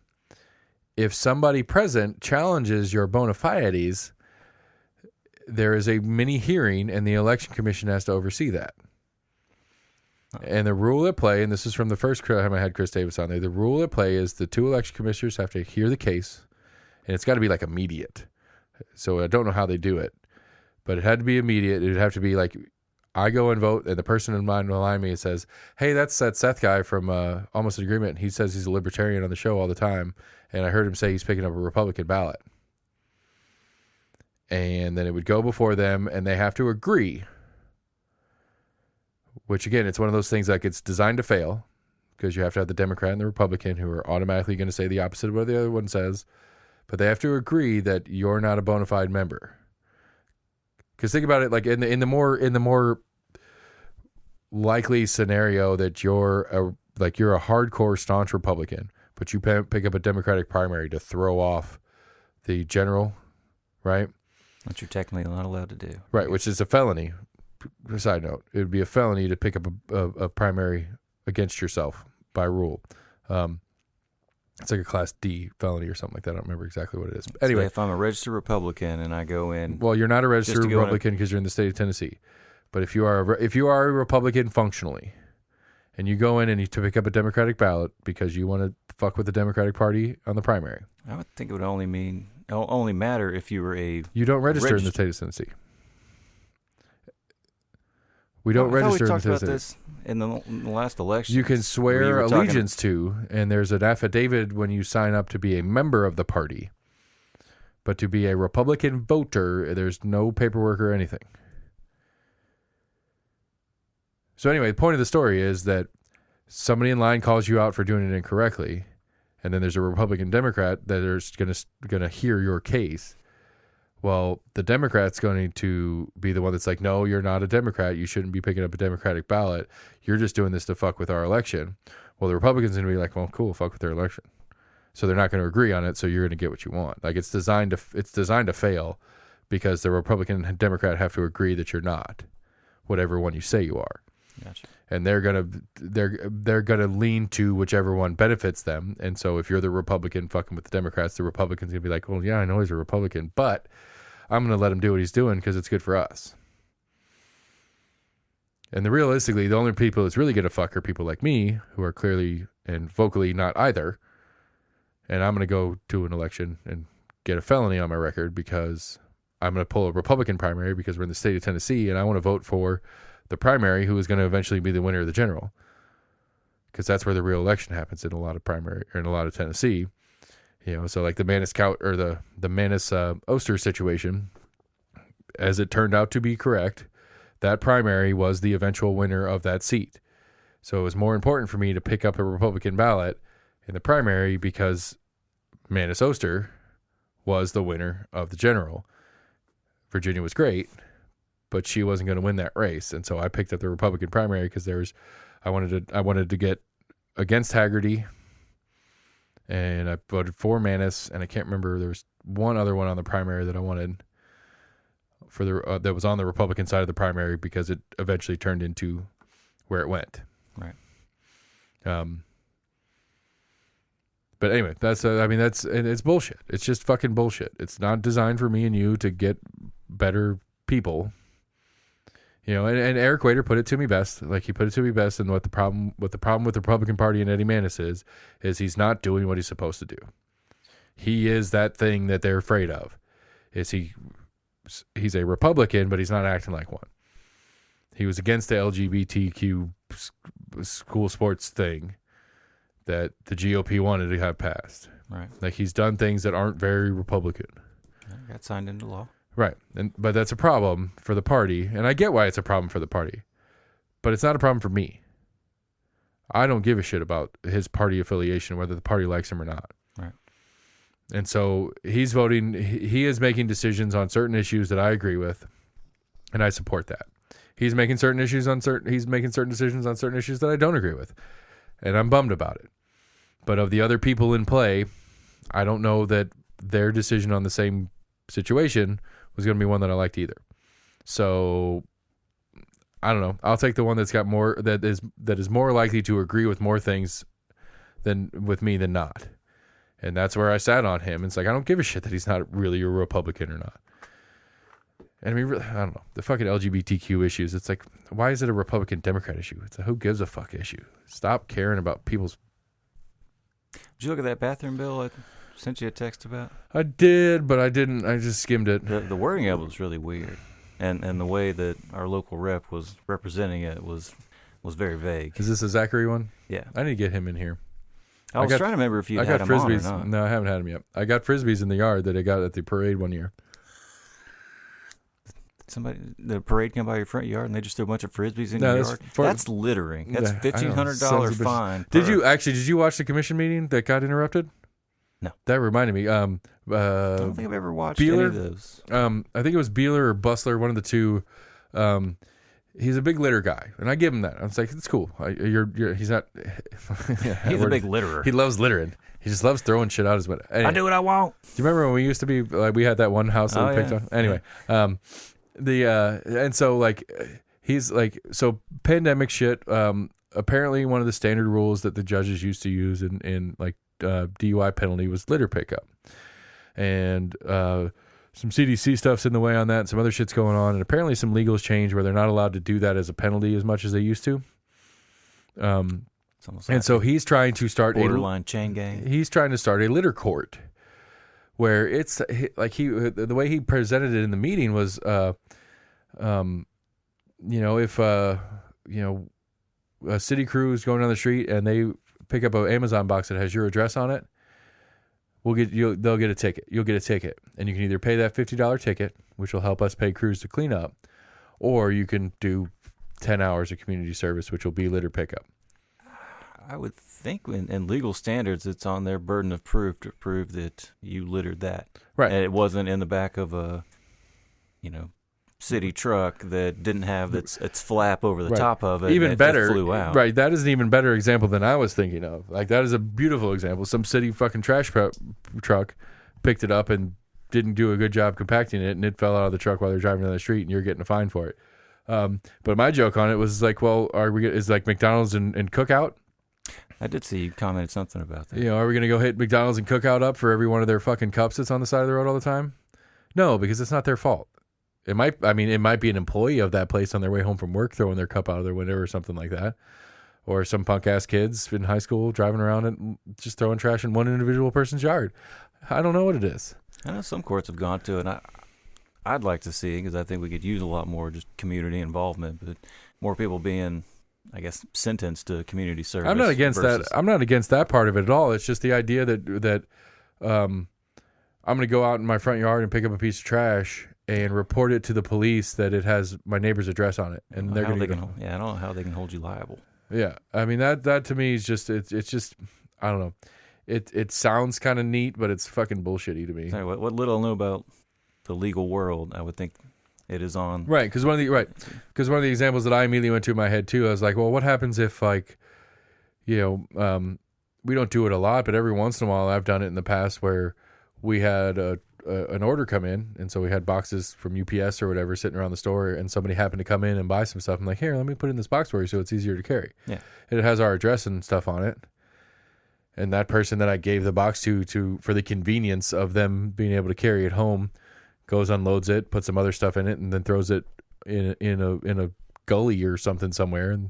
if somebody present challenges your bona fides, there is a mini hearing, and the election commission has to oversee that. And the rule at play, and this is from the first time I had Chris Davis on there, the rule at play is the 2 election commissioners have to hear the case, and it's got to be like immediate. So I don't know how they do it, but it had to be immediate. It would have to be like, I go and vote, and the person in line behind me says, hey, that's that Seth guy from Almost an Agreement. He says he's a libertarian on the show all the time, and I heard him say he's picking up a Republican ballot. And then it would go before them, and they have to agree, which, again, it's one of those things like it's designed to fail, because you have to have the Democrat and the Republican who are automatically going to say the opposite of what the other one says. but they have to agree that you're not a bona fide member. Because think about it, like in the more likely scenario that you're a hardcore staunch Republican, but you pick up a Democratic primary to throw off the general, right? Which you're technically not allowed to do. Right, which is a felony. Side note, it would be a felony to pick up a primary against yourself by rule. It's like a Class D felony or something like that. I don't remember exactly what it is. But anyway, so if I'm a registered Republican and I go in, well, you're not a registered Republican because you're in the state of Tennessee. But if you are a Republican functionally, and you go in and you to pick up a Democratic ballot because you want to fuck with the Democratic Party on the primary, I would think it would only matter if you were a. You don't register in the state of Tennessee. We don't register in the state of Tennessee. We talked about this in the last election. You can swear allegiance to, and there's an affidavit when you sign up to be a member of the party. But to be a Republican voter, there's no paperwork or anything. So anyway, the point of the story is that somebody in line calls you out for doing it incorrectly, and then there's a Republican Democrat that is going to hear your case. Well, the Democrat's going to be the one that's like, no, you're not a Democrat. You shouldn't be picking up a Democratic ballot. You're just doing this to fuck with our election. Well, the Republican's going to be like, well, cool, fuck with their election. So they're not going to agree on it, so you're going to get what you want. Like it's designed to fail because the Republican and Democrat have to agree that you're not whatever one you say you are. Gotcha. And they're gonna lean to whichever one benefits them. And so if you're the Republican fucking with the Democrats, the Republican's gonna be like, well, yeah, I know he's a Republican, but I'm gonna let him do what he's doing because it's good for us. And realistically, the only people that's really gonna fuck are people like me who are clearly and vocally not either. And I'm gonna go to an election and get a felony on my record because I'm gonna pull a Republican primary because we're in the state of Tennessee and I want to vote for the primary who is going to eventually be the winner of the general, because that's where the real election happens in a lot of Tennessee, so like the Manus or the Manus Oster situation, as it turned out to be correct, that primary was the eventual winner of that seat. So it was more important for me to pick up a Republican ballot in the primary because Manus Oster was the winner of the general. Virginia was great, but she wasn't going to win that race, and so I picked up the Republican primary because I wanted to get against Haggerty, and I voted for Manus, and I can't remember, there was one other one on the primary that I wanted for that was on the Republican side of the primary because it eventually turned into where it went. Right. But anyway, it's bullshit. It's just fucking bullshit. It's not designed for me and you to get better people. And Eric Wader put it to me best. Like he put it to me best. And what the problem with the Republican Party and Eddie Manus is he's not doing what he's supposed to do. He is that thing that they're afraid of. He's a Republican, but he's not acting like one. He was against the LGBTQ school sports thing that the GOP wanted to have passed. Right. Like he's done things that aren't very Republican. Got signed into law. Right. But that's a problem for the party. And I get why it's a problem for the party. But it's not a problem for me. I don't give a shit about his party affiliation, whether the party likes him or not. Right. And so he's voting. He is making decisions on certain issues that I agree with. And I support that. He's making certain decisions on certain issues that I don't agree with. And I'm bummed about it. But of the other people in play, I don't know that their decision on the same situation was going to be one that I liked either. So I don't know. I'll take the one that's got more, that is more likely to agree with more things than with me than not. And that's where I sat on him. It's like, I don't give a shit that he's not really a Republican or not. And I mean, really, I don't know. The fucking LGBTQ issues. It's like, why is it a Republican Democrat issue? It's a who gives a fuck issue. Stop caring about people's. Did you look at that bathroom bill I sent you a text about? I did, but I didn't. I just skimmed it. The wording of it was really weird. And the way that our local rep was representing it was very vague. Is this a Zachary one? Yeah. I need to get him in here. I was trying to remember if you had him on or not. No, I haven't had him yet. I got Frisbees in the yard that I got at the parade one year. The parade came by your front yard and they just threw a bunch of Frisbees in your yard? That's littering. That's $1,500 fine. Did you watch the commission meeting that got interrupted? No. That reminded me. I don't think I've ever watched any Beeler? of those. I think it was Beeler or Bustler, one of the two. He's a big litter guy, and I give him that. I was like, it's cool. He's not. He's a big litterer. He loves littering. He just loves throwing shit out his window. Anyway, I do what I want. do you remember when we used to be like we had that one house that we picked on? Anyway, and so like he's like so pandemic shit. Apparently, one of the standard rules that the judges used to use in like DUI penalty was litter pickup, and some CDC stuff's in the way on that. And some other shit's going on, and apparently some legals changed where they're not allowed to do that as a penalty as much as they used to. And so he's trying to start borderline chain gang. He's trying to start a litter court, where it's like the way he presented it in the meeting was, if a city crew is going down the street and they pick up an Amazon box that has your address on it, they'll get a ticket. You'll get a ticket, and you can either pay that $50 ticket, which will help us pay crews to clean up, or you can do 10 hours of community service, which will be litter pickup. I would think in legal standards, it's on their burden of proof to prove that you littered that. Right. And it wasn't in the back of a, city truck that didn't have its flap over the top of it. Even and better. It flew out. Right. That is an even better example than I was thinking of. Like, that is a beautiful example. Some city fucking trash truck picked it up and didn't do a good job compacting it, and it fell out of the truck while they're driving down the street, and you're getting a fine for it. But my joke on it was like, well, is like McDonald's and Cookout? I did see you commented something about that. Are we going to go hit McDonald's and Cookout up for every one of their fucking cups that's on the side of the road all the time? No, because it's not their fault. It might be an employee of that place on their way home from work throwing their cup out of their window or something like that. Or some punk ass kids in high school driving around and just throwing trash in one individual person's yard. I don't know what it is. I know some courts have gone to it, and I'd like to see, because I think we could use a lot more just community involvement, but more people being, I guess, sentenced to community service. I'm not against that. I'm not against that part of it at all. It's just the idea that I'm going to go out in my front yard and pick up a piece of trash and report it to the police that it has my neighbor's address on it, and they're going to. I don't know how they can hold you liable. Yeah, I mean that to me is just it's just I don't know. It sounds kind of neat, but it's fucking bullshitty to me. Sorry, what little I know about the legal world, I would think it is on. Right, because one of the examples that I immediately went to in my head too, I was like, well, what happens if like, we don't do it a lot, but every once in a while I've done it in the past where we had an order come in, and so we had boxes from UPS or whatever sitting around the store, and somebody happened to come in and buy some stuff. I'm like, here, let me put it in this box for you so it's easier to carry. Yeah, and it has our address and stuff on it. And that person that I gave the box to for the convenience of them being able to carry it home, goes, unloads it, puts some other stuff in it, and then throws it in a gully or something somewhere. And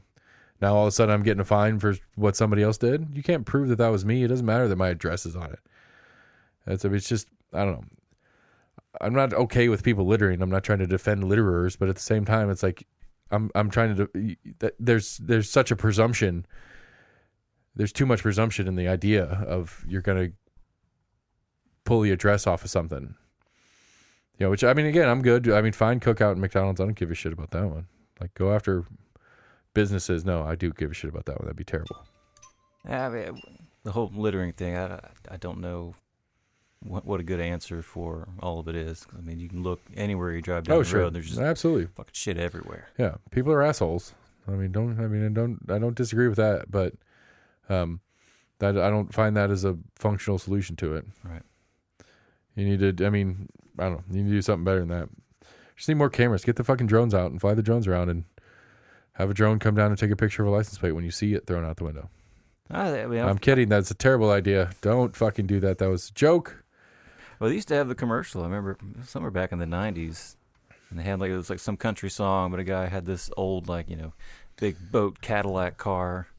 now all of a sudden I'm getting a fine for what somebody else did. You can't prove that was me. It doesn't matter that my address is on it. It's just, I don't know. I'm not okay with people littering. I'm not trying to defend litterers, but at the same time, it's like I'm trying to. There's such a presumption. There's too much presumption in the idea of you're going to pull the address off of something. Which, I mean, again, I'm good. I mean, fine, Cookout and McDonald's. I don't give a shit about that one. Like, go after businesses. No, I do give a shit about that one. That'd be terrible. Yeah, I mean, the whole littering thing, I don't know what a good answer for all of it is. I mean, you can look anywhere you drive down the road. There's just absolutely fucking shit everywhere. Yeah, people are assholes. I don't disagree with that, but that I don't find that as a functional solution to it. Right. You need to. I mean, I don't know. You need to do something better than that. Just need more cameras. Get the fucking drones out and fly the drones around, and have a drone come down and take a picture of a license plate when you see it thrown out the window. I'm kidding. That's a terrible idea. Don't fucking do that. That was a joke. Well, they used to have the commercial. I remember somewhere back in the 90s, and they had it was like some country song, but a guy had this old big boat Cadillac car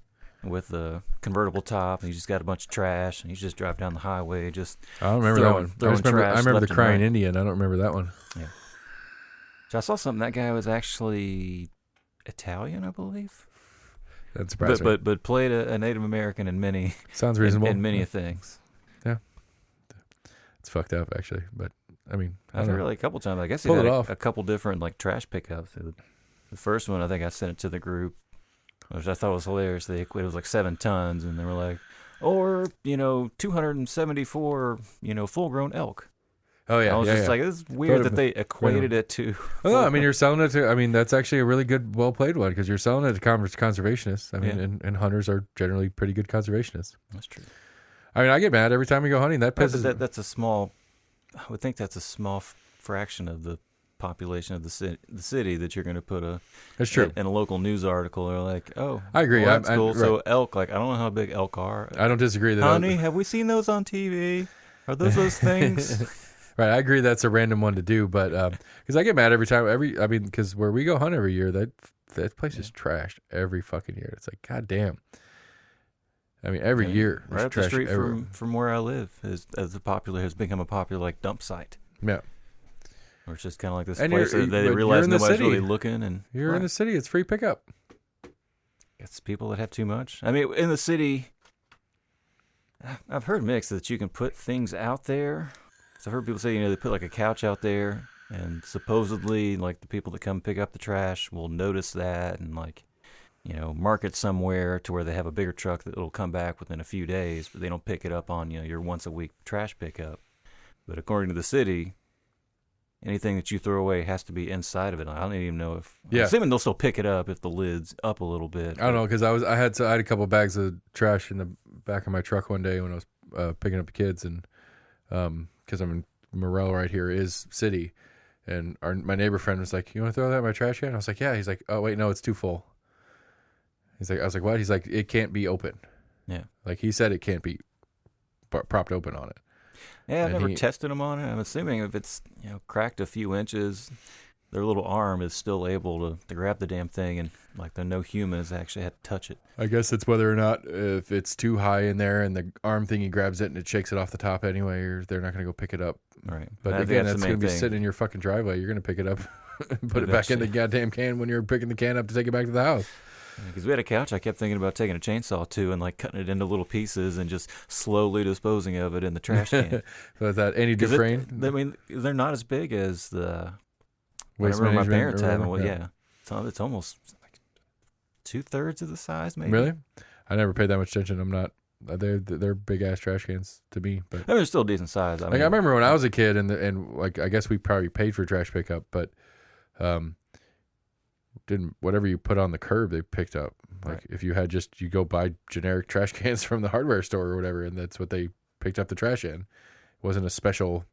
with a convertible top, and he just got a bunch of trash, and he's just driving down the highway, just I don't remember that one. I remember the Crying Indian. I don't remember that one. Yeah. So I saw something. That guy was actually Italian, I believe. That surprised me. But played a Native American in many sounds reasonable in many things. Yeah, it's fucked up actually. But I mean, I've heard a couple times. I guess he had a couple different trash pickups. The first one, I think I sent it to the group, which I thought was hilarious. It was like 7 tons, and they were like, Or 274 full grown elk. Oh yeah, I was yeah, just yeah. like, it's weird that they equated it to. Well, I mean, you're selling it to. I mean, that's actually a really good, well played one because you're selling it to conservationists. I mean, Yeah. and hunters are generally pretty good conservationists. That's true. I mean, I get mad every time we go hunting. That But pisses. that's a small. I would think that's a small fraction of the population of the city that you're going to put That's true. in a local news article. They're like, oh, I agree. well, that's cool. Right. So elk, like, I don't know how big elk are. I don't disagree that. Honey, have we seen those on TV? Are those things? Right, I agree that's a random one to do, but because I get mad every time. I mean, because where we go hunt every year, that place is trashed every fucking year. It's like, god damn. I mean, every year, right up the street from where I live, has become a popular like dump site. Yeah, or it's just kind of like this and place that they realize nobody's really looking, and you're in the city. It's free pickup. It's people that have too much. I mean, in the city, I've heard mixed that you can put things out there. So I've heard people say, they put like a couch out there, and supposedly, like, the people that come pick up the trash will notice that and, like, mark it somewhere to where they have a bigger truck that will come back within a few days, but they don't pick it up on, your once a week trash pickup. But according to the city, anything that you throw away has to be inside of it. I don't even know if. I'm assuming they'll still pick it up if the lid's up a little bit. I don't know, because I had a couple of bags of trash in the back of my truck one day when I was picking up the kids, and because I'm in Morel right here is city, and my neighbor friend was like, "You want to throw that in my trash can?" I was like, "Yeah." He's like, "Oh wait, no, it's too full." He's like, I was like, "What?" He's like, "It can't be open." Yeah, like he said, it can't be propped open on it. Yeah, I've never tested them on it. I'm assuming if it's cracked a few inches, their little arm is still able to grab the damn thing, and like no human has actually had to touch it. I guess it's whether or not if it's too high in there and the arm thingy grabs it and it shakes it off the top anyway, or they're not going to go pick it up. Right. But again, that's going to be sitting in your fucking driveway. You're going to pick it up and put it back in the goddamn can when you're picking the can up to take it back to the house. Because we had a couch, I kept thinking about taking a chainsaw to and like cutting it into little pieces and just slowly disposing of it in the trash can. So is that any Dufresne? I mean, they're not as big as the waste I remember my management parents or having. whatever? Yeah, it's almost like 2/3 of the size, maybe. Really? I never paid that much attention. I'm not. They're big ass trash cans to me, but I mean, they're still decent size. I remember when I was a kid, and like I guess we probably paid for trash pickup, but didn't whatever you put on the curb they picked up. Like if you had you go buy generic trash cans from the hardware store or whatever, and that's what they picked up the trash in. It wasn't a special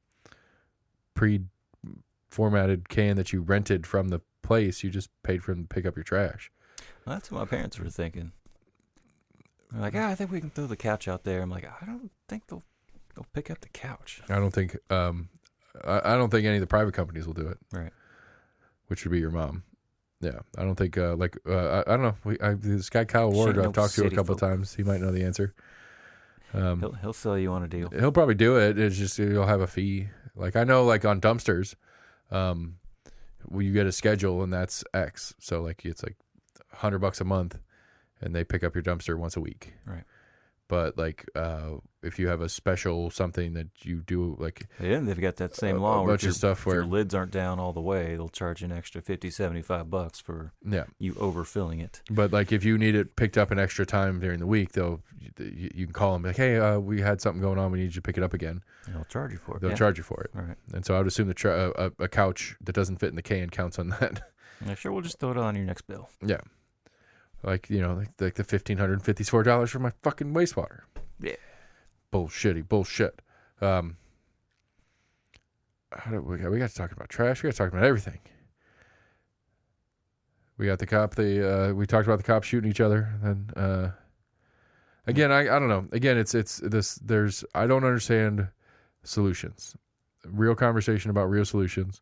pre-formatted can that you rented from the place. You just paid for them to pick up your trash. Well, that's what my parents were thinking. They're like, I think we can throw the couch out there. I'm like, I don't think they'll pick up the couch. I don't think I don't think any of the private companies will do it. Right. Which would be your mom. Yeah, I don't think I don't know. This guy Kyle Ward I've talked to a couple of times. He might know the answer. He'll sell you on a deal. He'll probably do it. It's just you'll have a fee. Like I know, like on dumpsters, you get a schedule and that's X. So like it's like $100 a month, and they pick up your dumpster once a week. Right. But like if you have a special something that you do, like they've got that same law a bunch of stuff where your lids aren't down all the way, they'll charge you an extra $50-$75 for you overfilling it. But like if you need it picked up an extra time during the week, you can call them like, hey, we had something going on, we need you to pick it up again. And they'll charge you for it. They'll charge you for it. Right. And so I would assume a couch that doesn't fit in the can counts on that. Yeah, sure, we'll just throw it on your next bill. Yeah. Like, like the $1,554 for my fucking wastewater. Yeah. Bullshit. We got to talk about trash. We got to talk about everything. We got the cop. We talked about the cops shooting each other. And again, I don't know. Again, it's this. I don't understand solutions. Real conversation about real solutions,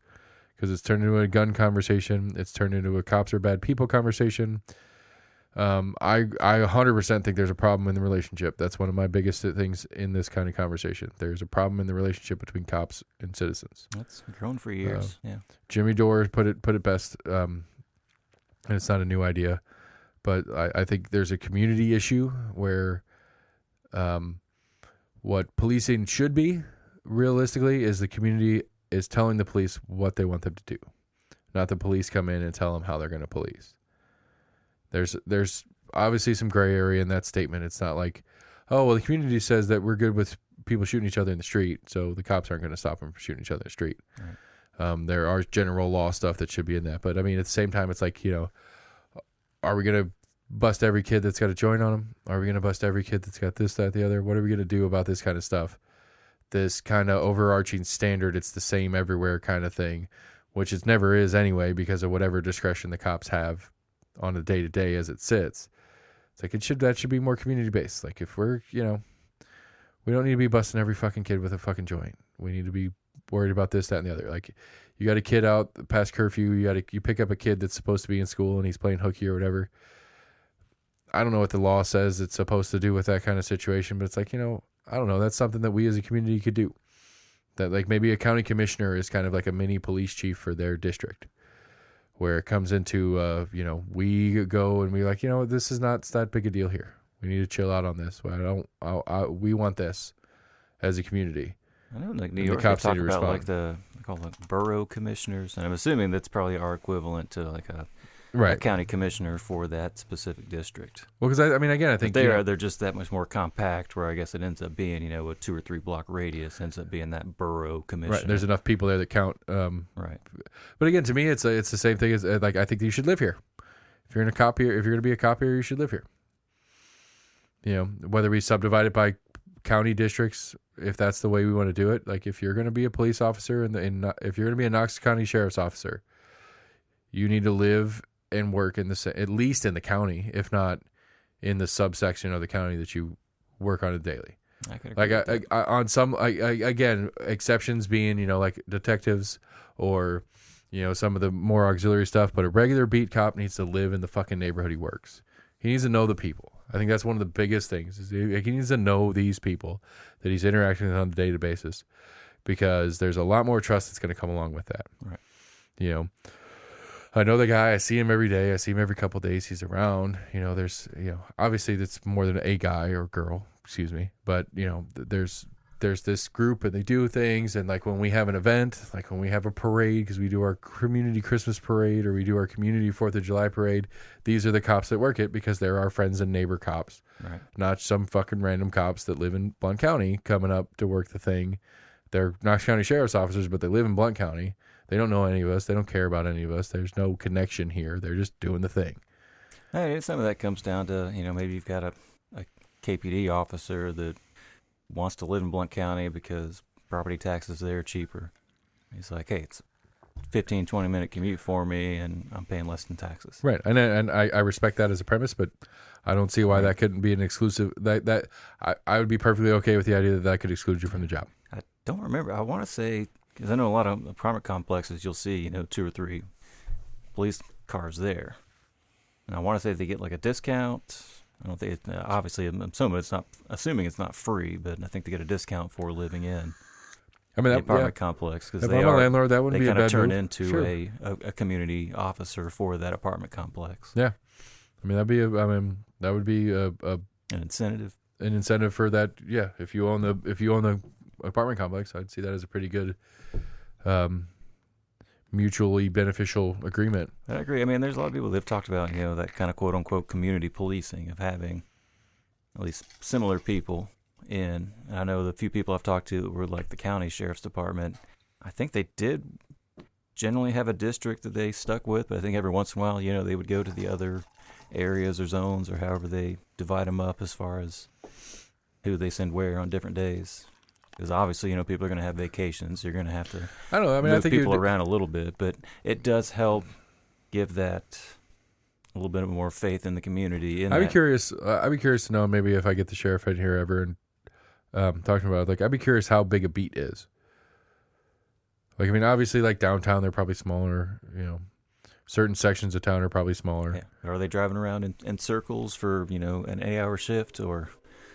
because it's turned into a gun conversation. It's turned into a cops are bad people conversation. I 100% think there's a problem in the relationship. That's one of my biggest things in this kind of conversation. There's a problem in the relationship between cops and citizens. That's grown for years. Yeah. Jimmy Dore put it best. And it's not a new idea, but I think there's a community issue where, what policing should be realistically is the community is telling the police what they want them to do, not the police come in and tell them how they're going to police. There's obviously some gray area in that statement. It's not like, oh, well, the community says that we're good with people shooting each other in the street, so the cops aren't going to stop them from shooting each other in the street. Right. There are general law stuff that should be in that. But, I mean, at the same time, it's like, are we going to bust every kid that's got a joint on them? Are we going to bust every kid that's got this, that, the other? What are we going to do about this kind of stuff? This kind of overarching standard, it's the same everywhere kind of thing, which it never is anyway because of whatever discretion the cops have on a day-to-day as it sits. It's like that should be more community-based. Like if we're, we don't need to be busting every fucking kid with a fucking joint. We need to be worried about this, that, and the other. Like you got a kid out past curfew, you pick up a kid that's supposed to be in school and he's playing hooky or whatever. I don't know what the law says it's supposed to do with that kind of situation, but it's like, I don't know. That's something that we as a community could do. That like maybe a county commissioner is kind of like a mini police chief for their district, where it comes into, we go and we like, this is not that big a deal here. We need to chill out on this. We want this as a community. I know, like New York, they talk about like they call it borough commissioners, and I'm assuming that's probably our equivalent to like a county commissioner for that specific district. Well, because I think they're just that much more compact. Where I guess it ends up being, a 2 or 3 block radius ends up being that borough commissioner. Right. There's enough people there that count. Right. But again, to me, it's the same thing as like I think you should live here. If you're in a cop here, if you're going to be a cop here, you should live here. Whether we subdivide it by county districts, if that's the way we want to do it. Like if you're going to be a police officer and if you're going to be a Knox County Sheriff's officer, you need to live and work at least in the county, if not in the subsection of the county that you work on daily. I could agree on some, again, exceptions being, like detectives or, some of the more auxiliary stuff, but a regular beat cop needs to live in the fucking neighborhood he works. He needs to know the people. I think that's one of the biggest things is he needs to know these people that he's interacting with on a daily basis, because there's a lot more trust that's going to come along with that. Right. I know the guy. I see him every day. I see him every couple of days. He's around. There's, obviously that's more than a guy or girl, excuse me. But, there's this group and they do things. And like when we have an event, like when we have a parade, because we do our community Christmas parade or we do our community 4th of July parade, these are the cops that work it because they're our friends and neighbor cops, right? Not some fucking random cops that live in Blount County coming up to work the thing. They're Knox County Sheriff's officers, but they live in Blount County. They don't know any of us. They don't care about any of us. There's no connection here. They're just doing the thing. Hey, some of that comes down to, maybe you've got a KPD officer that wants to live in Blount County because property taxes there are cheaper. He's like, hey, it's a 15, 20-minute commute for me, and I'm paying less than taxes. Right, and I respect that as a premise, but I don't see why that couldn't be an exclusive. I would be perfectly okay with the idea that could exclude you from the job. I don't remember. I want to say, because I know a lot of apartment complexes, you'll see, 2 or 3 police cars there. And I want to say they get like a discount. I don't think obviously, I'm assuming it's not free, but I think they get a discount for living in the apartment complex, because they are landlord. That wouldn't be a bad turn move. into Sure. a community officer for that apartment complex. Yeah, that would be an incentive. An incentive for that. Yeah, if you own the apartment complex, I'd see that as a pretty good mutually beneficial agreement. I agree. There's a lot of people that have talked about, that kind of quote unquote community policing of having at least similar people in. I know the few people I've talked to were like the county sheriff's department. I think they did generally have a district that they stuck with, but I think every once in a while, they would go to the other areas or zones or however they divide them up as far as who they send where on different days. Because obviously, people are going to have vacations. You're going to have to move I think people around a little bit. But it does help give that a little bit more faith in the community. I'd be curious. I'd be curious to know, maybe if I get the sheriff in here ever and talking about it, like, I'd be curious how big a beat is. Like, obviously, like downtown, they're probably smaller. Certain sections of town are probably smaller. Yeah. Are they driving around in circles for an 8-hour shift, or?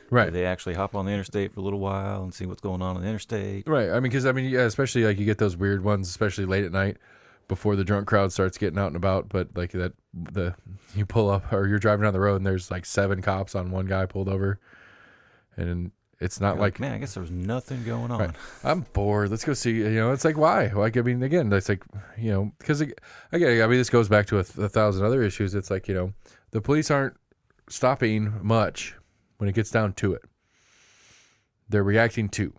Right. They actually hop on the interstate for a little while and see what's going on the interstate. Right. Especially like you get those weird ones, especially late at night before the drunk crowd starts getting out and about. But like you pull up or you're driving down the road and there's like 7 cops on one guy pulled over, and it's not like, man, I guess there was nothing going on. Right. I'm bored. Let's go see. It's like, why? Like, again, that's like, because again, this goes back to a 1,000 other issues. It's like, the police aren't stopping much when it gets down to it. they're reacting to.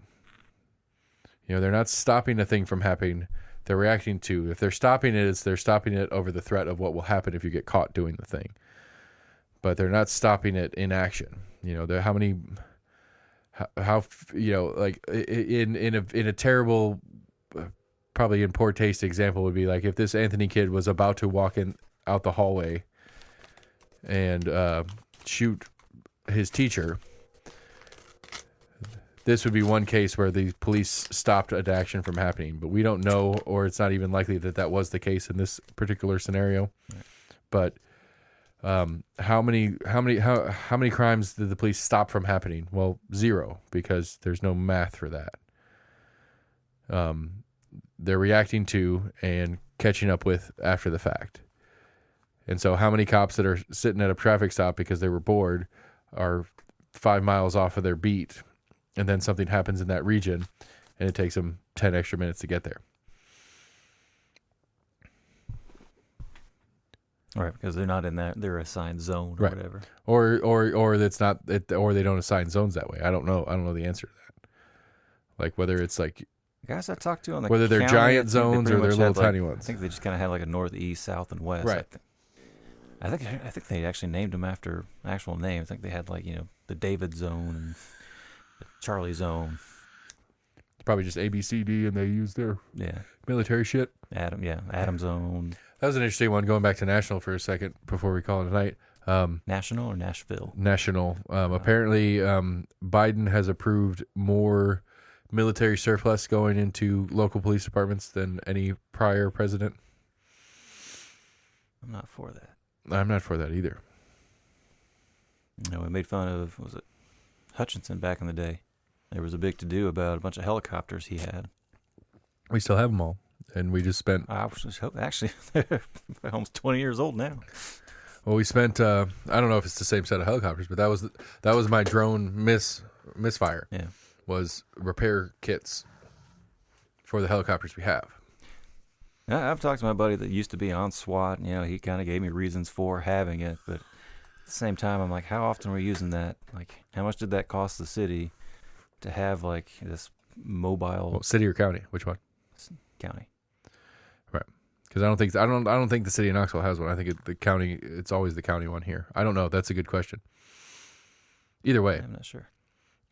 They're not stopping a thing from happening. They're reacting to. If they're stopping it, they're stopping it over the threat of what will happen if you get caught doing the thing. But they're not stopping it in action. How many, like in a terrible, probably in poor taste example would be like if this Anthony kid was about to walk out the hallway and shoot his teacher. This would be one case where the police stopped an action from happening, but we don't know, or it's not even likely that was the case in this particular scenario. Right. But how many crimes did the police stop from happening? Well, 0, because there's no math for that. They're reacting to and catching up with after the fact. And so how many cops that are sitting at a traffic stop because they were bored are 5 miles off of their beat, and then something happens in that region, and it takes them 10 extra minutes to get there. Right, because they're not in their assigned zone or whatever. Or that's not it, or they don't assign zones that way. I don't know the answer to that. Like whether it's like guys I talked to on the whether they're county, giant zones or they're little tiny ones. I think they just kind of had like a northeast, south, and west. Right. I think they actually named them after actual names. I think they had like the David Zone and the Charlie Zone. It's probably just A, B, C, D, and they use their military shit. Adam Zone. That was an interesting one. Going back to national for a second before we call it a night. National or Nashville? National. Apparently, Biden has approved more military surplus going into local police departments than any prior president. I'm not for that. I'm not for that either. We made fun of, was it Hutchinson back in the day? There was a big to-do about a bunch of helicopters he had. We still have them all. And we just spent... Actually, they're almost 20 years old now. Well, we spent... I don't know if it's the same set of helicopters, but that was my drone misfire. Yeah. Was repair kits for the helicopters we have. I've talked to my buddy that used to be on SWAT, and, he kind of gave me reasons for having it, but at the same time, I'm like, how often are we using that? Like, how much did that cost the city to have, like, this mobile... Well, city or county? Which one? County. Right. Because I don't think the city of Knoxville has one. I think the county, it's always the county one here. I don't know. That's a good question. Either way. I'm not sure.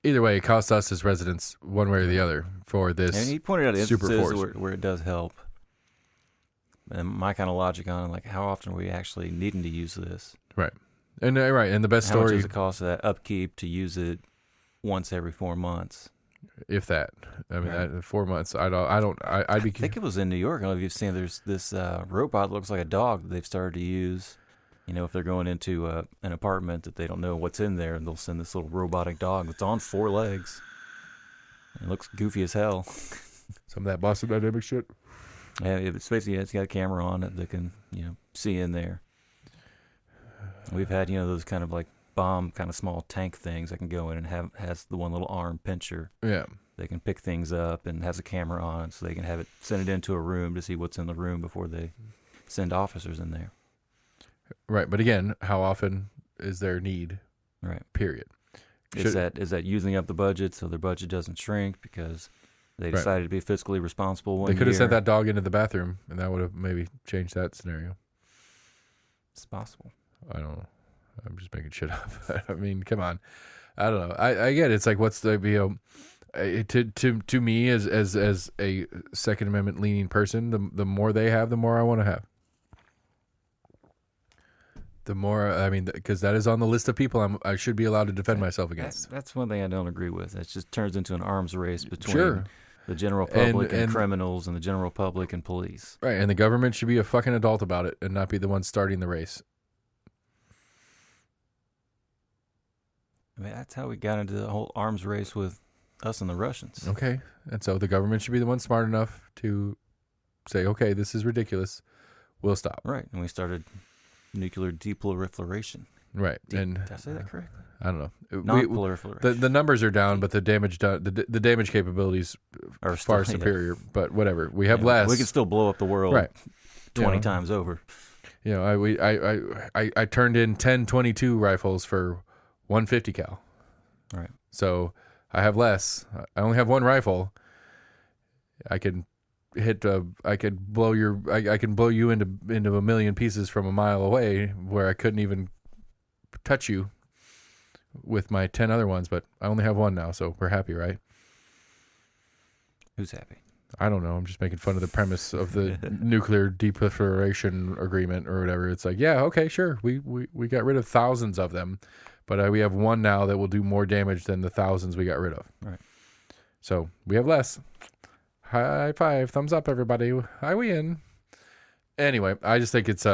Either way, it costs us as residents one way or the other for this. And he pointed out super instances force where it does help. And my kind of logic on, like, how often are we actually needing to use this? Right. And and the best how story... How much does it cost that upkeep to use it once every 4 months? If that. I mean, 4 months. I think it was in New York. I don't know if you've seen, there's this robot that looks like a dog that they've started to use. If they're going into an apartment that they don't know what's in there, and they'll send this little robotic dog that's on 4 legs. It looks goofy as hell. Some of that Boston Dynamics shit. Yeah, it's basically it's got a camera on it that can see in there. We've had those kind of like bomb kind of small tank things that can go in and has the one little arm pincher. Yeah, they can pick things up and has a camera on, so they can have it send it into a room to see what's in the room before they send officers in there. Right, but again, how often is there need? Right. Period. Is that using up the budget so their budget doesn't shrink because they decided to be fiscally responsible one year? They could have sent that dog into the bathroom, and that would have maybe changed that scenario. It's possible. I don't know. I'm just making shit up. I mean, come on. I don't know. I get it. It's like, what's the to me as a Second Amendment leaning person, the more they have, the more I want to have. The more, I mean, because that is on the list of people I should be allowed to defend myself against. That's one thing I don't agree with. It just turns into an arms race between the general public and criminals and the general public and police. Right, and the government should be a fucking adult about it and not be the one starting the race. I mean, that's how we got into the whole arms race with us and the Russians. Okay, and so the government should be the one smart enough to say, okay, this is ridiculous. We'll stop. Right, and we started nuclear deproliferation. Right, did I say that correctly? I don't know. Non-proliferation. The numbers are down, but the damage done, the damage capabilities are far superior. But whatever, we have less. We can still blow up the world 20 times over. I turned in 10.22 rifles for 150 cal. Right. So I have less. I only have one rifle. I can I could blow I can blow you into a million pieces from a mile away, where I couldn't even touch you with my 10 other ones, but I only have one now, so we're happy, right? Who's happy? I don't know. I'm just making fun of the premise of the nuclear deproliferation agreement or whatever. It's like, yeah, okay, sure. We got rid of thousands of them, but we have one now that will do more damage than the thousands we got rid of. Right. So we have less. High five, thumbs up, everybody. I win. Anyway, I just think it's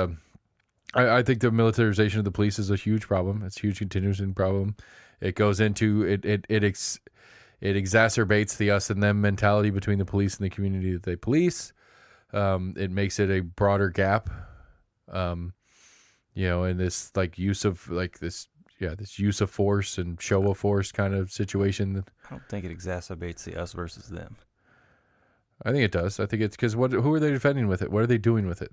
I think the militarization of the police is a huge problem. It's a huge continuous problem. It goes into it exacerbates the us and them mentality between the police and the community that they police. It makes it a broader gap. And this use of this use of force and show of force kind of situation. I don't think it exacerbates the us versus them. I think it does. I think it's because who are they defending with it? What are they doing with it?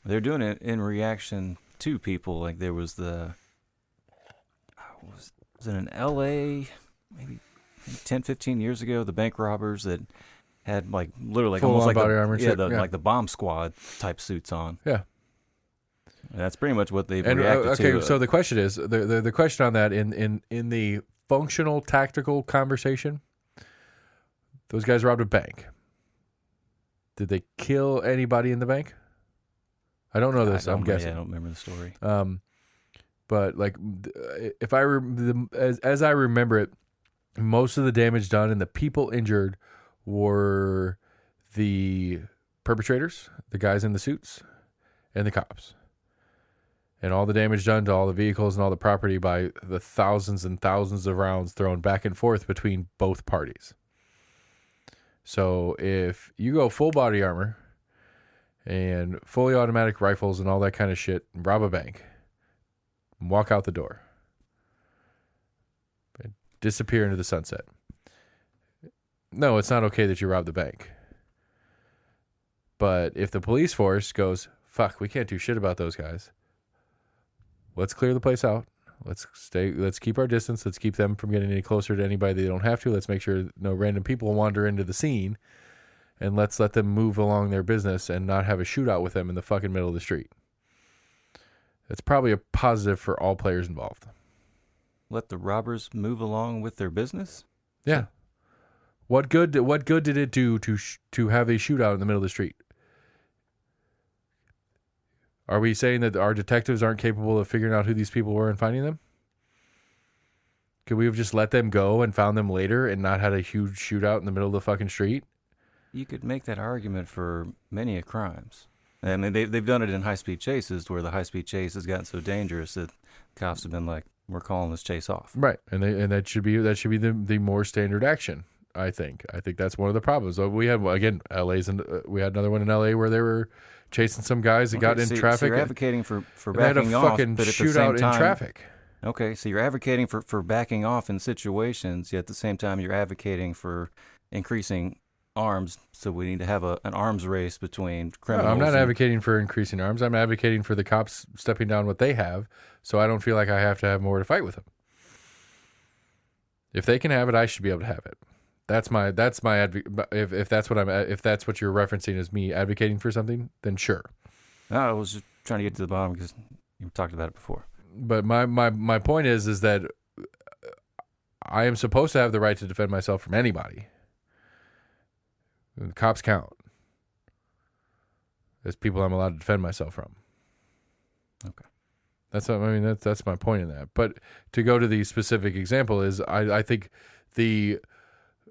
They're doing it in reaction to people. Like there was was it in L.A. maybe 10, 15 years ago, the bank robbers that had literally almost like body armor, like the bomb squad type suits on. Yeah. And that's pretty much what they've reacted to. Okay, so the question is the question on that in the functional tactical conversation, those guys robbed a bank. Did they kill anybody in the bank? I don't know this. I'm guessing. I don't remember the story. But if as I remember it, most of the damage done and the people injured were the perpetrators, the guys in the suits, and the cops. And all the damage done to all the vehicles and all the property by the thousands and thousands of rounds thrown back and forth between both parties. So if you go full body armor and fully automatic rifles and all that kind of shit, and rob a bank, and walk out the door, and disappear into the sunset. No, it's not okay that you rob the bank. But if the police force goes, fuck, we can't do shit about those guys. Let's clear the place out. Let's keep our distance. Let's keep them from getting any closer to anybody they don't have to. Let's make sure no random people wander into the scene. And let's let them move along their business and not have a shootout with them in the fucking middle of the street. It's probably a positive for all players involved. Let the robbers move along with their business? Yeah. What good did it do to have a shootout in the middle of the street? Are we saying that our detectives aren't capable of figuring out who these people were and finding them? Could we have just let them go and found them later and not had a huge shootout in the middle of the fucking street? You could make that argument for many of crimes. I mean, they've done it in high-speed chases where the high-speed chase has gotten so dangerous that cops have been like, we're calling this chase off. Right, and that should be the more standard action. I think that's one of the problems. We had we had another one in LA where they were chasing some guys that got in traffic. So you're advocating for backing off, but at the same time, in traffic. Okay, so you're advocating for backing off in situations, yet at the same time you're advocating for increasing arms. So we need to have an arms race between criminals. No, I'm not advocating for increasing arms. I'm advocating for the cops stepping down what they have, so I don't feel like I have to have more to fight with them. If they can have it, I should be able to have it. If that's what you're referencing as me advocating for something, then sure. No, I was just trying to get to the bottom because you talked about it before. But my point is that I am supposed to have the right to defend myself from anybody. The cops count. There's people I'm allowed to defend myself from. Okay. That's my point in that. But to go to the specific example is I think the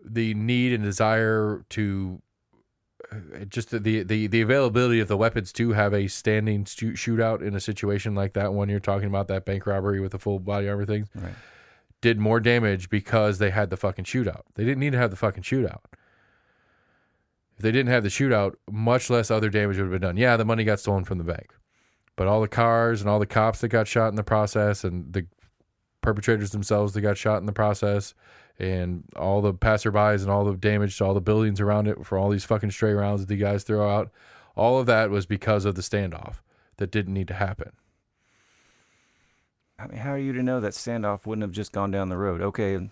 need and desire to just the availability of the weapons to have a standing shootout in a situation like that one you're talking about, that bank robbery with the full body armor thing, right, did more damage because they had the fucking shootout. They didn't need to have the fucking shootout. If they didn't have the shootout, much less other damage would have been done. Yeah, the money got stolen from the bank, but all the cars and all the cops that got shot in the process and the perpetrators themselves that got shot in the process and all the passerbys and all the damage to all the buildings around it for all these fucking stray rounds that the guys throw out, all of that was because of the standoff that didn't need to happen. I mean, how are you to know that standoff wouldn't have just gone down the road? Okay,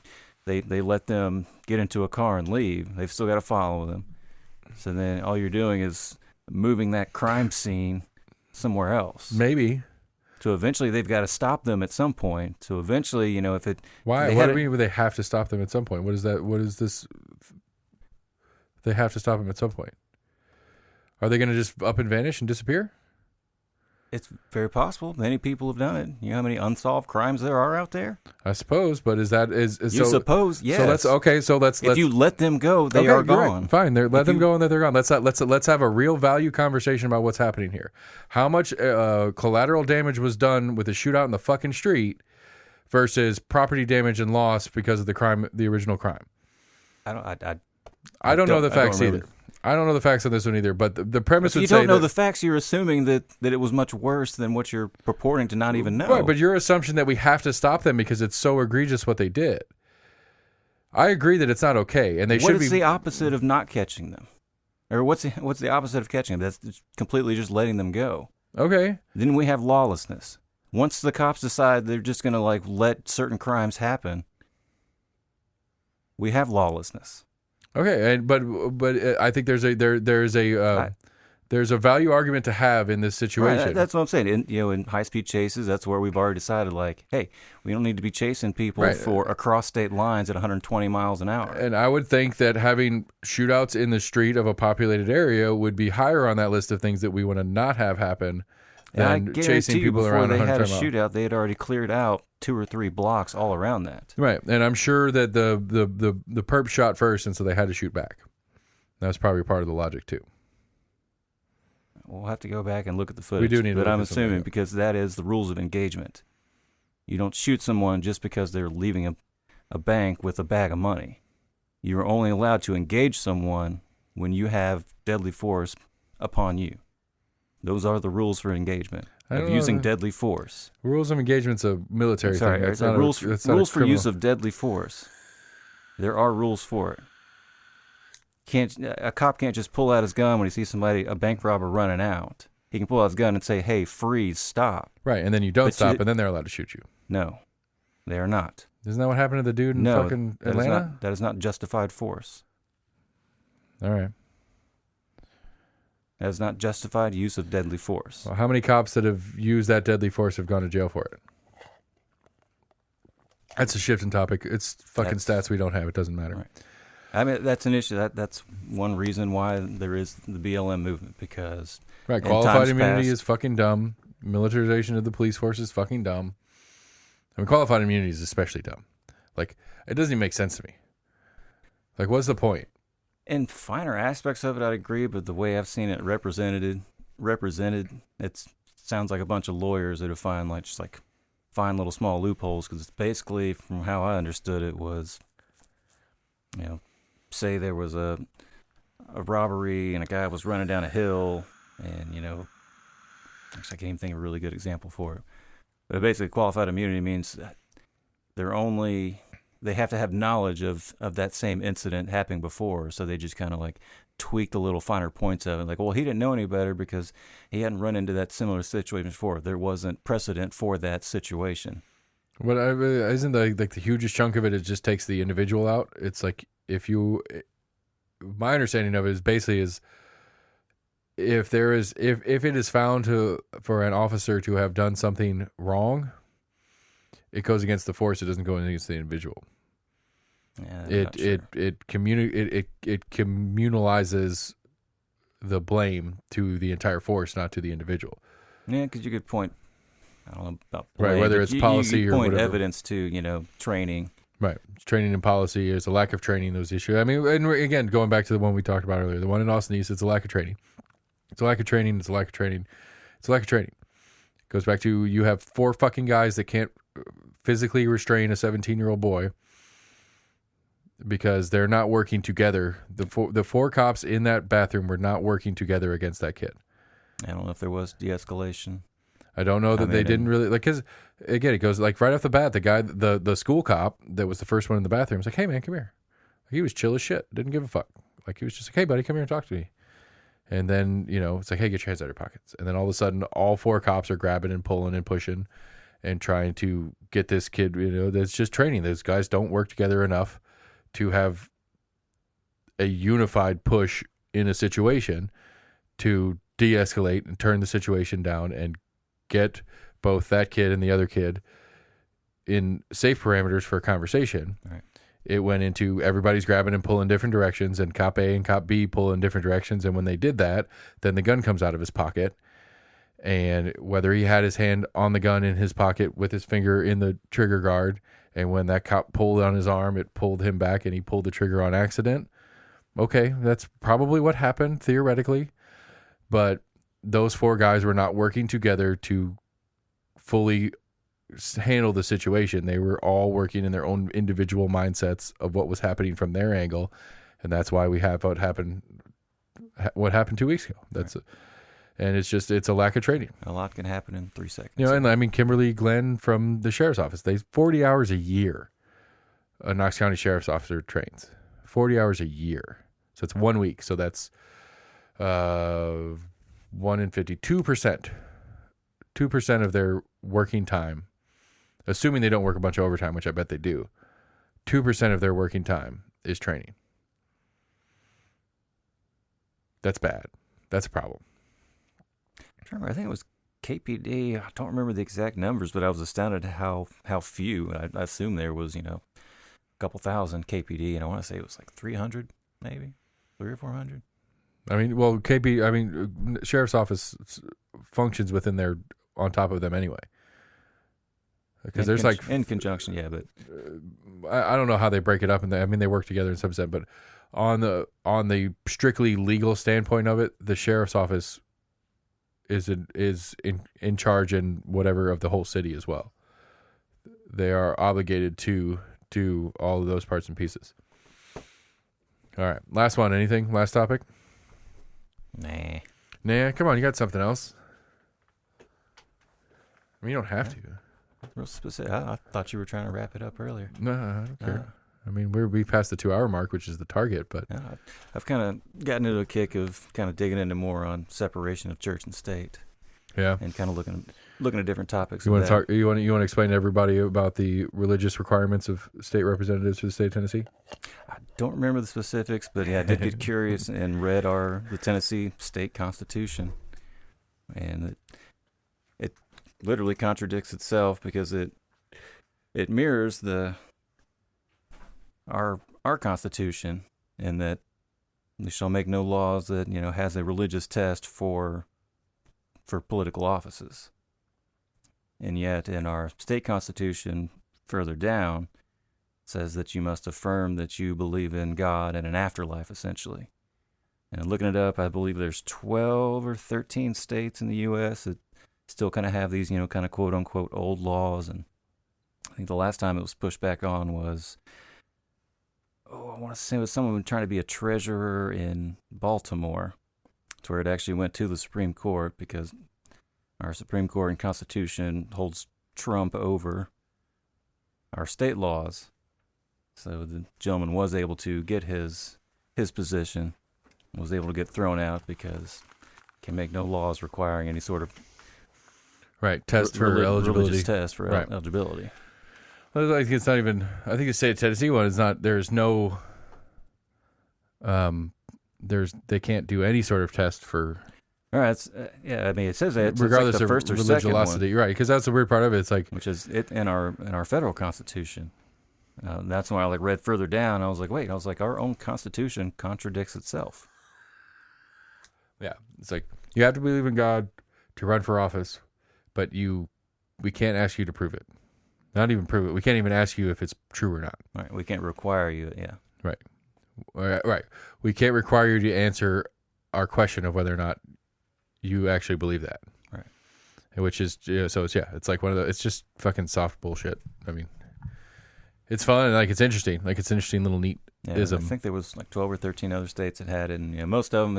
they let them get into a car and leave. They've still got to follow them. So then all you're doing is moving that crime scene somewhere else. Maybe. So eventually they've got to stop them at some point. So eventually, if it... Why? What do you mean they have to stop them at some point? What is that? What is this? They have to stop them at some point. Are they going to just up and vanish and disappear? It's very possible. Many people have done it. You know how many unsolved crimes there are out there? I suppose, but is you so, suppose? Yes. So that's okay. So let's if you let them go, they are gone. Right. Fine, let them go and they're gone. Let's have a real value conversation about what's happening here. How much collateral damage was done with the shootout in the fucking street versus property damage and loss because of the crime, the original crime? I don't know the facts either. I don't know the facts on this one either, but the premise would say you don't know the facts, you're assuming that it was much worse than what you're purporting to not even know. Right, but your assumption that we have to stop them because it's so egregious what they did. I agree that it's not okay, and they should be... What is the opposite of not catching them? Or what's the opposite of catching them? That's completely just letting them go. Okay. Then we have lawlessness. Once the cops decide they're just going to let certain crimes happen, we have lawlessness. Okay, but I think there's a value argument to have in this situation. Right, that's what I'm saying. In high-speed chases, that's where we've already decided, hey, we don't need to be chasing people for across state lines at 120 miles an hour. And I would think that having shootouts in the street of a populated area would be higher on that list of things that we want to not have happen than chasing people around 120 miles. Before they had a shootout, they had already cleared out 2 or 3 blocks all around that. Right, and I'm sure that the perp shot first, and so they had to shoot back. That's probably part of the logic too. We'll have to go back and look at the footage. We do need to but I'm assuming because that is the rules of engagement. You don't shoot someone just because they're leaving a bank with a bag of money. You're only allowed to engage someone when you have deadly force upon you. Those are the rules for engagement. Of using deadly force. Rules of engagement's a military thing. It's not rules for use of deadly force. There are rules for it. A cop can't just pull out his gun when he sees a bank robber running out. He can pull out his gun and say, "Hey, freeze, stop." Right, and then you don't stop, and then they're allowed to shoot you. No, they are not. Isn't that what happened to the dude in fucking Atlanta? That is not justified force. All right. That is not justified use of deadly force. Well, how many cops that have used that deadly force have gone to jail for it? That's a shift in topic. It's fucking stats we don't have. It doesn't matter. Right. I mean, that's an issue. That's one reason why there is the BLM movement, because qualified immunity is fucking dumb. Militarization of the police force is fucking dumb. I mean, qualified immunity is especially dumb. It doesn't even make sense to me. What's the point? In finer aspects of it, I'd agree, but the way I've seen it represented, it sounds like a bunch of lawyers that have find little small loopholes, because it's basically, from how I understood it, was, say there was a robbery and a guy was running down a hill, and, actually I can't even think of a really good example for it. But basically, qualified immunity means that they have to have knowledge of that same incident happening before, so they just kind of tweak the little finer points of it. Well, he didn't know any better because he hadn't run into that similar situation before. There wasn't precedent for that situation. But isn't the hugest chunk of it? It just takes the individual out. It's my understanding of it is basically if it is found for an officer to have done something wrong, it goes against the force. It doesn't go against the individual. Yeah, it communalizes the blame to the entire force, not to the individual. Yeah, because you could point, I don't know about blame, right, whether it's policy you or point whatever. Evidence to training. Right, training and policy. There's a lack of training. Those issues. I mean, and again, going back to the one we talked about earlier, the one in Austin East, it's a lack of training. It's a lack of training. It's a lack of training. It's a lack of training. It goes back to you have 4 fucking guys that can't physically restrain a 17-year-old boy because they're not working together. The four cops in that bathroom were not working together against that kid. I don't know if there was de-escalation. I don't know that they didn't really because again it goes right off the bat. The guy, the school cop that was the first one in the bathroom was like, "Hey man, come here." He was chill as shit. Didn't give a fuck. He was just like, "Hey buddy, come here and talk to me." And then it's like, "Hey, get your hands out of your pockets." And then all of a sudden, all 4 cops are grabbing and pulling and pushing, and trying to get this kid, that's just training. Those guys don't work together enough to have a unified push in a situation to de-escalate and turn the situation down and get both that kid and the other kid in safe parameters for a conversation. Right. It went into everybody's grabbing and pulling different directions, and cop A and cop B pull in different directions. And when they did that, then the gun comes out of his pocket. And whether he had his hand on the gun in his pocket with his finger in the trigger guard, and when that cop pulled on his arm, it pulled him back and he pulled the trigger on accident. Okay, that's probably what happened theoretically. But those 4 guys were not working together to fully handle the situation. They were all working in their own individual mindsets of what was happening from their angle, and that's why we have what happened 2 weeks ago. That's right. And it's a lack of training. A lot can happen in 3 seconds. And I mean, Kimberly Glenn from the sheriff's office, 40 hours a year a Knox County sheriff's officer trains. 40 hours a year. So it's 1 week. So that's 1 in 50, 2%. 2% of their working time, assuming they don't work a bunch of overtime, which I bet they do, 2% of their working time is training. That's bad. That's a problem. I think it was KPD. I don't remember the exact numbers, but I was astounded at how few. I assume there was, a couple thousand KPD, and I want to say it was like 300, maybe 300 or 400. I mean, sheriff's office functions within their, on top of them anyway. Because there's in conjunction, yeah, but I don't know how they break it up, and they work together in some sense. But on the strictly legal standpoint of it, the sheriff's office is in charge in whatever of the whole city as well. They are obligated to do all of those parts and pieces. All right, last one. Anything? Last topic? Nah. Come on, you got something else? I mean, you don't have to. Real specific. I thought you were trying to wrap it up earlier. No, I don't care. I mean, we passed the 2-hour mark, which is the target, but I've kind of gotten into a kick of kind of digging into more on separation of church and state. Yeah, and kind of looking at different topics. You want to talk? You want to explain to everybody about the religious requirements of state representatives for the state of Tennessee? I don't remember the specifics, but yeah, I did get curious and read the Tennessee state constitution, and it literally contradicts itself because it mirrors our Constitution in that we shall make no laws that has a religious test for political offices, and yet in our state constitution further down it says that you must affirm that you believe in God and an afterlife, essentially. And looking it up, I believe there's 12 or 13 states in the U.S. that still kind of have these kind of quote unquote old laws, and I think the last time it was pushed back on was, I want to say it was someone trying to be a treasurer in Baltimore, to where it actually went to the Supreme Court because our Supreme Court and Constitution holds trump over our state laws. So the gentleman was able to get his position, was able to get thrown out because can make no laws requiring any sort of test for eligibility. Religious test for eligibility. Like it's not even. I think the state of Tennessee one is not. There's no. They can't do any sort of test for. All right. I mean, it says that regardless like the of first or second religiosity, one, right? Because that's the weird part of it. It's like which is it in our federal constitution. That's why I read further down. I was like, wait. I was like, our own constitution contradicts itself. Yeah, it's like you have to believe in God to run for office, but we can't ask you to prove it. Not even prove it. We can't even ask you if it's true or not. Right. We can't require you. Yeah. Right. We can't require you to answer our question of whether or not you actually believe that. Right. Which is it's like one of the. It's just fucking soft bullshit. I mean, it's fun. It's interesting. It's an interesting little neat ism. I think there was 12 or 13 other states that had it, and most of them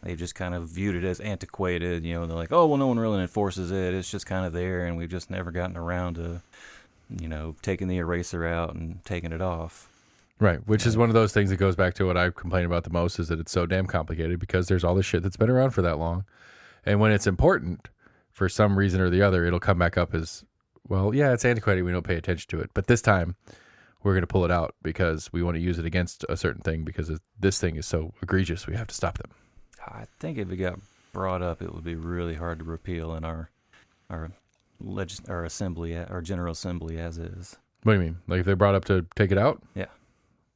they just kind of viewed it as antiquated. They're like, oh well, no one really enforces it. It's just kind of there, and we've just never gotten around to, taking the eraser out and taking it off. Right, which is one of those things that goes back to what I complain about the most is that it's so damn complicated because there's all this shit that's been around for that long, and when it's important for some reason or the other, it'll come back up as well, yeah, it's antiquated. We don't pay attention to it. But this time, we're going to pull it out because we want to use it against a certain thing because this thing is so egregious. We have to stop them. I think if it got brought up, it would be really hard to repeal in our assembly, our General Assembly as is. What do you mean? Like if they brought up to take it out? Yeah.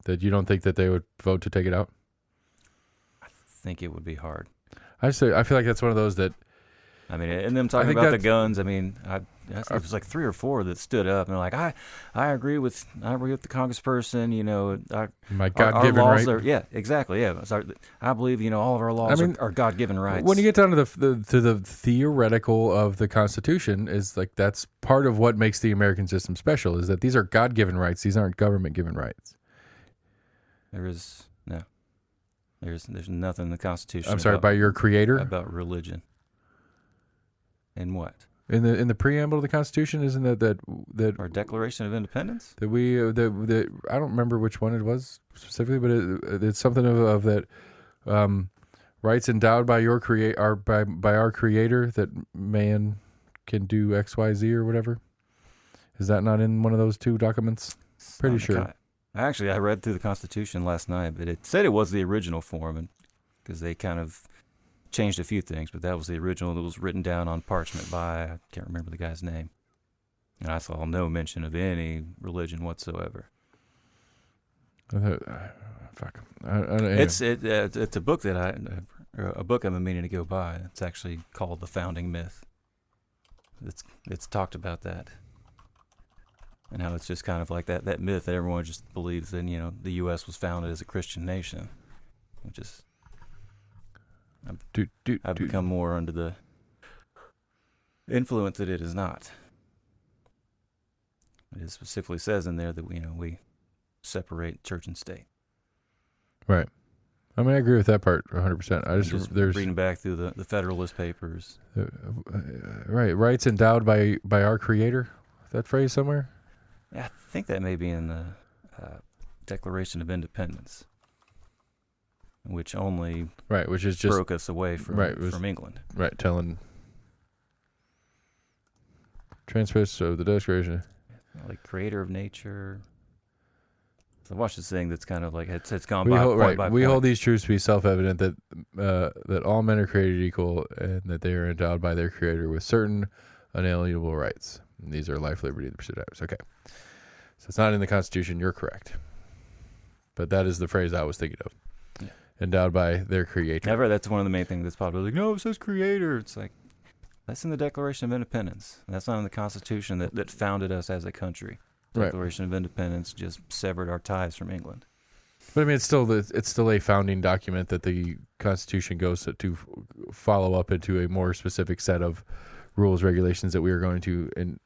That you don't think that they would vote to take it out? I think it would be hard. I feel like that's one of those that. I mean, and them talking about the guns. I mean, it was like 3 or 4 that stood up and were like, I agree with the congressperson. You know, my God-given right. Yeah, exactly. Yeah, I believe all of our laws are God-given rights. When you get down to the theoretical of the Constitution, is like that's part of what makes the American system special. Is that these are God-given rights. These aren't government-given rights. There's nothing in the Constitution. I'm sorry, by your creator about religion. And what? In the preamble of the Constitution, isn't that our Declaration of Independence? That we that I don't remember which one it was specifically, but it's something of that rights endowed by by our creator that man can do X, Y, Z or whatever. Is that not in one of those 2 documents? Pretty sure. Actually, I read through the Constitution last night, but it said it was the original form, because they kind of changed a few things, but that was the original that was written down on parchment by, I can't remember the guy's name. And I saw no mention of any religion whatsoever. Fuck. It's a book that I've been meaning to go buy. It's actually called The Founding Myth. It's talked about that. And how it's just kind of like that myth that everyone just believes in, the U.S. was founded as a Christian nation, which is... I've become more under the influence that it is not. It specifically says in there that we separate church and state. Right. I mean, I agree with that part 100%. I just there's reading back through the Federalist Papers. Right, rights endowed by our creator. That phrase somewhere. Yeah, I think that may be in the Declaration of Independence. Which only which is just broke us away from England. Right, telling transcripts of the Declaration. Like creator of nature. So I watched this thing that's kind of like it's gone by point by point. We hold these truths to be self-evident that all men are created equal and that they are endowed by their creator with certain unalienable rights. And these are life, liberty, and the pursuit of happiness. Okay. So it's not in the Constitution. You're correct. But that is the phrase I was thinking of. Endowed by their creator. That's one of the main things that's popular. Like, no, it says creator. It's like, that's in the Declaration of Independence. That's not in the Constitution that founded us as a country. The Declaration of Independence just severed our ties from England. But I mean, it's still a founding document that the Constitution goes to follow up into a more specific set of rules, regulations that we are going to.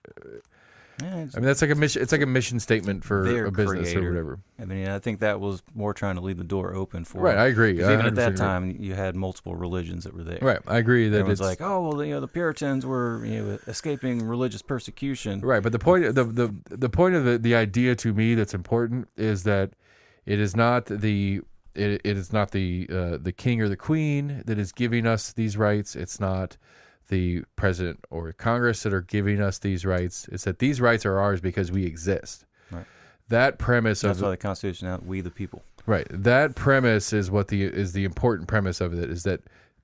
I mean, that's like a mission. It's like a mission statement for a business or whatever. I mean, I think that was more trying to leave the door open for. Right, I agree. Even at that time, you had multiple religions that were there. Right, I agree that it's like, oh well, the Puritans were escaping religious persecution. Right, but the point of the idea to me that's important is that it is not the king or the queen that is giving us these rights. It's not the president or Congress that are giving us these rights. It's that these rights are ours because we exist. Right. That premise that's why the Constitution out we the people. Right. That premise is what is the important premise of it, is that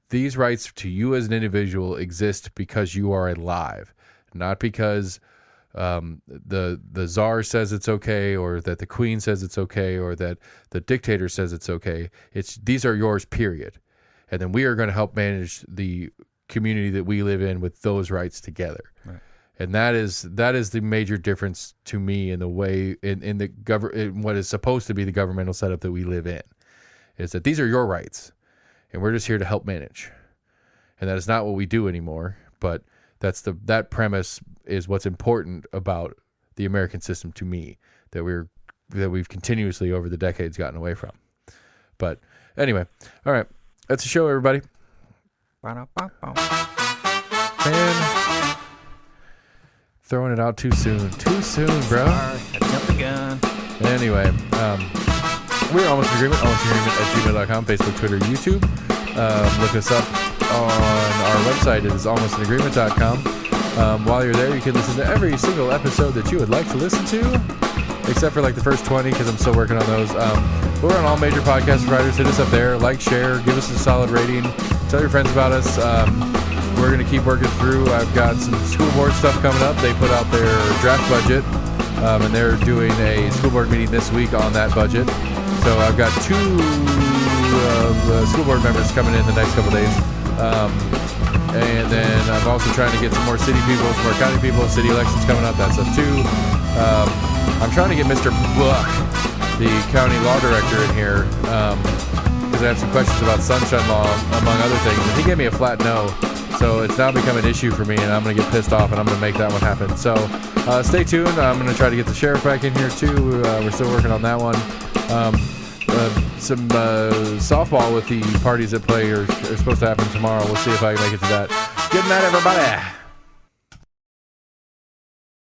these rights to you as an individual exist because you are alive, not because the czar says it's okay, or that the queen says it's okay, or that the dictator says it's okay. These are yours, period. And then we are going to help manage the community that we live in with those rights together. Right. And that is the major difference to me in the way in what is supposed to be the governmental setup that we live in, is that these are your rights and we're just here to help manage. And that is not what we do anymore, but that premise is what's important about the American system to me, that we've continuously over the decades gotten away from. But anyway, all right, that's the show, everybody. Man, throwing it out too soon, bro. Sorry, I jumped the gun. Anyway, we're almost in agreement. almostinagreement@gmail.com, Facebook, Twitter, YouTube. Look us up on our website. It is almostinagreement.com. While you're there, you can listen to every single episode that you would like to listen to, except for like the first 20 because I'm still working on those. We're on all major podcast providers. Hit us up there, like, share, give us a solid rating, tell your friends about us. We're going to keep working through. I've got some school board stuff coming up. They put out their draft budget, and they're doing a school board meeting this week on that budget. So I've got 2 school board members coming in the next couple days. And then I'm also trying to get some more city people, some more county people, city elections coming up, that stuff too. I'm trying to get Mr. Buck, the county law director, in here, because I have some questions about sunshine law, among other things. And he gave me a flat no. So it's now become an issue for me, and I'm going to get pissed off, and I'm going to make that one happen. So stay tuned. I'm going to try to get the sheriff back in here, too. We're still working on that one. Some softball with the parties that play are supposed to happen tomorrow. We'll see if I can make it to that. Good night, everybody.